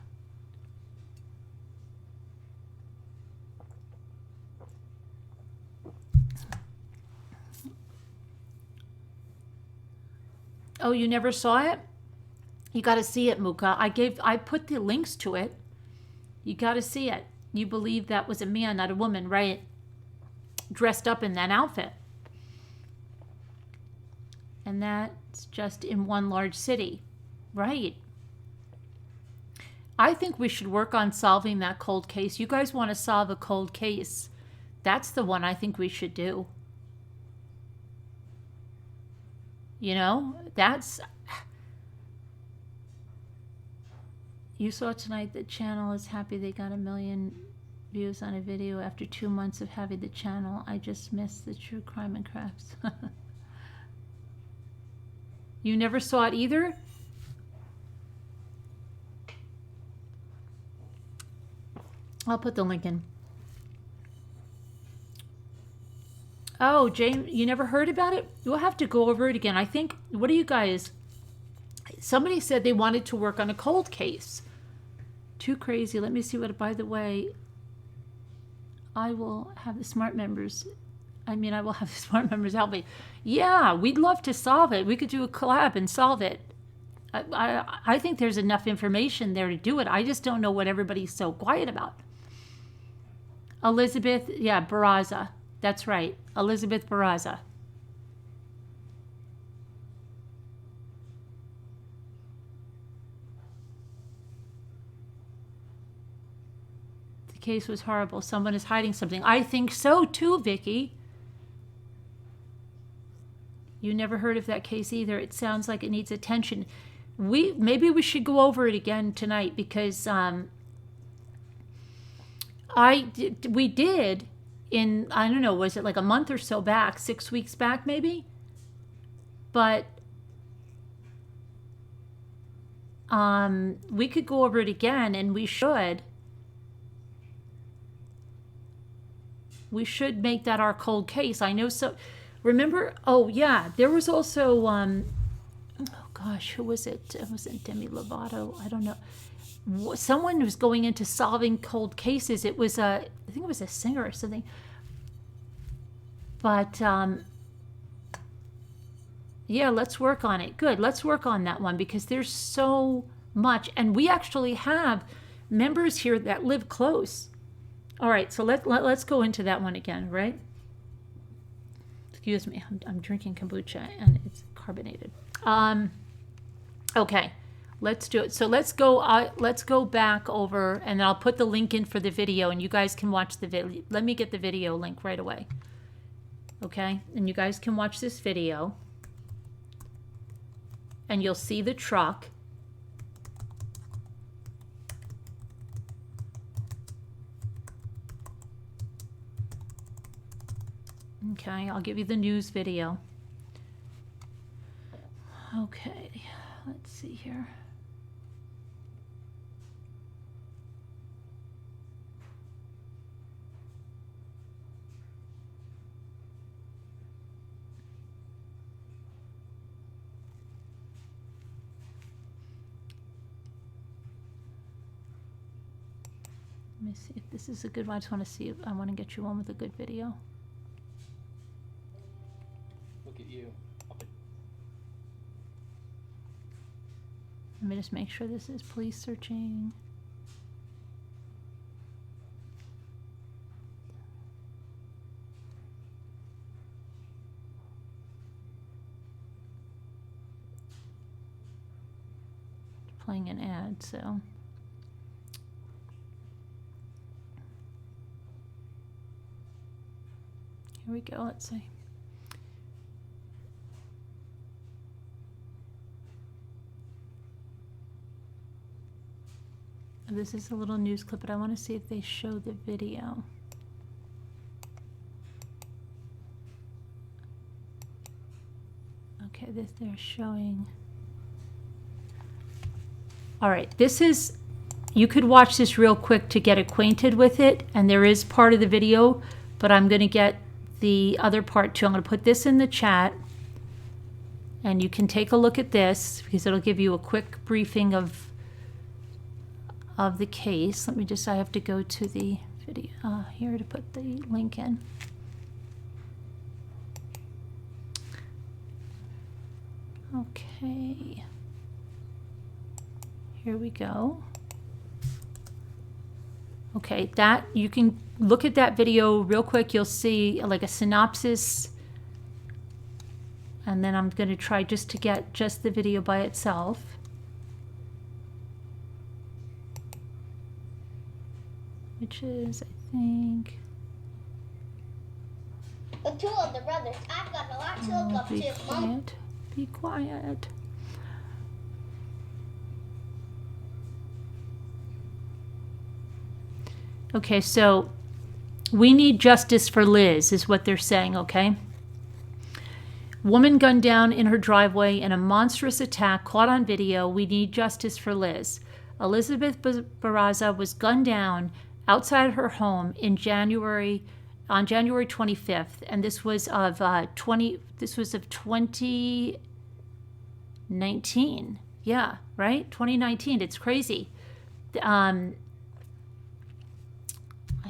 A: Oh, you never saw it? You got to see it, Muka. I put the links to it. You got to see it. You believe that was a man, not a woman, right? Dressed up in that outfit. And that's just in one large city, right? I think we should work on solving that cold case. You guys want to solve a cold case. That's the one I think we should do. That's... You saw tonight that channel is happy they got 1 million views on a video after 2 months of having the channel. I just missed the true crime and crafts. You never saw it either? I'll put the link in. Oh, James, you never heard about it? We'll have to go over it again. I think, what do you guys... Somebody said they wanted to work on a cold case. Too crazy. Let me see what, by the way, I will have the smart members help me. Yeah, we'd love to solve it. We could do a collab and solve it. I think there's enough information there to do it. I just don't know what everybody's so quiet about. Elizabeth, yeah, Barazza. That's right. Elizabeth Barazza. The case was horrible. Someone is hiding something. I think so too, Vicky. You never heard of that case either. It sounds like it needs attention. Maybe we should go over it again tonight, because we did in, I don't know, was it like a month or so back, 6 weeks back maybe? But we could go over it again, and we should. We should make that our cold case. I know so. Remember? Oh yeah, there was also oh gosh, who was it? It wasn't Demi Lovato. I don't know. Someone was going into solving cold cases. It was I think it was a singer or something. But yeah, let's work on it. Good. Let's work on that one, because there's so much, and we actually have members here that live close. All right, so let's go into that one again, right? Excuse me, I'm drinking kombucha and it's carbonated. Okay, let's do it. So let's go back over, and I'll put the link in for the video, and you guys can watch the video. Let me get the video link right away. Okay, and you guys can watch this video, and you'll see the truck. Okay, I'll give you the news video. Okay, let's see here. Let me see if this is a good one. I just want to see if I want to get you one with a good video.
D: Look at you.
A: Let me just make sure this is police searching. Playing an ad, so. Here we go, let's see. This is a little news clip, but I want to see if they show the video. Okay, this they're showing. All right, this is, you could watch this real quick to get acquainted with it, and there is part of the video, but I'm going to get the other part too. I'm going to put this in the chat, and you can take a look at this, because it'll give you a quick briefing of the case. Let me just, I have to go to the video here to put the link in. Okay, here we go. Okay, that, you can look at that video real quick. You'll see like a synopsis, and then I'm going to try just to get just the video by itself. Which is, I think...
E: The two of the brothers. I've got a lot to look up
A: be
E: to. Mom.
A: quiet. Be quiet. Okay, so we need justice for Liz, is what they're saying, okay? Woman gunned down in her driveway in a monstrous attack caught on video. We need justice for Liz. Elizabeth Barazza was gunned down outside her home on January 25th, and this was of 2019. Yeah, right? 2019. It's crazy. I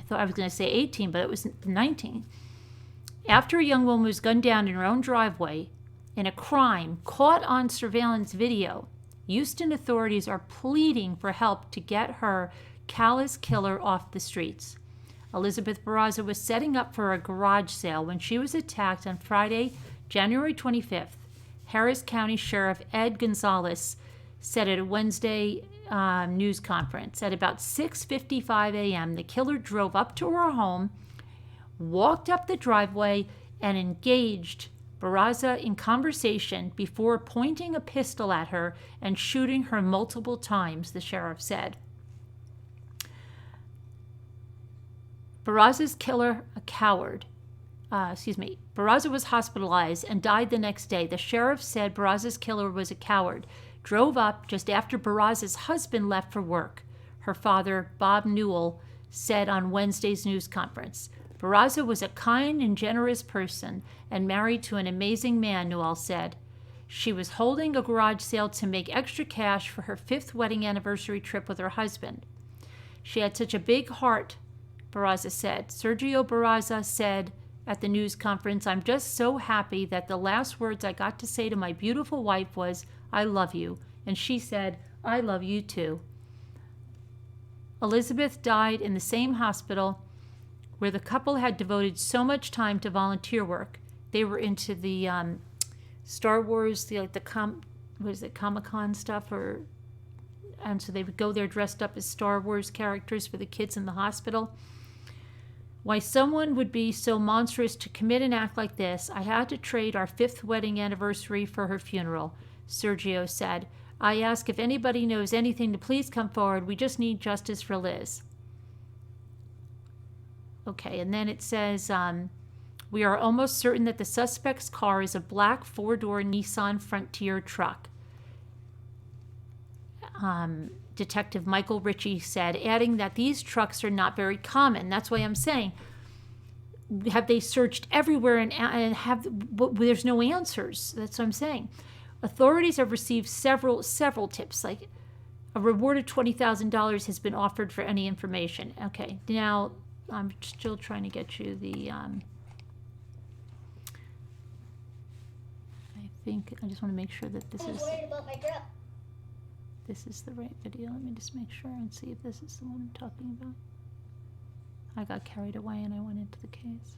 A: thought I was going to say 18, but it was 19. After a young woman was gunned down in her own driveway in a crime caught on surveillance video, Houston authorities are pleading for help to get her callous killer off the streets. Elizabeth Barazza was setting up for a garage sale when she was attacked on Friday, January 25th. Harris County Sheriff Ed Gonzalez said at a Wednesday news conference. At about 6:55 a.m., the killer drove up to her home, walked up the driveway, and engaged Barazza in conversation before pointing a pistol at her and shooting her multiple times, the sheriff said. Barazza's killer, a coward. Barazza was hospitalized and died the next day. The sheriff said Barazza's killer was a coward. Drove up just after Barazza's husband left for work, her father, Bob Newell, said on Wednesday's news conference. Barazza was a kind and generous person and married to an amazing man, Newell said. She was holding a garage sale to make extra cash for her 5th wedding anniversary trip with her husband. She had such a big heart, Barazza said. Sergio Barazza said at the news conference, "I'm just so happy that the last words I got to say to my beautiful wife was, 'I love you.' And she said, 'I love you too.'" Elizabeth died in the same hospital where the couple had devoted so much time to volunteer work. They were into the Star Wars, Comic-Con stuff, and so they would go there dressed up as Star Wars characters for the kids in the hospital. "Why someone would be so monstrous to commit an act like this, I had to trade our 5th wedding anniversary for her funeral," Sergio said. "I ask if anybody knows anything to please come forward. We just need justice for Liz." Okay, and then it says, "We are almost certain that the suspect's car is a black 4-door Nissan Frontier truck," Detective Michael Ritchie said, adding that these trucks are not very common. That's why I'm saying, have they searched everywhere and there's no answers? That's what I'm saying. Authorities have received several tips, like a reward of $20,000 has been offered for any information. Okay, now I'm still trying to get you the, I think, I just want to make sure that this
E: I'm
A: is...
E: worried about my girl.
A: This is the right video. Let me just make sure and see if this is the one I'm talking about. I got carried away and I went into the case.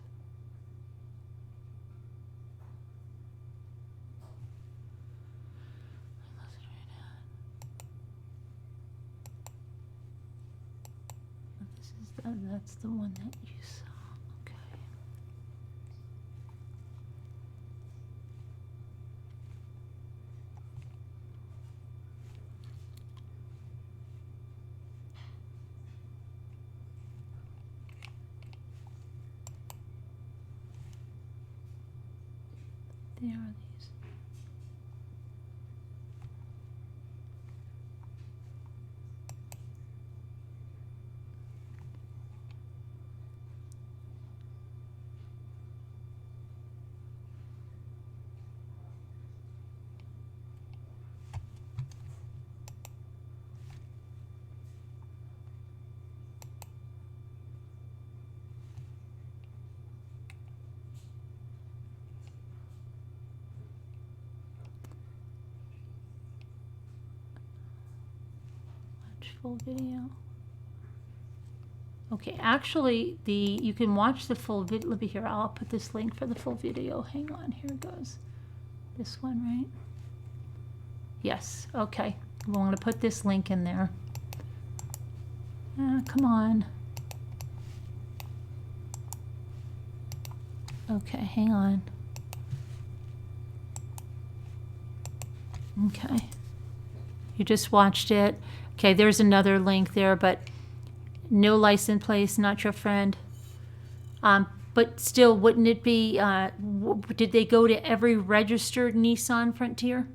A: That's the one that you saw. Okay. There are these. Full video. Okay, actually, you can watch the full video. Let me here. I'll put this link for the full video. Hang on, here it goes. This one, right? Yes. Okay. I'm going to put this link in there. Come on. Okay, hang on. Okay. You just watched it. Okay, there's another link there, but no license plate, not your friend. But still, wouldn't it be, did they go to every registered Nissan Frontier?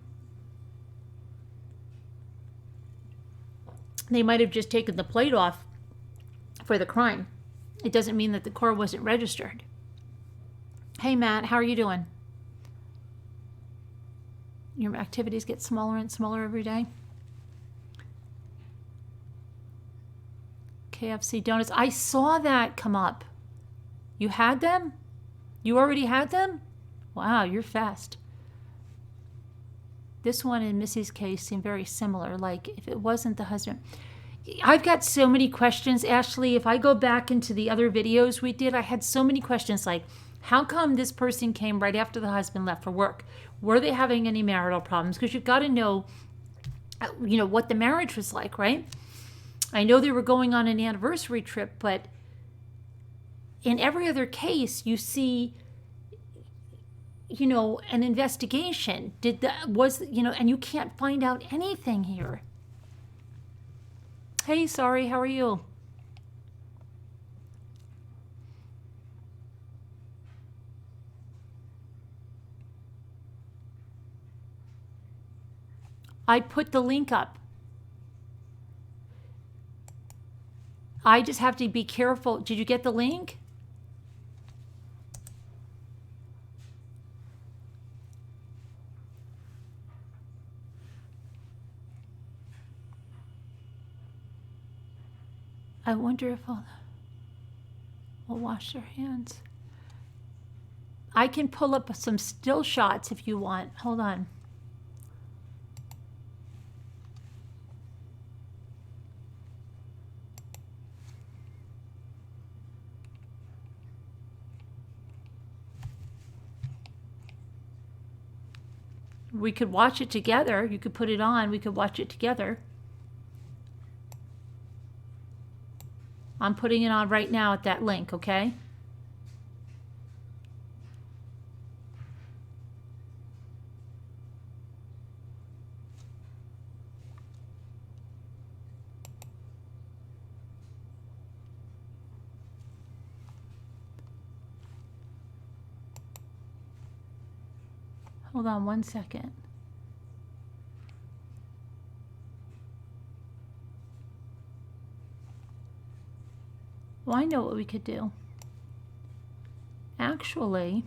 A: They might have just taken the plate off for the crime. It doesn't mean that the car wasn't registered. Hey, Matt, how are you doing? Your activities get smaller and smaller every day. KFC donuts. I saw that come up. You had them? You already had them? Wow, you're fast. This one in Missy's case seemed very similar, like if it wasn't the husband. I've got so many questions, Ashley. If I go back into the other videos we did, I had so many questions like, how come this person came right after the husband left for work? Were they having any marital problems? Because you've got to know, what the marriage was like, right? I know they were going on an anniversary trip, but in every other case, you see, an investigation. And you can't find out anything here. Hey, sorry, how are you? I put the link up. I just have to be careful. Did you get the link? I wonder if all will wash their hands. I can pull up some still shots if you want. Hold on. We could watch it together. You could put it on. We could watch it together. I'm putting it on right now at that link, okay? Hold on one second. Well, I know what we could do. Actually,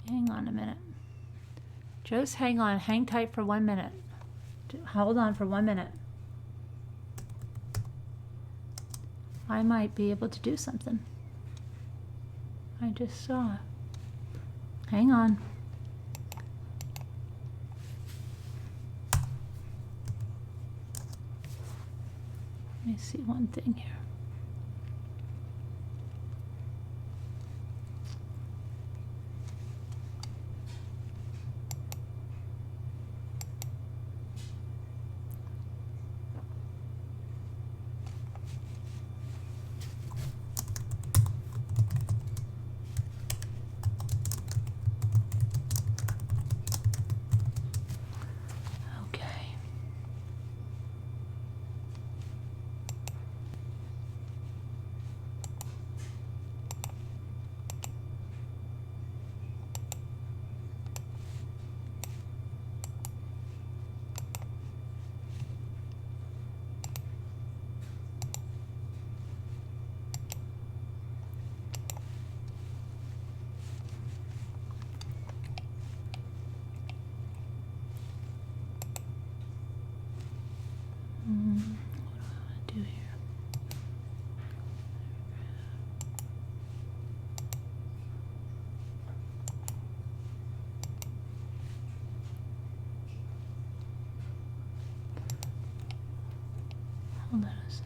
A: hang on a minute. Just hang on. Hang tight for 1 minute. Hold on for 1 minute. I might be able to do something. I just saw. Hang on. Let me see one thing here. Hold on a sec.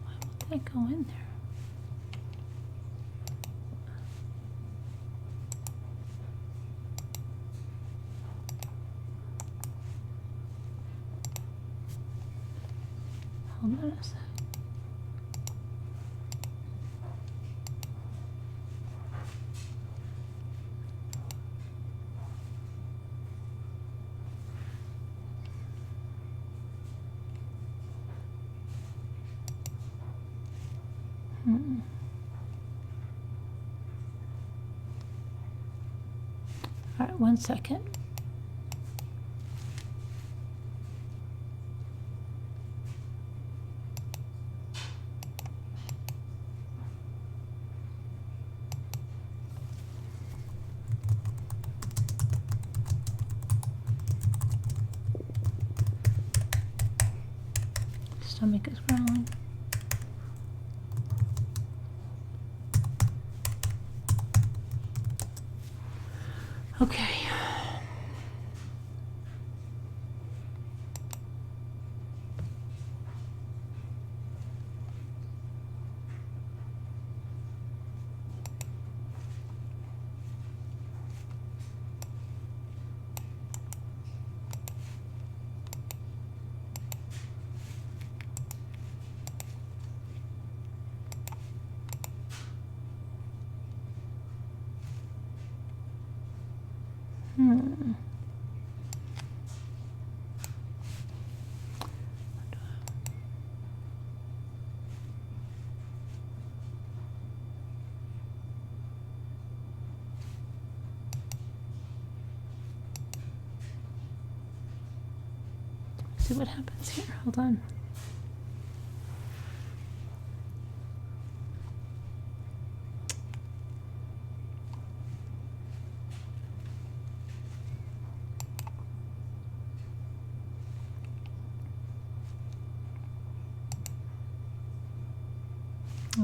A: Why won't they go in there? All right, 1 second. Stomach is growling. Okay. See what happens here. Hold on.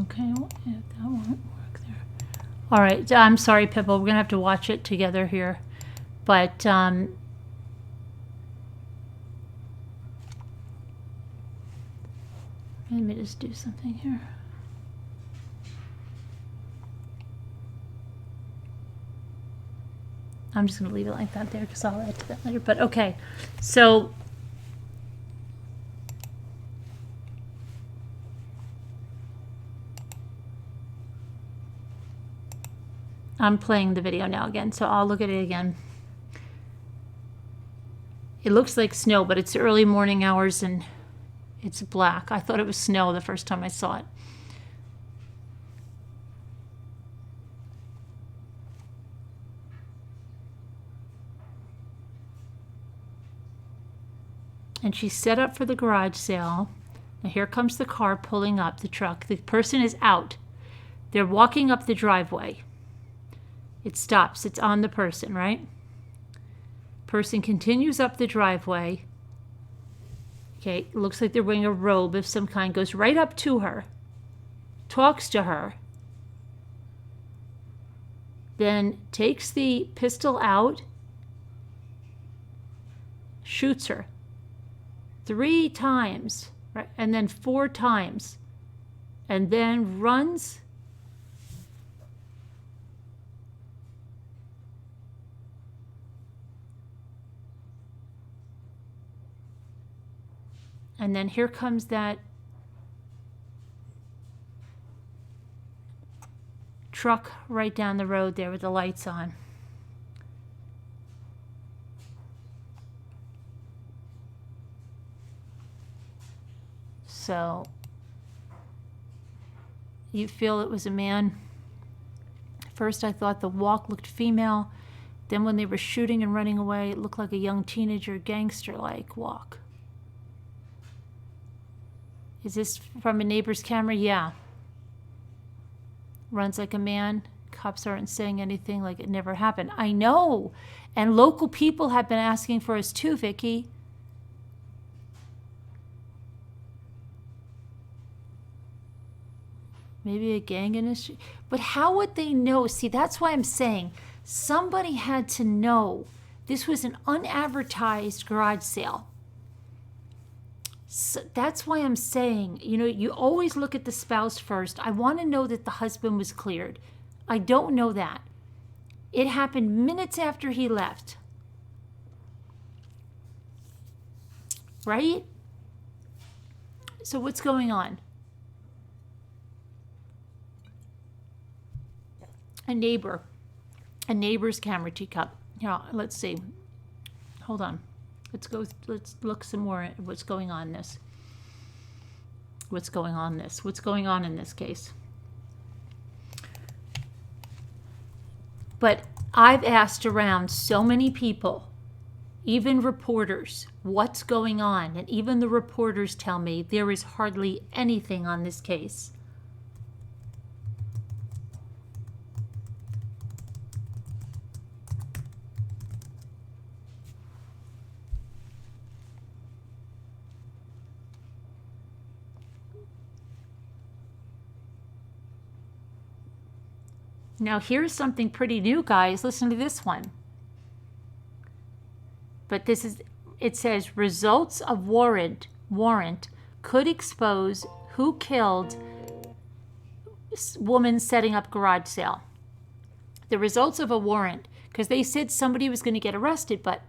A: Okay, well, yeah, that won't work there. All right, I'm sorry, Pippa. We're gonna have to watch it together here, but let me just do something here. I'm just gonna leave it like that there because I'll add to that later. But okay, so I'm playing the video now again, so I'll look at it again. It looks like snow, but it's early morning hours and it's black. I thought it was snow the first time I saw it. And she's set up for the garage sale. Now here comes the car pulling up, the truck. The person is out. They're walking up the driveway. It stops. It's on the person, right? Person continues up the driveway. Okay, it looks like they're wearing a robe of some kind. Goes right up to her. Talks to her. Then takes the pistol out. Shoots her. 3 times. Right? And then 4 times. And then runs. And then here comes that truck right down the road there with the lights on. So you feel it was a man. First I thought the walk looked female. Then when they were shooting and running away, it looked like a young teenager, gangster-like walk. Is this from a neighbor's camera? Yeah. Runs like a man. Cops aren't saying anything, like it never happened. I know. And local people have been asking for us too, Vicky. Maybe a gang in his... But how would they know? See, that's why I'm saying somebody had to know this was an unadvertised garage sale. So that's why I'm saying, you know, you always look at the spouse first. I want to know that the husband was cleared. I don't know that. It happened minutes after he left. Right? So what's going on? A neighbor's camera teacup. Yeah, let's see. Hold on. Let's look some more at what's going on in this. What's going on in this case? But I've asked around so many people, even reporters, what's going on, and even the reporters tell me there is hardly anything on this case. Now here's something pretty new, guys. Listen to this one. But it says results of warrant could expose who killed woman setting up garage sale. The results of a warrant, because they said somebody was going to get arrested, but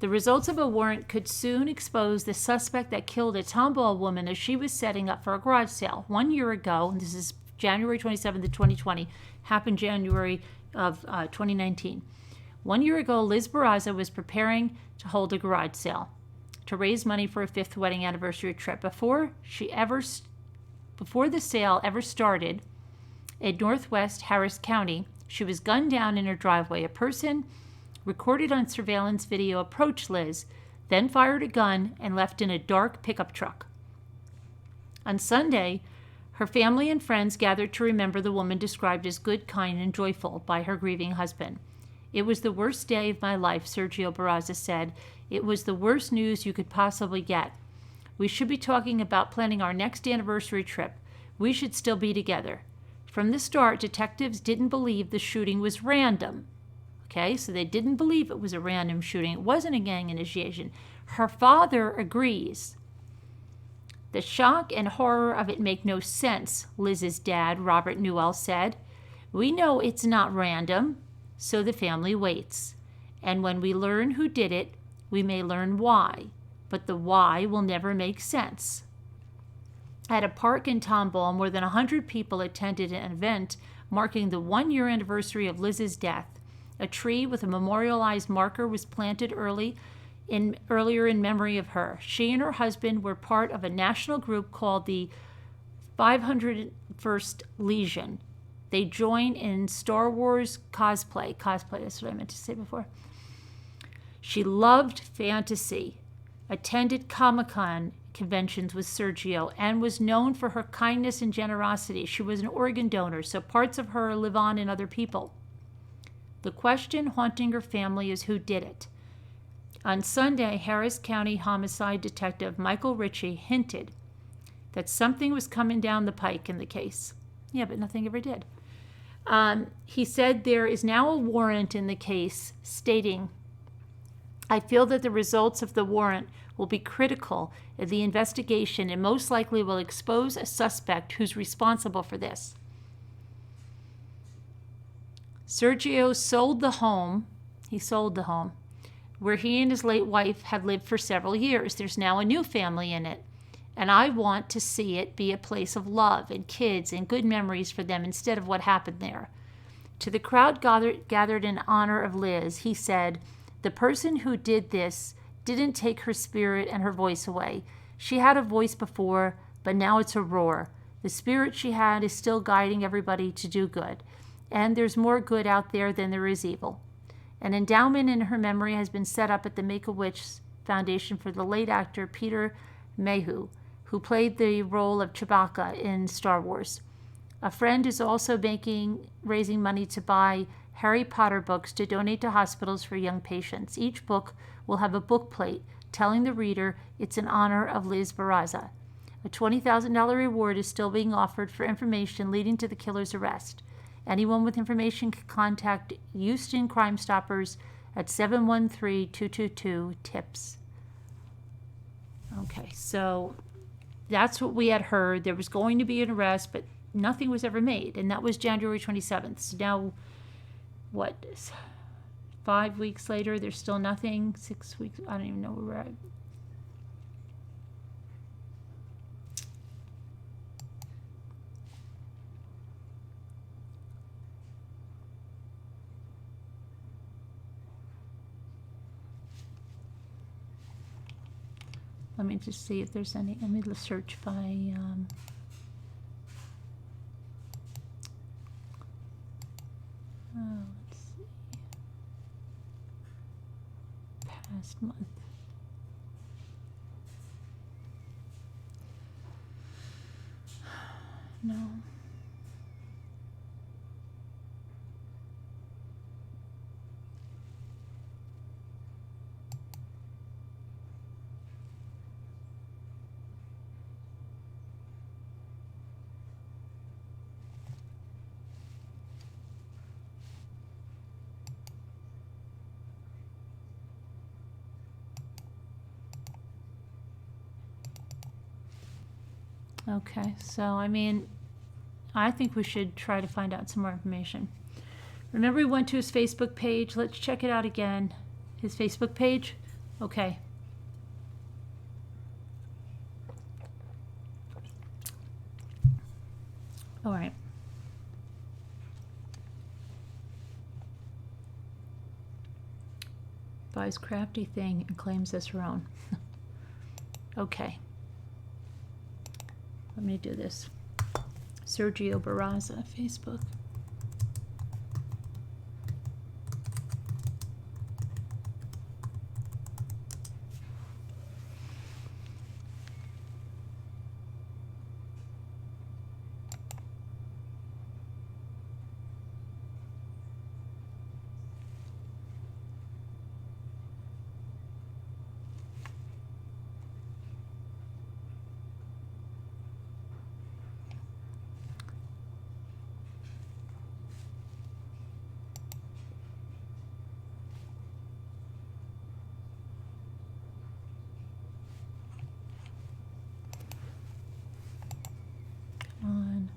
A: the results of a warrant could soon expose the suspect that killed a Tomball woman as she was setting up for a garage sale. 1 year ago, and this is January 27th of 2020, happened January of 2019. 1 year ago, Liz Barazza was preparing to hold a garage sale to raise money for a 5th wedding anniversary trip. Before the sale ever started in Northwest Harris County, she was gunned down in her driveway. A person recorded on surveillance video approached Liz, then fired a gun and left in a dark pickup truck. On Sunday, her family and friends gathered to remember the woman described as good, kind, and joyful by her grieving husband. It was the worst day of my life, Sergio Barazza said. It was the worst news you could possibly get. We should be talking about planning our next anniversary trip. We should still be together. From the start, detectives didn't believe the shooting was random. Okay, so they didn't believe it was a random shooting. It wasn't a gang initiation. Her father agrees. The shock and horror of it make no sense, Liz's dad, Robert Newell, said. We know it's not random, so the family waits. And when we learn who did it, we may learn why, but the why will never make sense. At a park in Tomball, more than 100 people attended an event marking the 1-year anniversary of Liz's death. A tree with a memorialized marker was planted earlier in memory of her. She and her husband were part of a national group called the 501st Legion. They join in Star Wars cosplay. Cosplay, that's what I meant to say before. She loved fantasy, attended Comic-Con conventions with Sergio, and was known for her kindness and generosity. She was an organ donor, so parts of her live on in other people. The question haunting her family is who did it. On Sunday, Harris County Homicide Detective Michael Ritchie hinted that something was coming down the pike in the case. Yeah, but nothing ever did. He said there is now a warrant in the case stating, I feel that the results of the warrant will be critical in the investigation and most likely will expose a suspect who's responsible for this. Sergio sold the home. He sold the home where he and his late wife had lived for several years. There's now a new family in it, and I want to see it be a place of love and kids and good memories for them instead of what happened there. To the crowd gathered in honor of Liz, he said, the person who did this didn't take her spirit and her voice away. She had a voice before, but now it's a roar. The spirit she had is still guiding everybody to do good, and there's more good out there than there is evil. An endowment in her memory has been set up at the Make-A-Wish Foundation for the late actor Peter Mayhew, who played the role of Chewbacca in Star Wars. A friend is also raising money to buy Harry Potter books to donate to hospitals for young patients. Each book will have a book plate telling the reader it's in honor of Liz Barazza. A $20,000 reward is still being offered for information leading to the killer's arrest. Anyone with information can contact Houston Crime Stoppers at 713-222-TIPS. Okay, so that's what we had heard. There was going to be an arrest, but nothing was ever made, and that was January 27th. So now, 5 weeks later, there's still nothing. 6 weeks, I don't even know where we're at. Let me just see if there's any. Let me search by. Let's Past month. No. Okay, so I mean, I think we should try to find out some more information. Remember we went to his Facebook page. Let's check it out again. His Facebook page? Okay. All right. Buys crafty thing and claims as her own. Okay. Let me do this. Sergio Barazza, Facebook. On.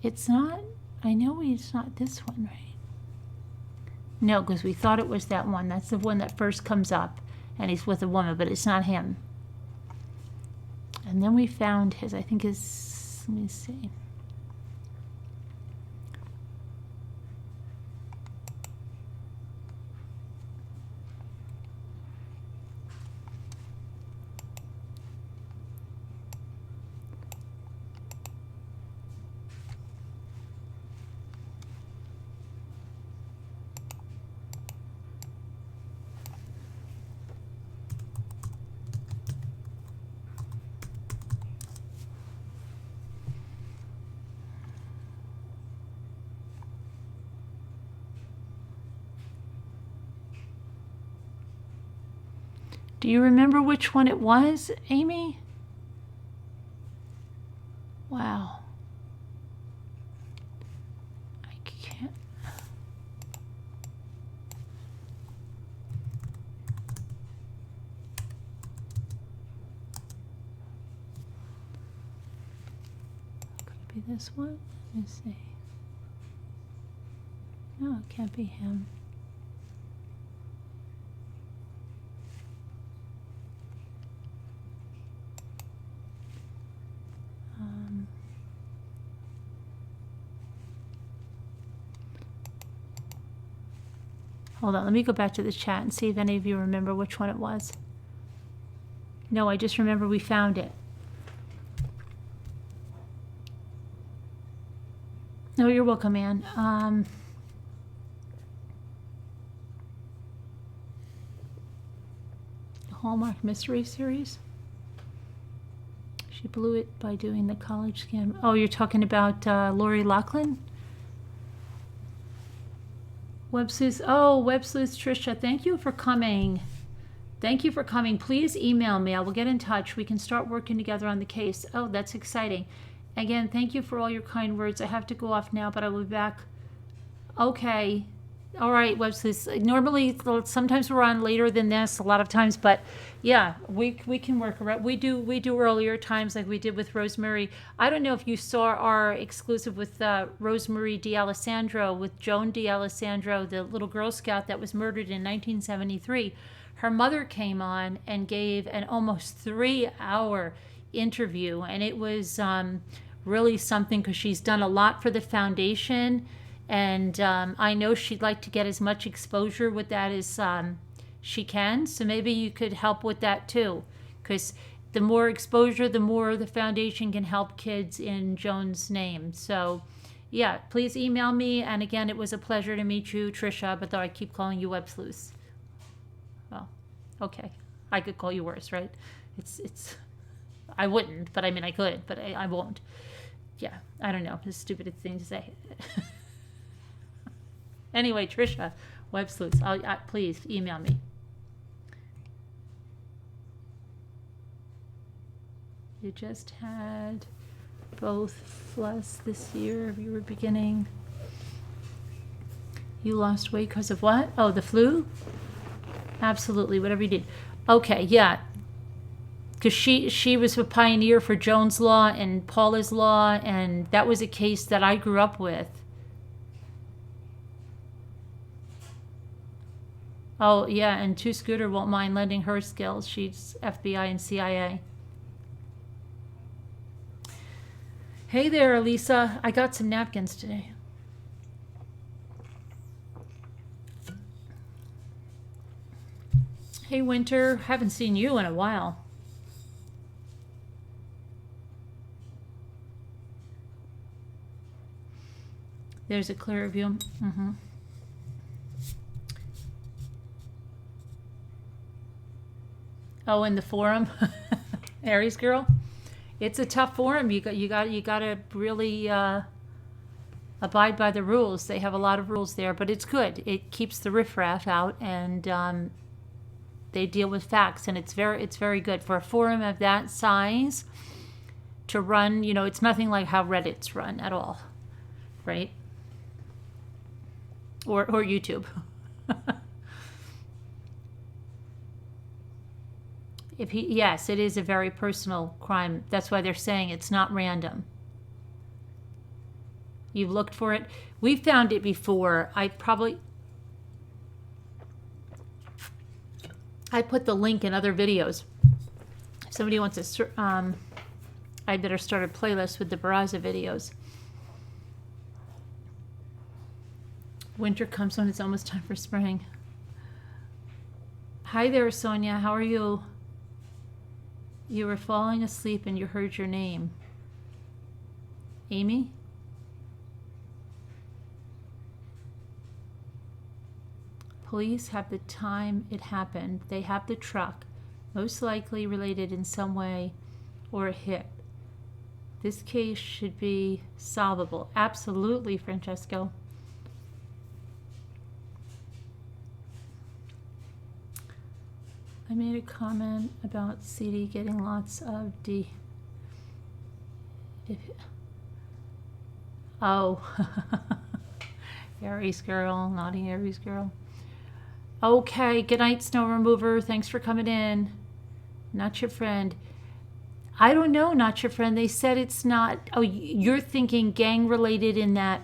A: It's not, I know it's not this one, right? No, because we thought it was that one. That's the one that first comes up, and he's with a woman, but it's not him. And then we found his, I think his, let me see. Do you remember which one it was, Amy? Wow. I can't. Could it be this one? Let me see. No, it can't be him. Hold on, let me go back to the chat and see if any of you remember which one it was. No, I just remember we found it. No, you're welcome, Ann. Hallmark Mystery Series. She blew it by doing the college scam. Oh, you're talking about Lori Loughlin? Web Sleuth. Oh, Web Sleuth Trisha, thank you for coming. Thank you for coming. Please email me. I will get in touch. We can start working together on the case. Oh, that's exciting. Again, thank you for all your kind words. I have to go off now, but I will be back. Okay. All right, Web Sleuth. Normally, sometimes we're on later than this, a lot of times, but yeah, we can work around. We do earlier times like we did with Rosemary. I don't know if you saw our exclusive with Rosemary D'Alessandro, with Joan D'Alessandro, the little Girl Scout that was murdered in 1973. Her mother came on and gave an almost 3-hour interview, and it was really something because she's done a lot for the foundation. And I know she'd like to get as much exposure with that as she can. So maybe you could help with that too. Because the more exposure, the more the foundation can help kids in Joan's name. So yeah, please email me. And again, it was a pleasure to meet you, Trisha, but though I keep calling you Web Sleuth. Well, okay. I could call you worse, right? It's I wouldn't, but I mean I could, but I won't. Yeah, I don't know. It's a stupid thing to say. Anyway, Trisha, Web Sleuths, please email me. You just had both floods this year. You were beginning. You lost weight because of what? Oh, the flu? Absolutely, whatever you did. Okay, yeah. Because she was a pioneer for Joan's Law and Paula's Law, and that was a case that I grew up with. Oh, yeah, and Two Scooter won't mind lending her skills. She's FBI and CIA. Hey there, Elisa. I got some napkins today. Hey, Winter. Haven't seen you in a while. There's a clear view. Mm-hmm. Oh, in the forum, Aries girl. It's a tough forum. You got to really abide by the rules. They have a lot of rules there, but it's good. It keeps the riffraff out, and they deal with facts, and it's very good for a forum of that size to run. You know, it's nothing like how Reddit's run at all, right? Or YouTube. Yes, it is a very personal crime. That's why they're saying it's not random. You've looked for it. We found it before. I put the link in other videos. If somebody wants to, I better start a playlist with the Barazza videos. Winter comes when it's almost time for spring. Hi there, Sonia. How are you? You were falling asleep and you heard your name. Amy? Police have the time it happened. They have the truck, most likely related in some way or a hit. This case should be solvable. Absolutely, Francesco. I made a comment about CD getting lots of Oh, Aries girl, naughty Aries girl. Okay, good night, Snow Remover. Thanks for coming in. Not your friend. I don't know, not your friend. They said it's not. Oh, you're thinking gang related in that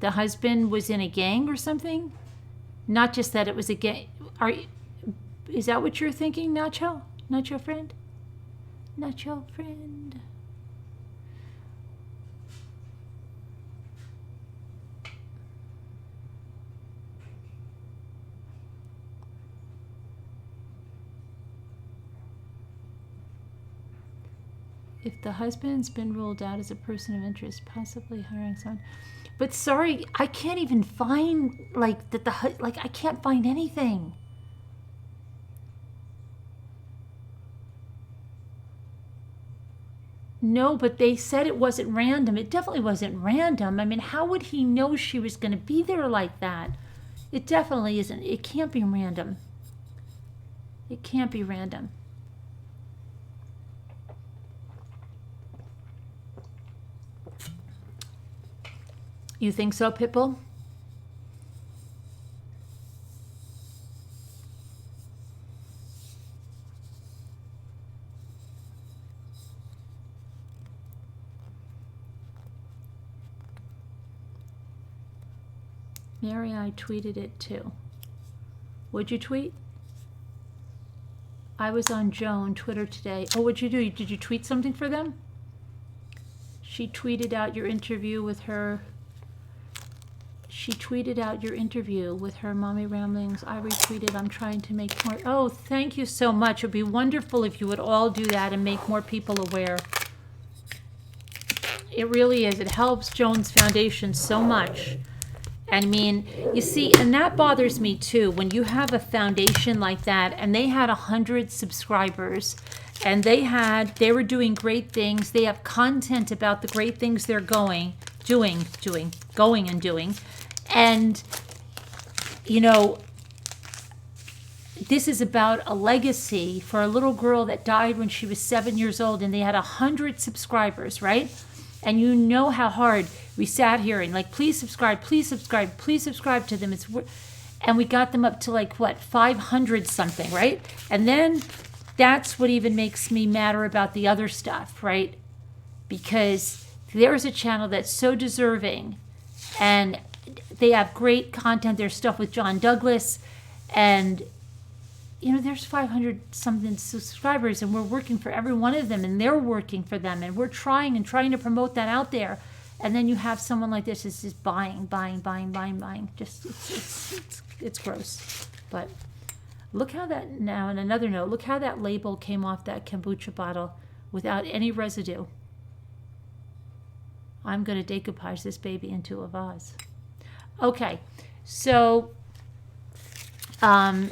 A: the husband was in a gang or something? Not just that it was a gang. Is that what you're thinking, Nacho? Not your friend? Not your friend. If the husband's been ruled out as a person of interest, possibly hiring someone. But sorry, I can't even find, like, I can't find anything. No, but they said it wasn't random. It definitely wasn't random. I mean, how would he know she was going to be there like that? It definitely isn't. It can't be random. It can't be random. You think so, Pitbull? Mary, I tweeted it too. What'd you tweet? I was on Joan Twitter today. Oh, what'd you do? Did you tweet something for them? She tweeted out your interview with her. She tweeted out your interview with her Mommy Ramblings. I retweeted. I'm trying to make more. Oh, thank you so much. It would be wonderful if you would all do that and make more people aware. It really is. It helps Joan's Foundation so much. I mean, you see, and that bothers me too, when you have a foundation like that and they had 100 subscribers and they were doing great things. They have content about the great things they're going and doing. And, you know, this is about a legacy for a little girl that died when she was 7 years old, and they had 100 subscribers, right? And you know how hard we sat here and like, please subscribe, please subscribe, please subscribe to them. And we got them up to like, what, 500 something, right? And then that's what even makes me madder about the other stuff, right? Because there's a channel that's so deserving and they have great content. There's stuff with John Douglas and, you know, there's 500 something subscribers and we're working for every one of them and they're working for them and we're trying to promote that out there. And then you have someone like this is just buying. Just, it's gross. But look how that, now on another note, look how that label came off that kombucha bottle without any residue. I'm going to decoupage this baby into a vase. Okay, so, yeah,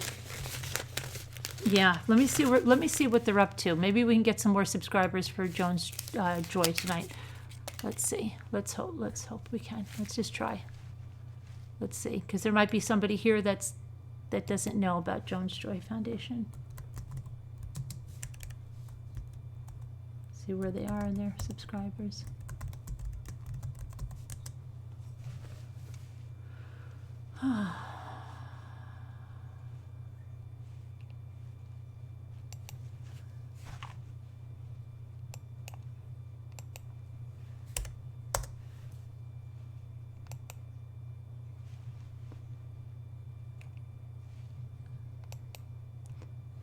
A: let me see what they're up to. Maybe we can get some more subscribers for Joan's Joy tonight. Let's see. Let's hope we can. Let's just try. Let's see, because there might be somebody here that doesn't know about Joan's Joy Foundation. See where they are in their subscribers.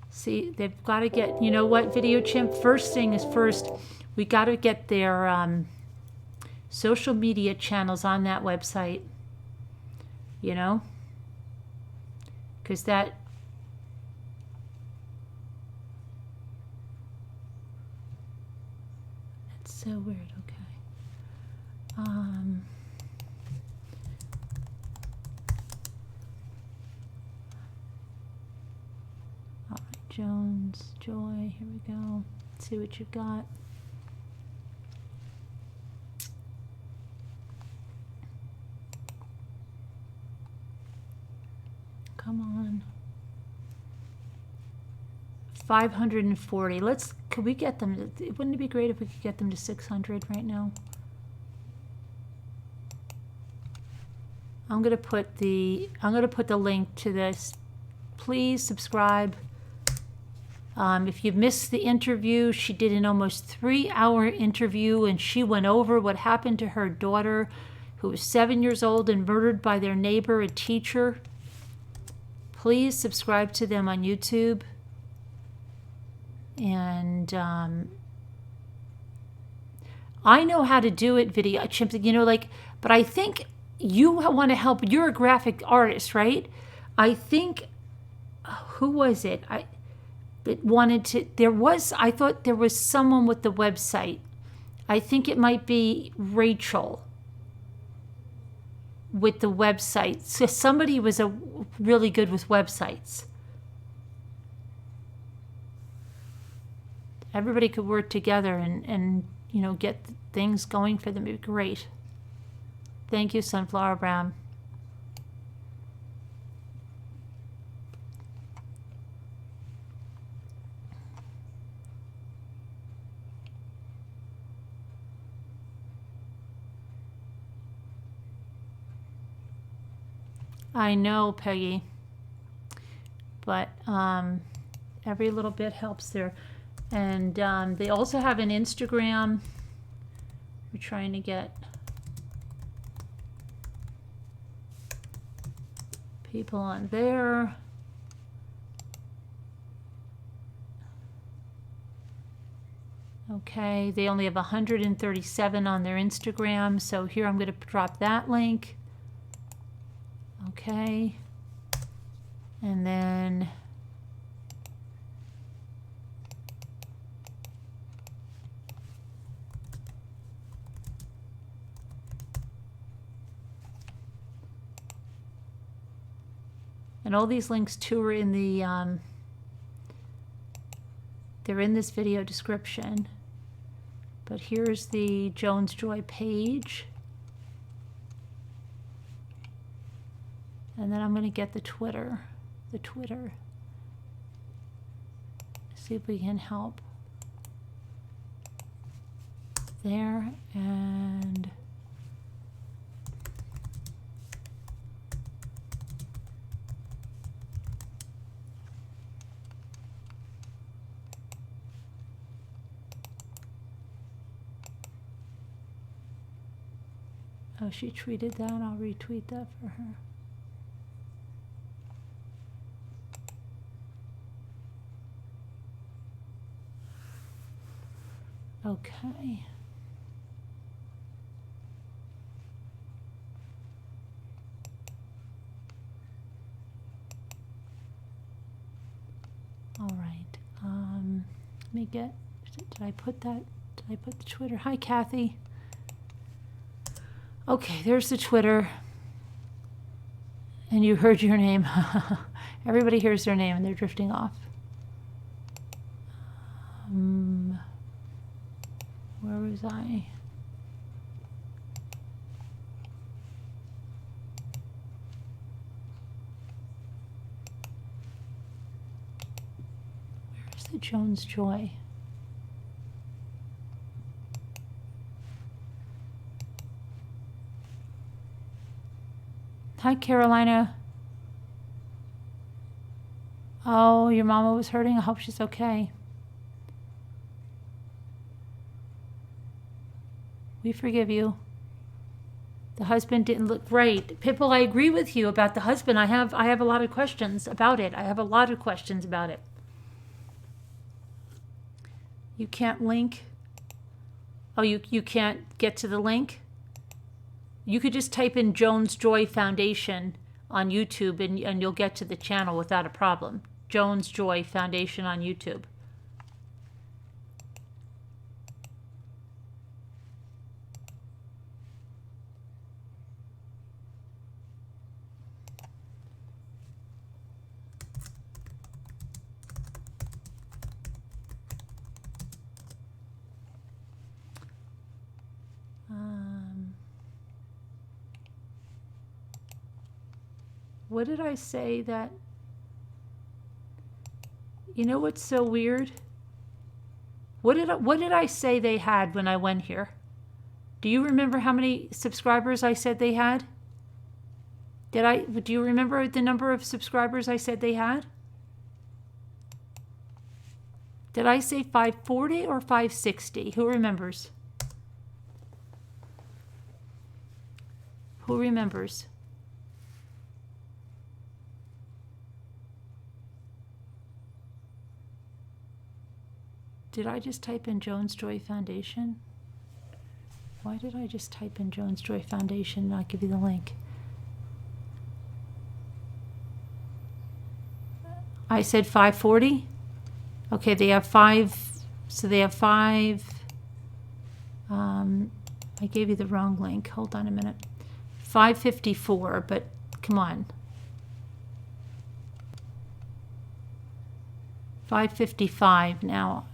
A: See, they've got to get, you know what, Video Chimp, first thing is first, we got to get their social media channels on that website, you know, because that's so weird. Okay. All right, Joan's Joy, here we go. Let's see what you've got. Come on. 540. Could we get them to, wouldn't it be great if we could get them to 600 right now? I'm going to put the link to this. Please subscribe. If you missed the interview, she did an almost 3-hour interview and she went over what happened to her daughter who was 7 years old and murdered by their neighbor, a teacher. Please subscribe to them on YouTube. And I know how to do it, Video Chimp, you know, like, but I think you want to help. You're a graphic artist, right? I think, who was it? I thought there was someone with the website. I think it might be Rachel with the website. So somebody was really good with websites. Everybody could work together and you know, get things going for them. It'd be great. Thank you, Sunflower Brown. I know, Peggy, but every little bit helps there. And they also have an Instagram. We're trying to get people on there. Okay, they only have 137 on their Instagram, so here I'm going to drop that link. Okay. And then and all these links too are in the they're in this video description. But here's the Jones Joy page. And then I'm going to get the Twitter. See if we can help. There, and oh, she tweeted that. I'll retweet that for her. Okay. All right. Let me get, did I put that? Did I put the Twitter? Hi, Kathy. Okay, there's the Twitter. And you heard your name. Everybody hears their name and they're drifting off. Where was I? Where's the Jones Joy? Hi, Carolina. Oh, your mama was hurting? I hope she's okay. We forgive you. The husband didn't look right. Pipple, I agree with you about the husband. I have a lot of questions about it. You can't link. Oh, you can't get to the link? You could just type in Jones Joy Foundation on YouTube and you'll get to the channel without a problem. Jones Joy Foundation on YouTube. What did I say that? You know what's so weird? What did I say they had when I went here? Do you remember how many subscribers I said they had? Do you remember the number of subscribers I said they had? Did I say 540 or 560? Who remembers? Who remembers? Did I just type in Jones Joy Foundation? Why did I just type in Jones Joy Foundation and not give you the link? I said 540? Okay, they have 5, so they have 5. I gave you the wrong link. Hold on a minute. 554, but come on. 555 now.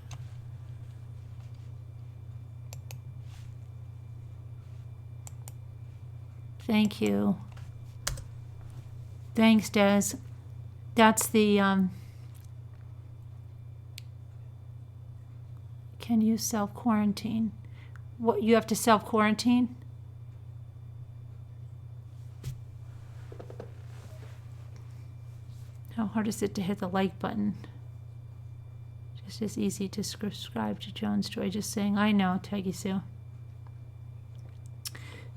A: Thank you. Thanks, Des. That's the, can you self-quarantine? What, you have to self-quarantine? How hard is it to hit the like button? Just as easy to subscribe to Jones Joy. Just saying, I know, Peggy Sue.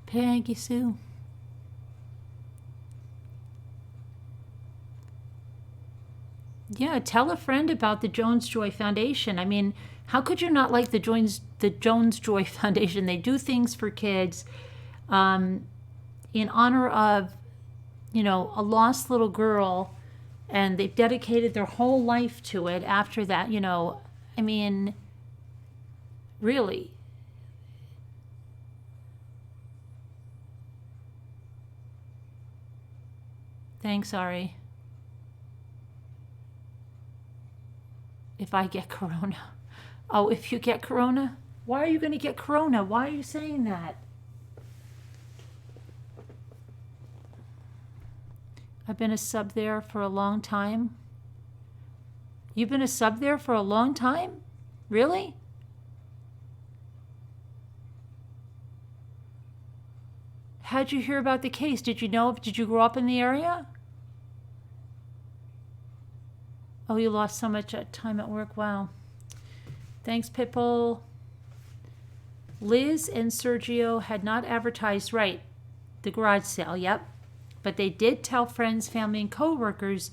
A: Peggy Sue. Yeah, tell a friend about the Jones Joy Foundation. I mean, how could you not like the Jones Joy Foundation? They do things for kids in honor of a lost little girl, and they've dedicated their whole life to it after that, I mean, really. Thanks, Ari. If I get corona. Oh, if you get corona? Why are you going to get corona? Why are you saying that? I've been a sub there for a long time. You've been a sub there for a long time? Really? How'd you hear about the case? Did you grow up in the area? Oh, you lost so much time at work. Wow. Thanks, Pitbull. Liz and Sergio had not advertised right. The garage sale, yep. But they did tell friends, family, and coworkers,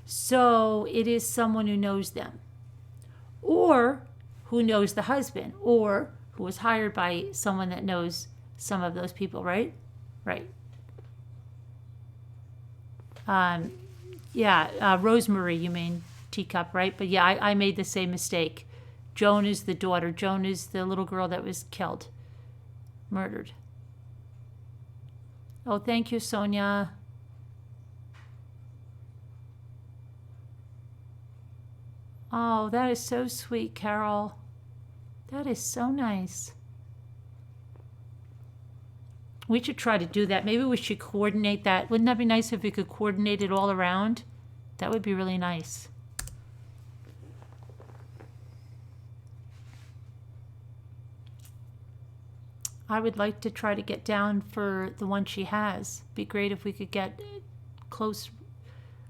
A: so it is someone who knows them. Or who knows the husband, or who was hired by someone that knows some of those people, right? Right. Rosemary, you mean Teacup, right? But yeah, I made the same mistake. Joan is the daughter. Joan is the little girl that was killed, murdered. Oh, thank you, Sonia. Oh, that is so sweet, Carol. That is so nice. We should try to do that. Maybe we should coordinate that. Wouldn't that be nice if we could coordinate it all around? That would be really nice. I would like to try to get down for the one she has. Be great if we could get close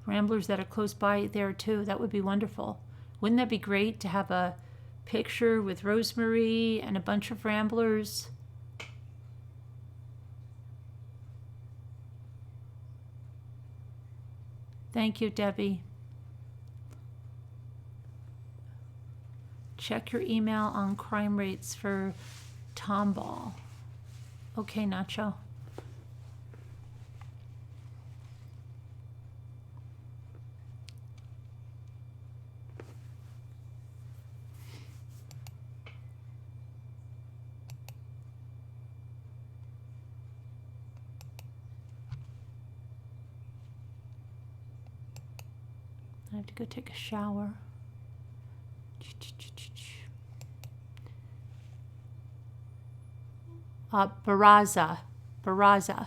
A: ramblers that are close by there too. That would be wonderful. Wouldn't that be great to have a picture with Rosemary and a bunch of ramblers? Thank you, Debbie. Check your email on crime rates for Tomball. Okay, Nacho. I have to go take a shower. Barazza. Barazza.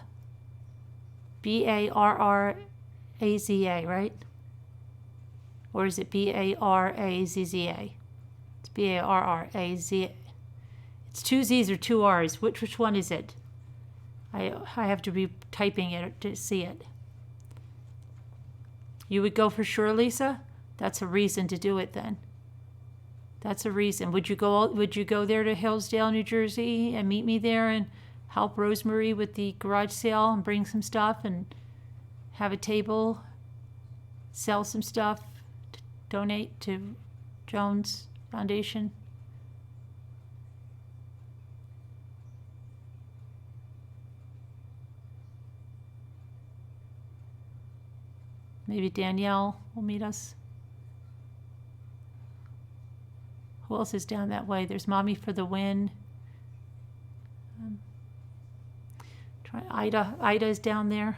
A: Barraza, right? Or is it Barazza? It's Barraza. It's two Z's or two R's. Which one is it? I have to be typing it to see it. You would go for sure, Lisa? That's a reason to do it then. That's a reason. Would you go there to Hillsdale, New Jersey and meet me there and help Rosemary with the garage sale and bring some stuff and have a table, sell some stuff, donate to Jones Foundation? Maybe Danielle will meet us. Who else is down that way? There's Mommy for the Win. Try Ida. Ida's down there.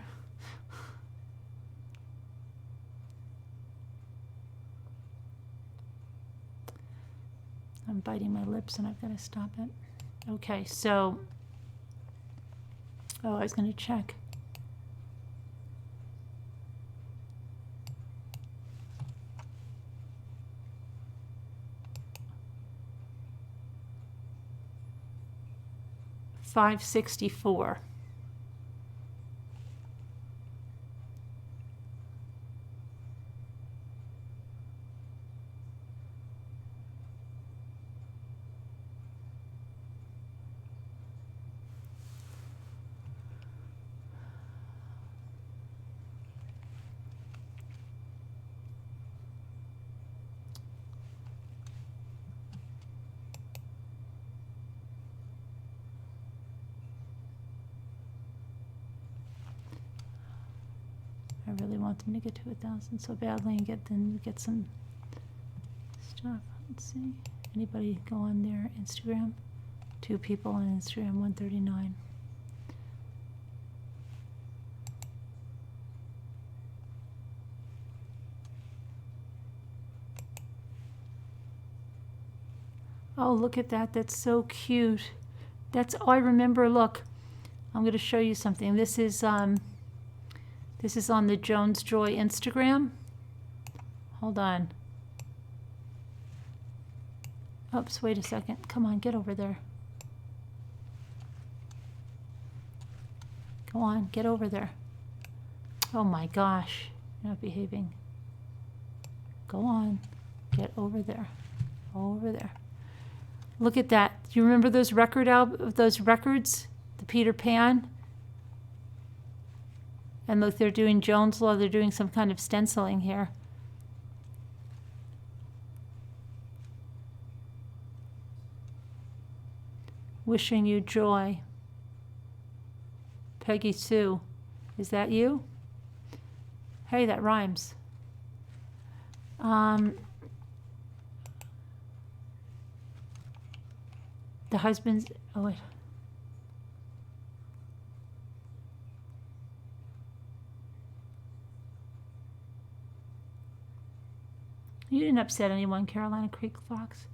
A: I'm biting my lips and I've got to stop it. Okay, so, I was going to check. $564. wants me to get to 1,000 so badly and get some stuff. Let's see. Anybody go on their Instagram? 2 people on Instagram, 139. Oh, look at that. That's so cute. That's, oh, I remember, look. I'm going to show you something. This is on the Jones Joy Instagram. Hold on. Oops, wait a second. Come on, get over there. Go on, get over there. Oh my gosh, you're not behaving. Go on, get over there. Over there. Look at that. Do you remember those records? The Peter Pan? And look, they're doing Jones Law. They're doing some kind of stenciling here. Wishing you joy. Peggy Sue. Is that you? Hey, that rhymes. The husband's, oh wait. You didn't upset anyone, Carolina Creek Fox.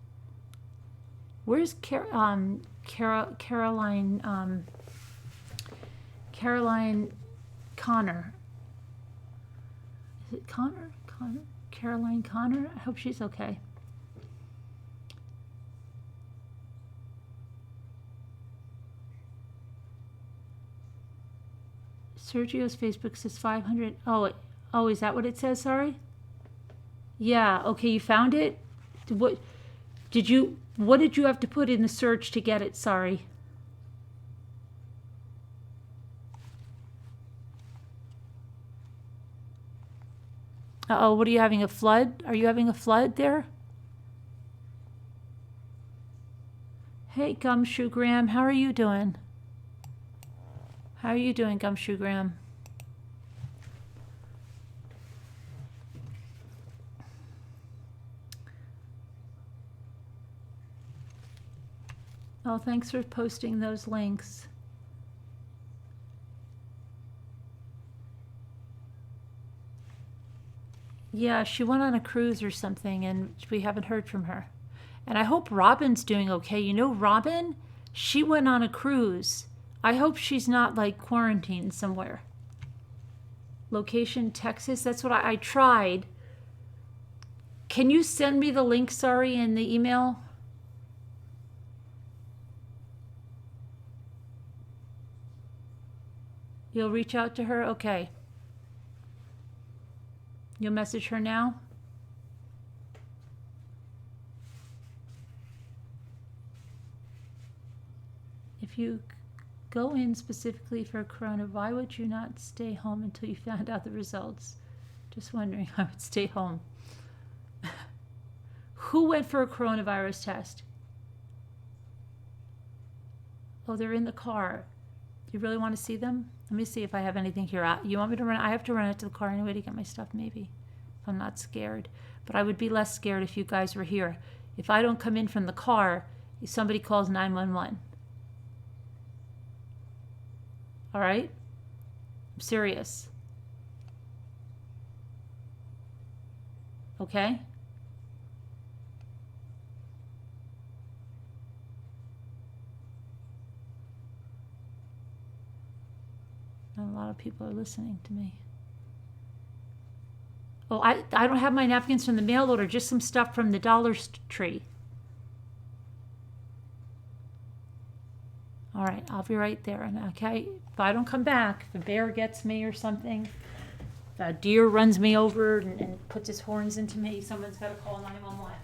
A: Where's Caroline? Caroline Connor. Is it Connor? Caroline Connor? I hope she's okay. Sergio's Facebook says 500. Oh, is that what it says? Sorry. Yeah. Okay, you found it. What did you have to put in the search to get it? Sorry. Uh-oh, what are you having, a flood? Are you having a flood there? Hey, Gumshoe Graham, how are you doing? How are you doing, Gumshoe Graham? Oh, thanks for posting those links. Yeah, she went on a cruise or something, and we haven't heard from her. And I hope Robin's doing okay. You know, Robin, she went on a cruise. I hope she's not like quarantined somewhere. Location, Texas. That's what I tried. Can you send me the link, sorry, in the email? You'll reach out to her? Okay. You'll message her now? If you go in specifically for corona, why would you not stay home until you found out the results? Just wondering. I would stay home. Who went for a coronavirus test? Oh, they're in the car. You really want to see them? Let me see if I have anything here. You want me to run? I have to run out to the car anyway to get my stuff, maybe. If I'm not scared. But I would be less scared if you guys were here. If I don't come in from the car, somebody calls 911. All right? I'm serious. Okay? And a lot of people are listening to me. Oh, I don't have my napkins from the mail order, just some stuff from the Dollar Tree. All right, I'll be right there. And okay, if I don't come back, if a bear gets me or something, if a deer runs me over and puts his horns into me, someone's got to call 911.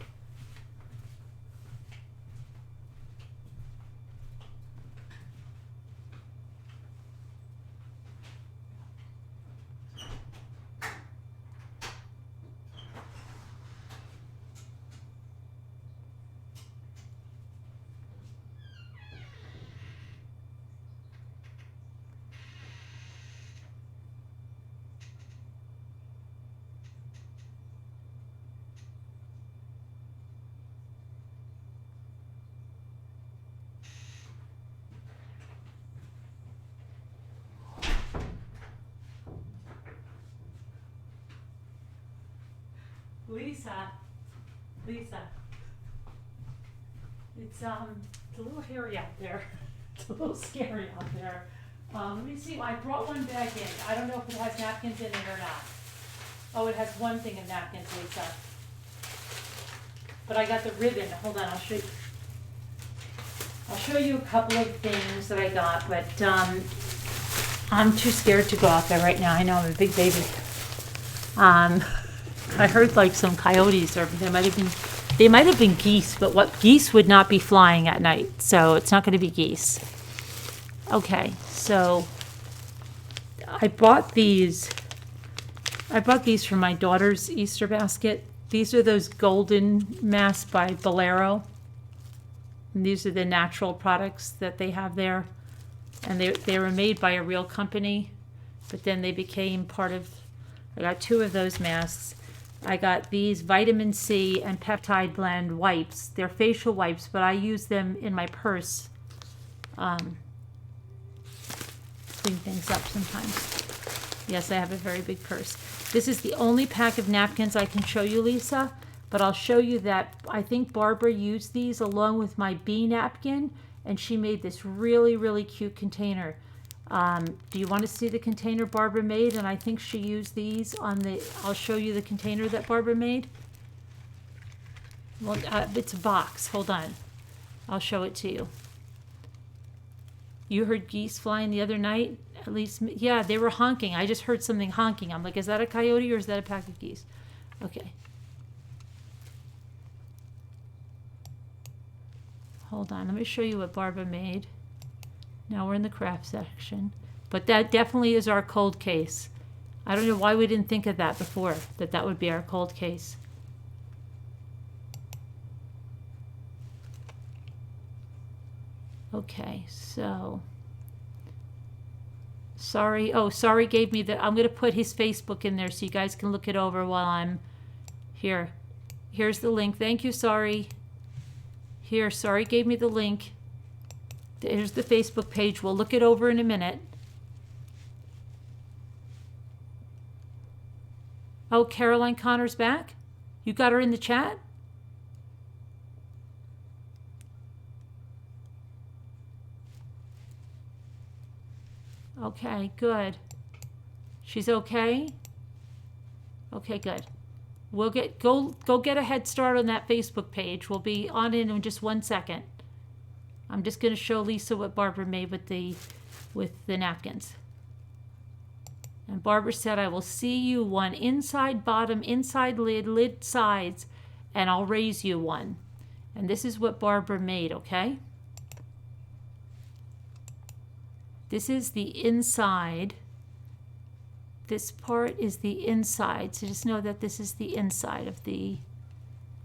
A: Lisa. It's a little hairy out there. It's a little scary out there. Let me see. I brought one bag in. I don't know if it has napkins in it or not. Oh, it has one thing of napkins, Lisa. But I got the ribbon. Hold on, I'll show you. I'll show you a couple of things that I got, but I'm too scared to go out there right now. I know I'm a big baby. I heard like some coyotes, or they might have been geese, but what geese would not be flying at night, so it's not going to be geese. Okay, so I bought these for my daughter's Easter basket. These are those golden masks by Bolero. And these are the natural products that they have there. And they were made by a real company, but then they became part of, I got 2 of those masks. I got these vitamin C and peptide blend wipes. They're facial wipes, but I use them in my purse. Clean things up sometimes. Yes, I have a very big purse. This is the only pack of napkins I can show you, Lisa, but I'll show you that I think Barbara used these along with my bee napkin, and she made this really, really cute container. Do you want to see the container Barbara made? And I think she used these on I'll show you the container that Barbara made. Well, it's a box. Hold on. I'll show it to you. You heard geese flying the other night? At least, yeah, they were honking. I just heard something honking. I'm like, is that a coyote or is that a pack of geese? Okay. Hold on. Let me show you what Barbara made. Now we're in the craft section. But that definitely is our cold case. I don't know why we didn't think of that before, that would be our cold case. Okay, so sorry gave me I'm going to put his Facebook in there so you guys can look it over while I'm here. Here's the link. Thank you, Sorry. Here, Sorry gave me the link. Here's the Facebook page. We'll look it over in a minute. Oh, Caroline Connor's back? You got her in the chat? Okay, good. She's okay? Okay, good. We'll go get a head start on that Facebook page. We'll be on in just 1 second. I'm just going to show Lisa what Barbara made with the napkins. And Barbara said, I will see you one inside bottom, inside lid sides, and I'll raise you one. And this is what Barbara made, okay? This is the inside. This part is the inside. So just know that this is the inside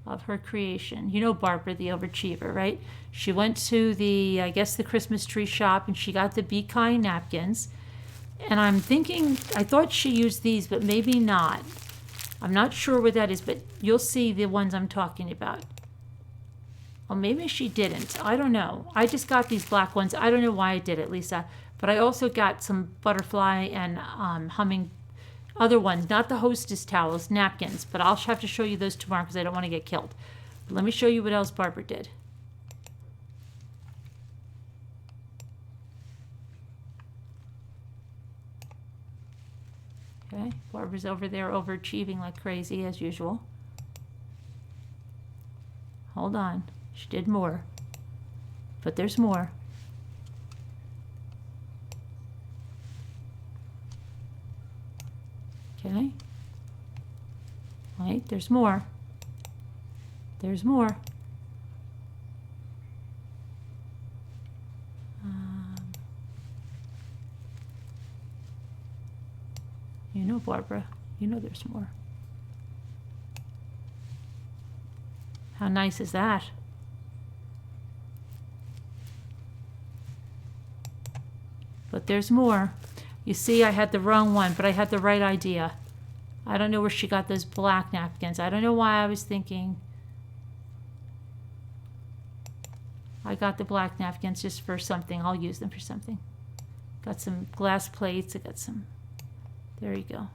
A: of her creation. You know Barbara, the overachiever, right? She went to I guess the Christmas tree shop, and she got the Be Kind napkins. And I'm thinking, I thought she used these, but maybe not. I'm not sure what that is, but you'll see the ones I'm talking about. Well, maybe she didn't. I don't know. I just got these black ones. I don't know why I did it, Lisa. But I also got some butterfly and humming other ones, not the hostess towels, napkins. But I'll have to show you those tomorrow because I don't want to get killed. But let me show you what else Barbara did. Okay, Barbara's over there overachieving like crazy as usual. Hold on, she did more, but there's more. Okay, wait, there's more. There's more. You know, Barbara, you know there's more. How nice is that? But there's more. You see, I had the wrong one, but I had the right idea. I don't know where she got those black napkins. I don't know why I was thinking. I got the black napkins just for something. I'll use them for something. Got some glass plates. I got some. There you go.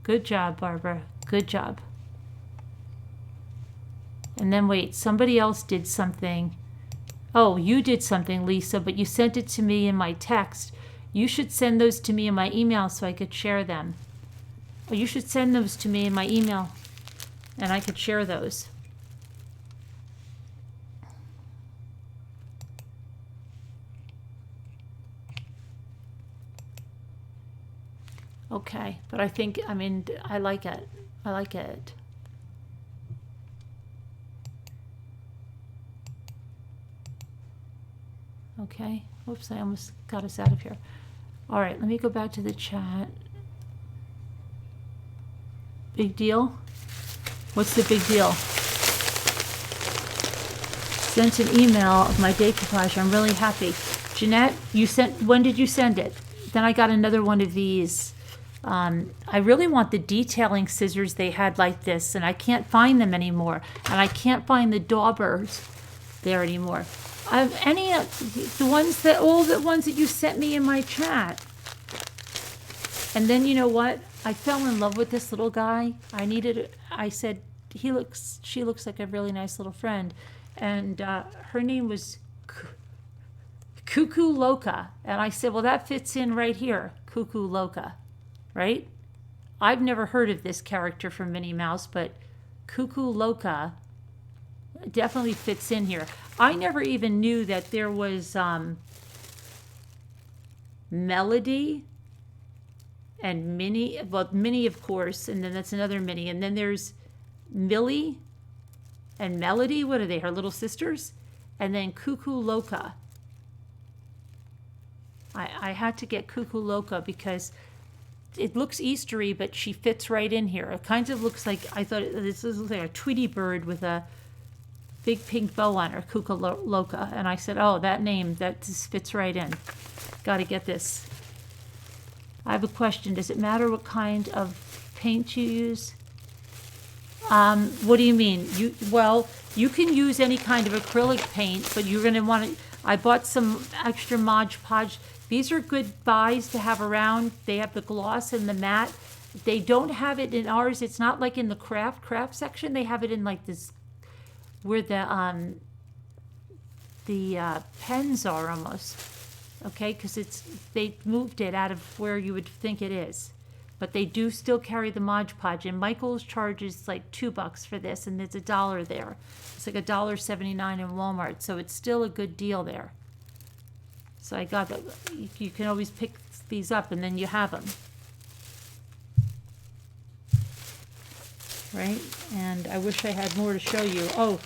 A: Good job, Barbara. Good job. And then wait, somebody else did something. Oh, you did something, Lisa, but you sent it to me in my text. You should send those to me in my email so I could share them. Oh, you should send those to me in my email and I could share those. Okay, but I think, I mean, I like it. I like it. Okay, whoops, I almost got us out of here. All right, let me go back to the chat. Big deal? What's the big deal? Sent an email of my decoupage. I'm really happy. Jeanette, you sent, when did you send it? Then I got another one of these. I really want the detailing scissors they had like this, and I can't find them anymore. And I can't find the daubers there anymore. Any of the ones that, all the ones that you sent me in my chat. And then you know what? I fell in love with this little guy. I said, she looks like a really nice little friend. And her name was Cuckoo Loca. And I said, well, that fits in right here, Cuckoo Loca, right? I've never heard of this character from Minnie Mouse, but Cuckoo Loca definitely fits in here. I never even knew that there was Melody and Minnie. Well, Minnie, of course, and then that's another Minnie. And then there's Millie and Melody. What are they, her little sisters? And then Cuckoo Loca. I had to get Cuckoo Loca because it looks Eastery, but she fits right in here. It kind of looks like, I thought this looks like a Tweety bird with a big pink bow on her, Cuckoo Loca. And I said, oh, that name, that just fits right in. Got to get this. I have a question. Does it matter what kind of paint you use? What do you mean? Well, you can use any kind of acrylic paint, but you're going to want to, I bought some extra Mod Podge. These are good buys to have around. They have the gloss and the matte. They don't have it in ours. It's not like in the craft section. They have it in like this, where the pens are almost. Okay, because they moved it out of where you would think it is. But they do still carry the Mod Podge, and Michael's charges like $2 for this, and there's $1 there. It's like $1.79 in Walmart, so it's still a good deal there. So I got that. You can always pick these up, and then you have them. Right? And I wish I had more to show you. Oh,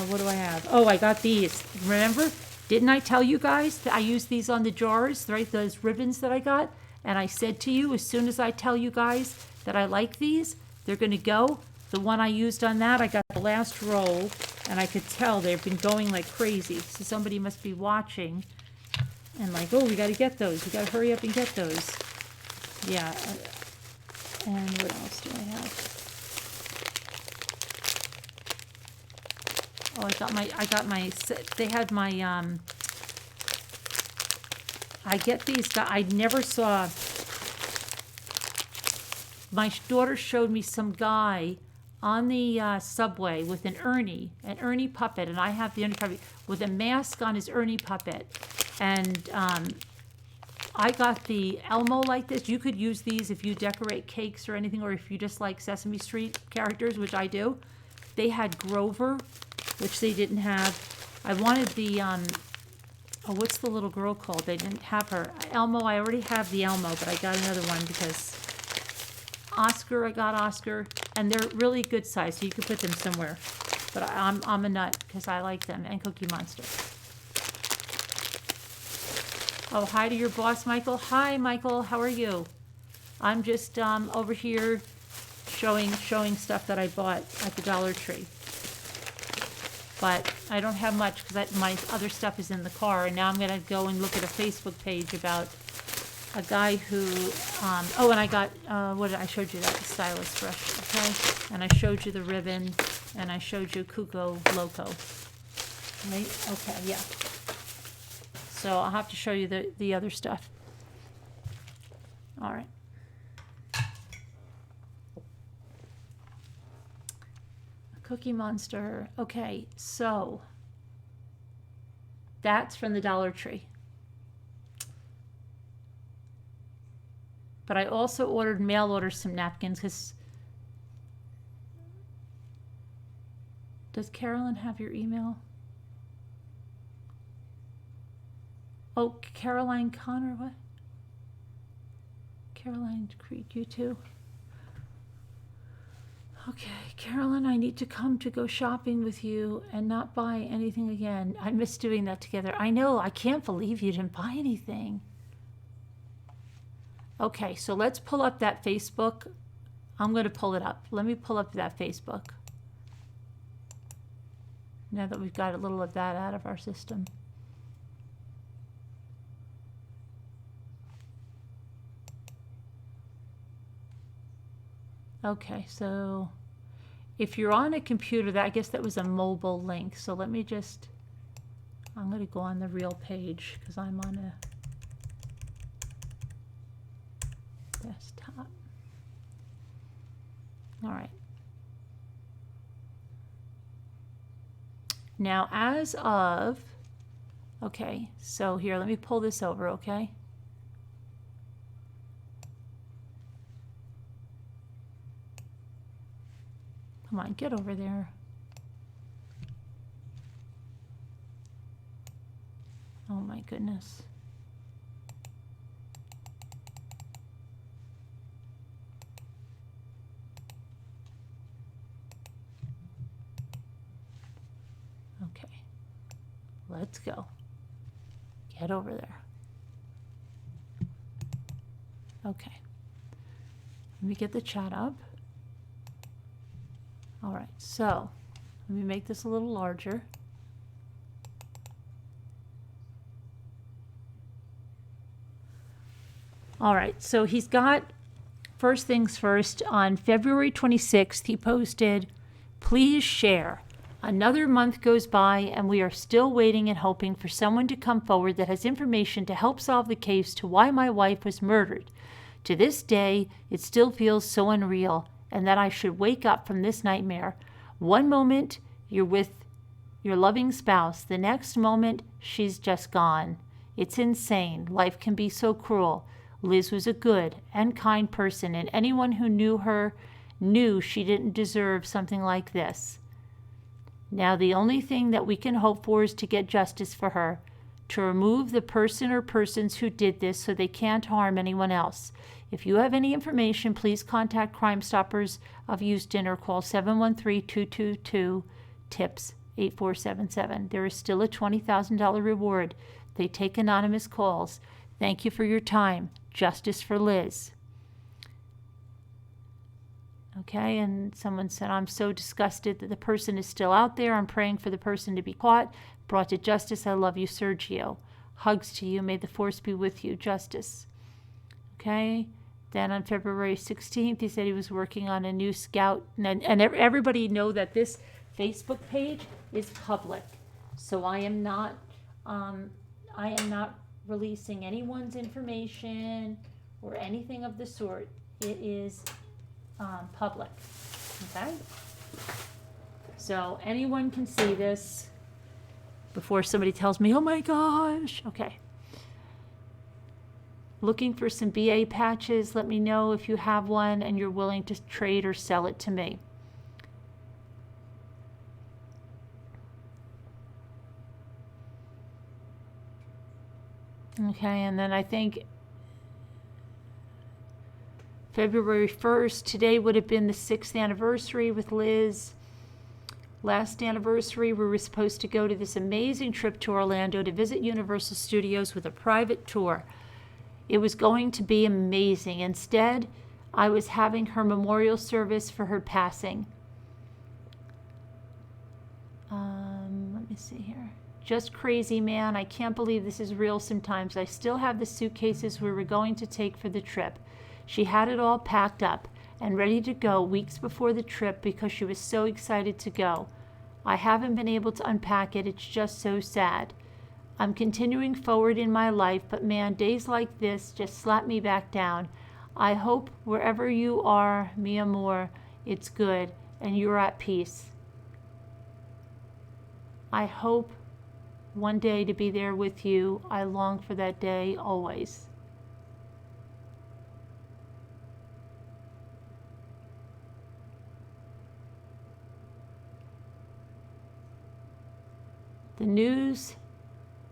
A: what do I have? Oh, I got these. Remember? Didn't I tell you guys that I used these on the jars, right? Those ribbons that I got? And I said to you, as soon as I tell you guys that I like these, they're going to go. The one I used on that, I got the last roll, and I could tell they've been going like crazy. So somebody must be watching and like, oh, we got to get those. We got to hurry up and get those. Yeah. And what else do I have? Oh, they had my, I get these, I never saw, my daughter showed me some guy on the subway with an Ernie puppet, and I have the Ernie puppet, with a mask on his Ernie puppet. And I got the Elmo like this. You could use these if you decorate cakes or anything, or if you just like Sesame Street characters, which I do. They had Grover, which they didn't have. I wanted the, oh, what's the little girl called? They didn't have her. Elmo, I already have the Elmo, but I got another one because Oscar, I got Oscar, and they're really good size, so you could put them somewhere. But I'm a nut because I like them, and Cookie Monster. Oh, hi to your boss, Michael. Hi, Michael. How are you? I'm just over here showing stuff that I bought at the Dollar Tree. But I don't have much because my other stuff is in the car. And now I'm going to go and look at a Facebook page about a guy who, oh, and I got, I showed you that, the stylus brush, okay? And I showed you the ribbon, and I showed you Cuckoo Loco. Right? Okay, yeah. So I'll have to show you the other stuff. All right. Cookie Monster. Okay, so that's from the Dollar Tree. But I also mail ordered some napkins because does Carolyn have your email? Oh, Caroline Connor, what? Caroline Creed, you too? Okay, Carolyn, I need to come to go shopping with you and not buy anything again. I miss doing that together. I know, I can't believe you didn't buy anything. Okay, so let's pull up that Facebook. I'm going to pull it up. Let me pull up that Facebook. Now that we've got a little of that out of our system. Okay, so if you're on a computer, I guess that was a mobile link. So let me just, I'm going to go on the real page because I'm on a desktop. All right. Now, as of, okay, so here, let me pull this over, okay? Come on, get over there. Oh my goodness. Okay, let's go. Get over there. Okay, let me get the chat up. All right, so let me make this a little larger. All right, so he's got, first things first, on February 26th, he posted, "Please share. Another month goes by and we are still waiting and hoping for someone to come forward that has information to help solve the case to why my wife was murdered. To this day, it still feels so unreal, and that I should wake up from this nightmare. One moment, you're with your loving spouse. The next moment, she's just gone. It's insane. Life can be so cruel. Liz was a good and kind person, and anyone who knew her knew she didn't deserve something like this. Now the only thing that we can hope for is to get justice for her, to remove the person or persons who did this so they can't harm anyone else. If you have any information, please contact Crime Stoppers of Houston or call 713-222-TIPS 8477. There is still a $20,000 reward. They take anonymous calls. Thank you for your time. Justice for Liz." Okay, and someone said, "I'm so disgusted that the person is still out there. I'm praying for the person to be caught, brought to justice. I love you, Sergio. Hugs to you. May the force be with you. Justice." Okay, then on February 16th, he said he was working on a new scout. And everybody know that this Facebook page is public. So I am not releasing anyone's information or anything of the sort. It is public. Okay? So anyone can see this before somebody tells me, "Oh my gosh." Okay. Looking for some BA patches. Let me know if you have one and you're willing to trade or sell it to me. Okay, and then I think February 1st, today would have been the 6th anniversary with Liz. Last anniversary, we were supposed to go to this amazing trip to Orlando to visit Universal Studios with a private tour. It was going to be amazing. Instead, I was having her memorial service for her passing. Let me see here. Just crazy, man. I can't believe this is real sometimes. I still have the suitcases we were going to take for the trip. She had it all packed up and ready to go weeks before the trip because she was so excited to go. I haven't been able to unpack it. It's just so sad. I'm continuing forward in my life, but man, days like this just slap me back down. I hope wherever you are, mi amor, it's good and you're at peace. I hope one day to be there with you. I long for that day always. The news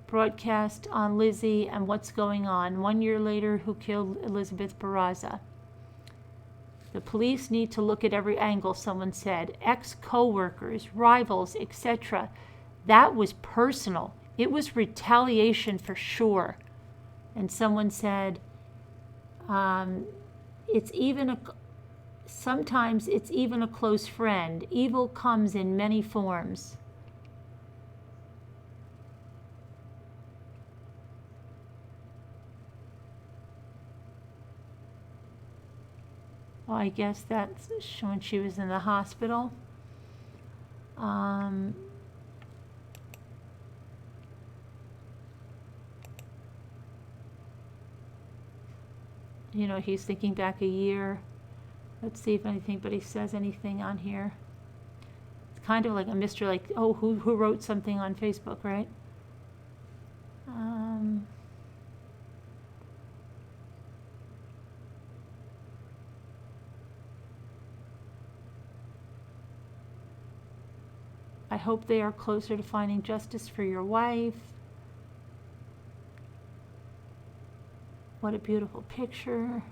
A: broadcast on Lizzie and what's going on. 1 year later, who killed Elizabeth Barazza? The police need to look at every angle, someone said. Ex-co-workers, rivals, etc. That was personal. It was retaliation for sure. And someone said, sometimes it's even a close friend. Evil comes in many forms. Well, I guess that's when she was in the hospital. You know, he's thinking back a year. Let's see if anybody says anything on here. It's kind of like a mystery, like, oh, who wrote something on Facebook, right? I hope they are closer to finding justice for your wife. What a beautiful picture.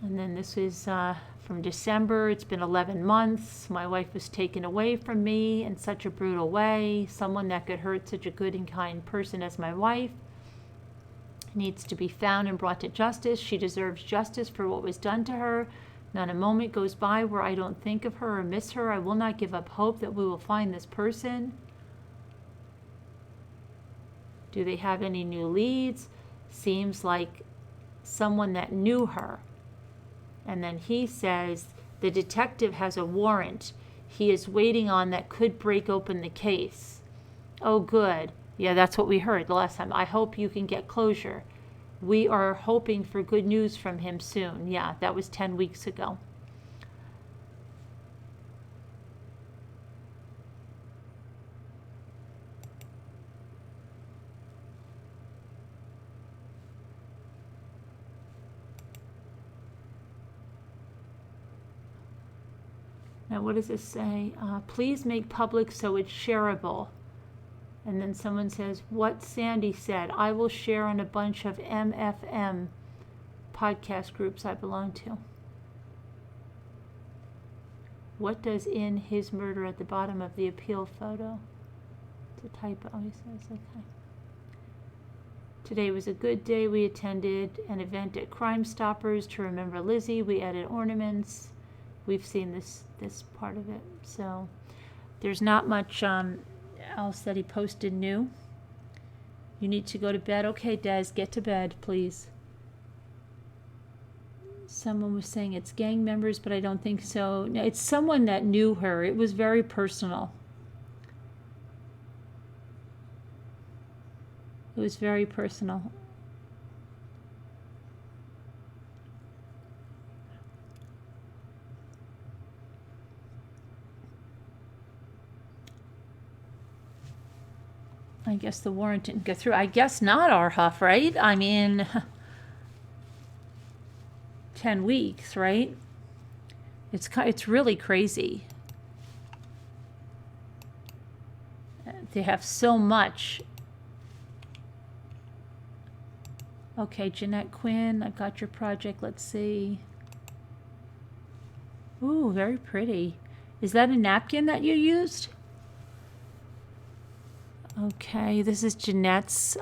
A: And then this is from December. It's been 11 months. My wife was taken away from me in such a brutal way. Someone that could hurt such a good and kind person as my wife needs to be found and brought to justice. She deserves justice for what was done to her. Not a moment goes by where I don't think of her or miss her. I will not give up hope that we will find this person. Do they have any new leads? Seems like someone that knew her. And then he says the detective has a warrant he is waiting on that could break open the case. Oh, good. Yeah, that's what we heard the last time. I hope you can get closure. We are hoping for good news from him soon. Yeah, that was 10 weeks ago. Now, what does this say? Please make public so it's shareable. And then someone says, what Sandy said, I will share on a bunch of MFM podcast groups I belong to. What does in his murder at the bottom of the appeal photo? It's a typo, he says, okay. Today was a good day. We attended an event at Crime Stoppers to remember Lizzie. We added ornaments. We've seen this part of it. So there's not much else that he posted new. You need to go to bed. Okay, Des, get to bed, please. Someone was saying it's gang members, but I don't think so. No, it's someone that knew her. It was very personal. It was very personal. I guess the warrant didn't go through. I guess not, Arhuff, right? I mean, 10 weeks, right? It's really crazy. They have so much. Okay, Jeanette Quinn, I've got your project. Let's see. Ooh, very pretty. Is that a napkin that you used? Okay, this is Jeanette's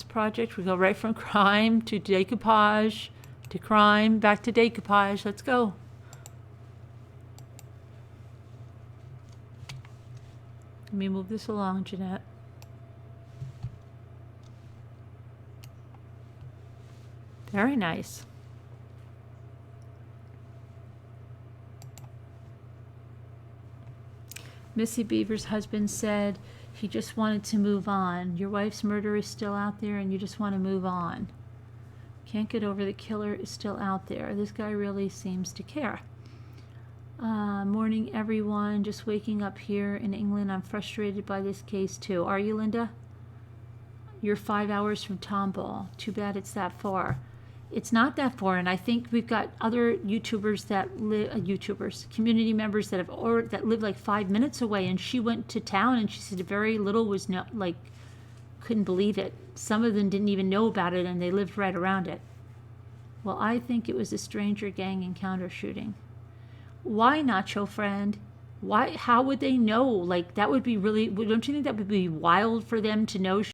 A: project. We go right from crime to decoupage, to crime, back to decoupage. Let's go. Let me move this along, Jeanette. Very nice. Missy Beaver's husband said He just wanted to move on. Your wife's murderer is still out there and you just want to move on. Can't get over the killer is still out there. This guy really seems to care. Morning, everyone. Just waking up here in England. I'm frustrated by this case, too. Are you, Linda? You're 5 hours from Tomball. Too bad it's that far. It's not that far, and I think we've got other YouTubers that live, community members that have that live like 5 minutes away. And she went to town, and she said very little was not like, couldn't believe it. Some of them didn't even know about it, and they lived right around it. Well, I think it was a stranger gang encounter shooting. Why, Nacho friend? Why? How would they know? Like, that would be really, don't you think that would be wild for them to know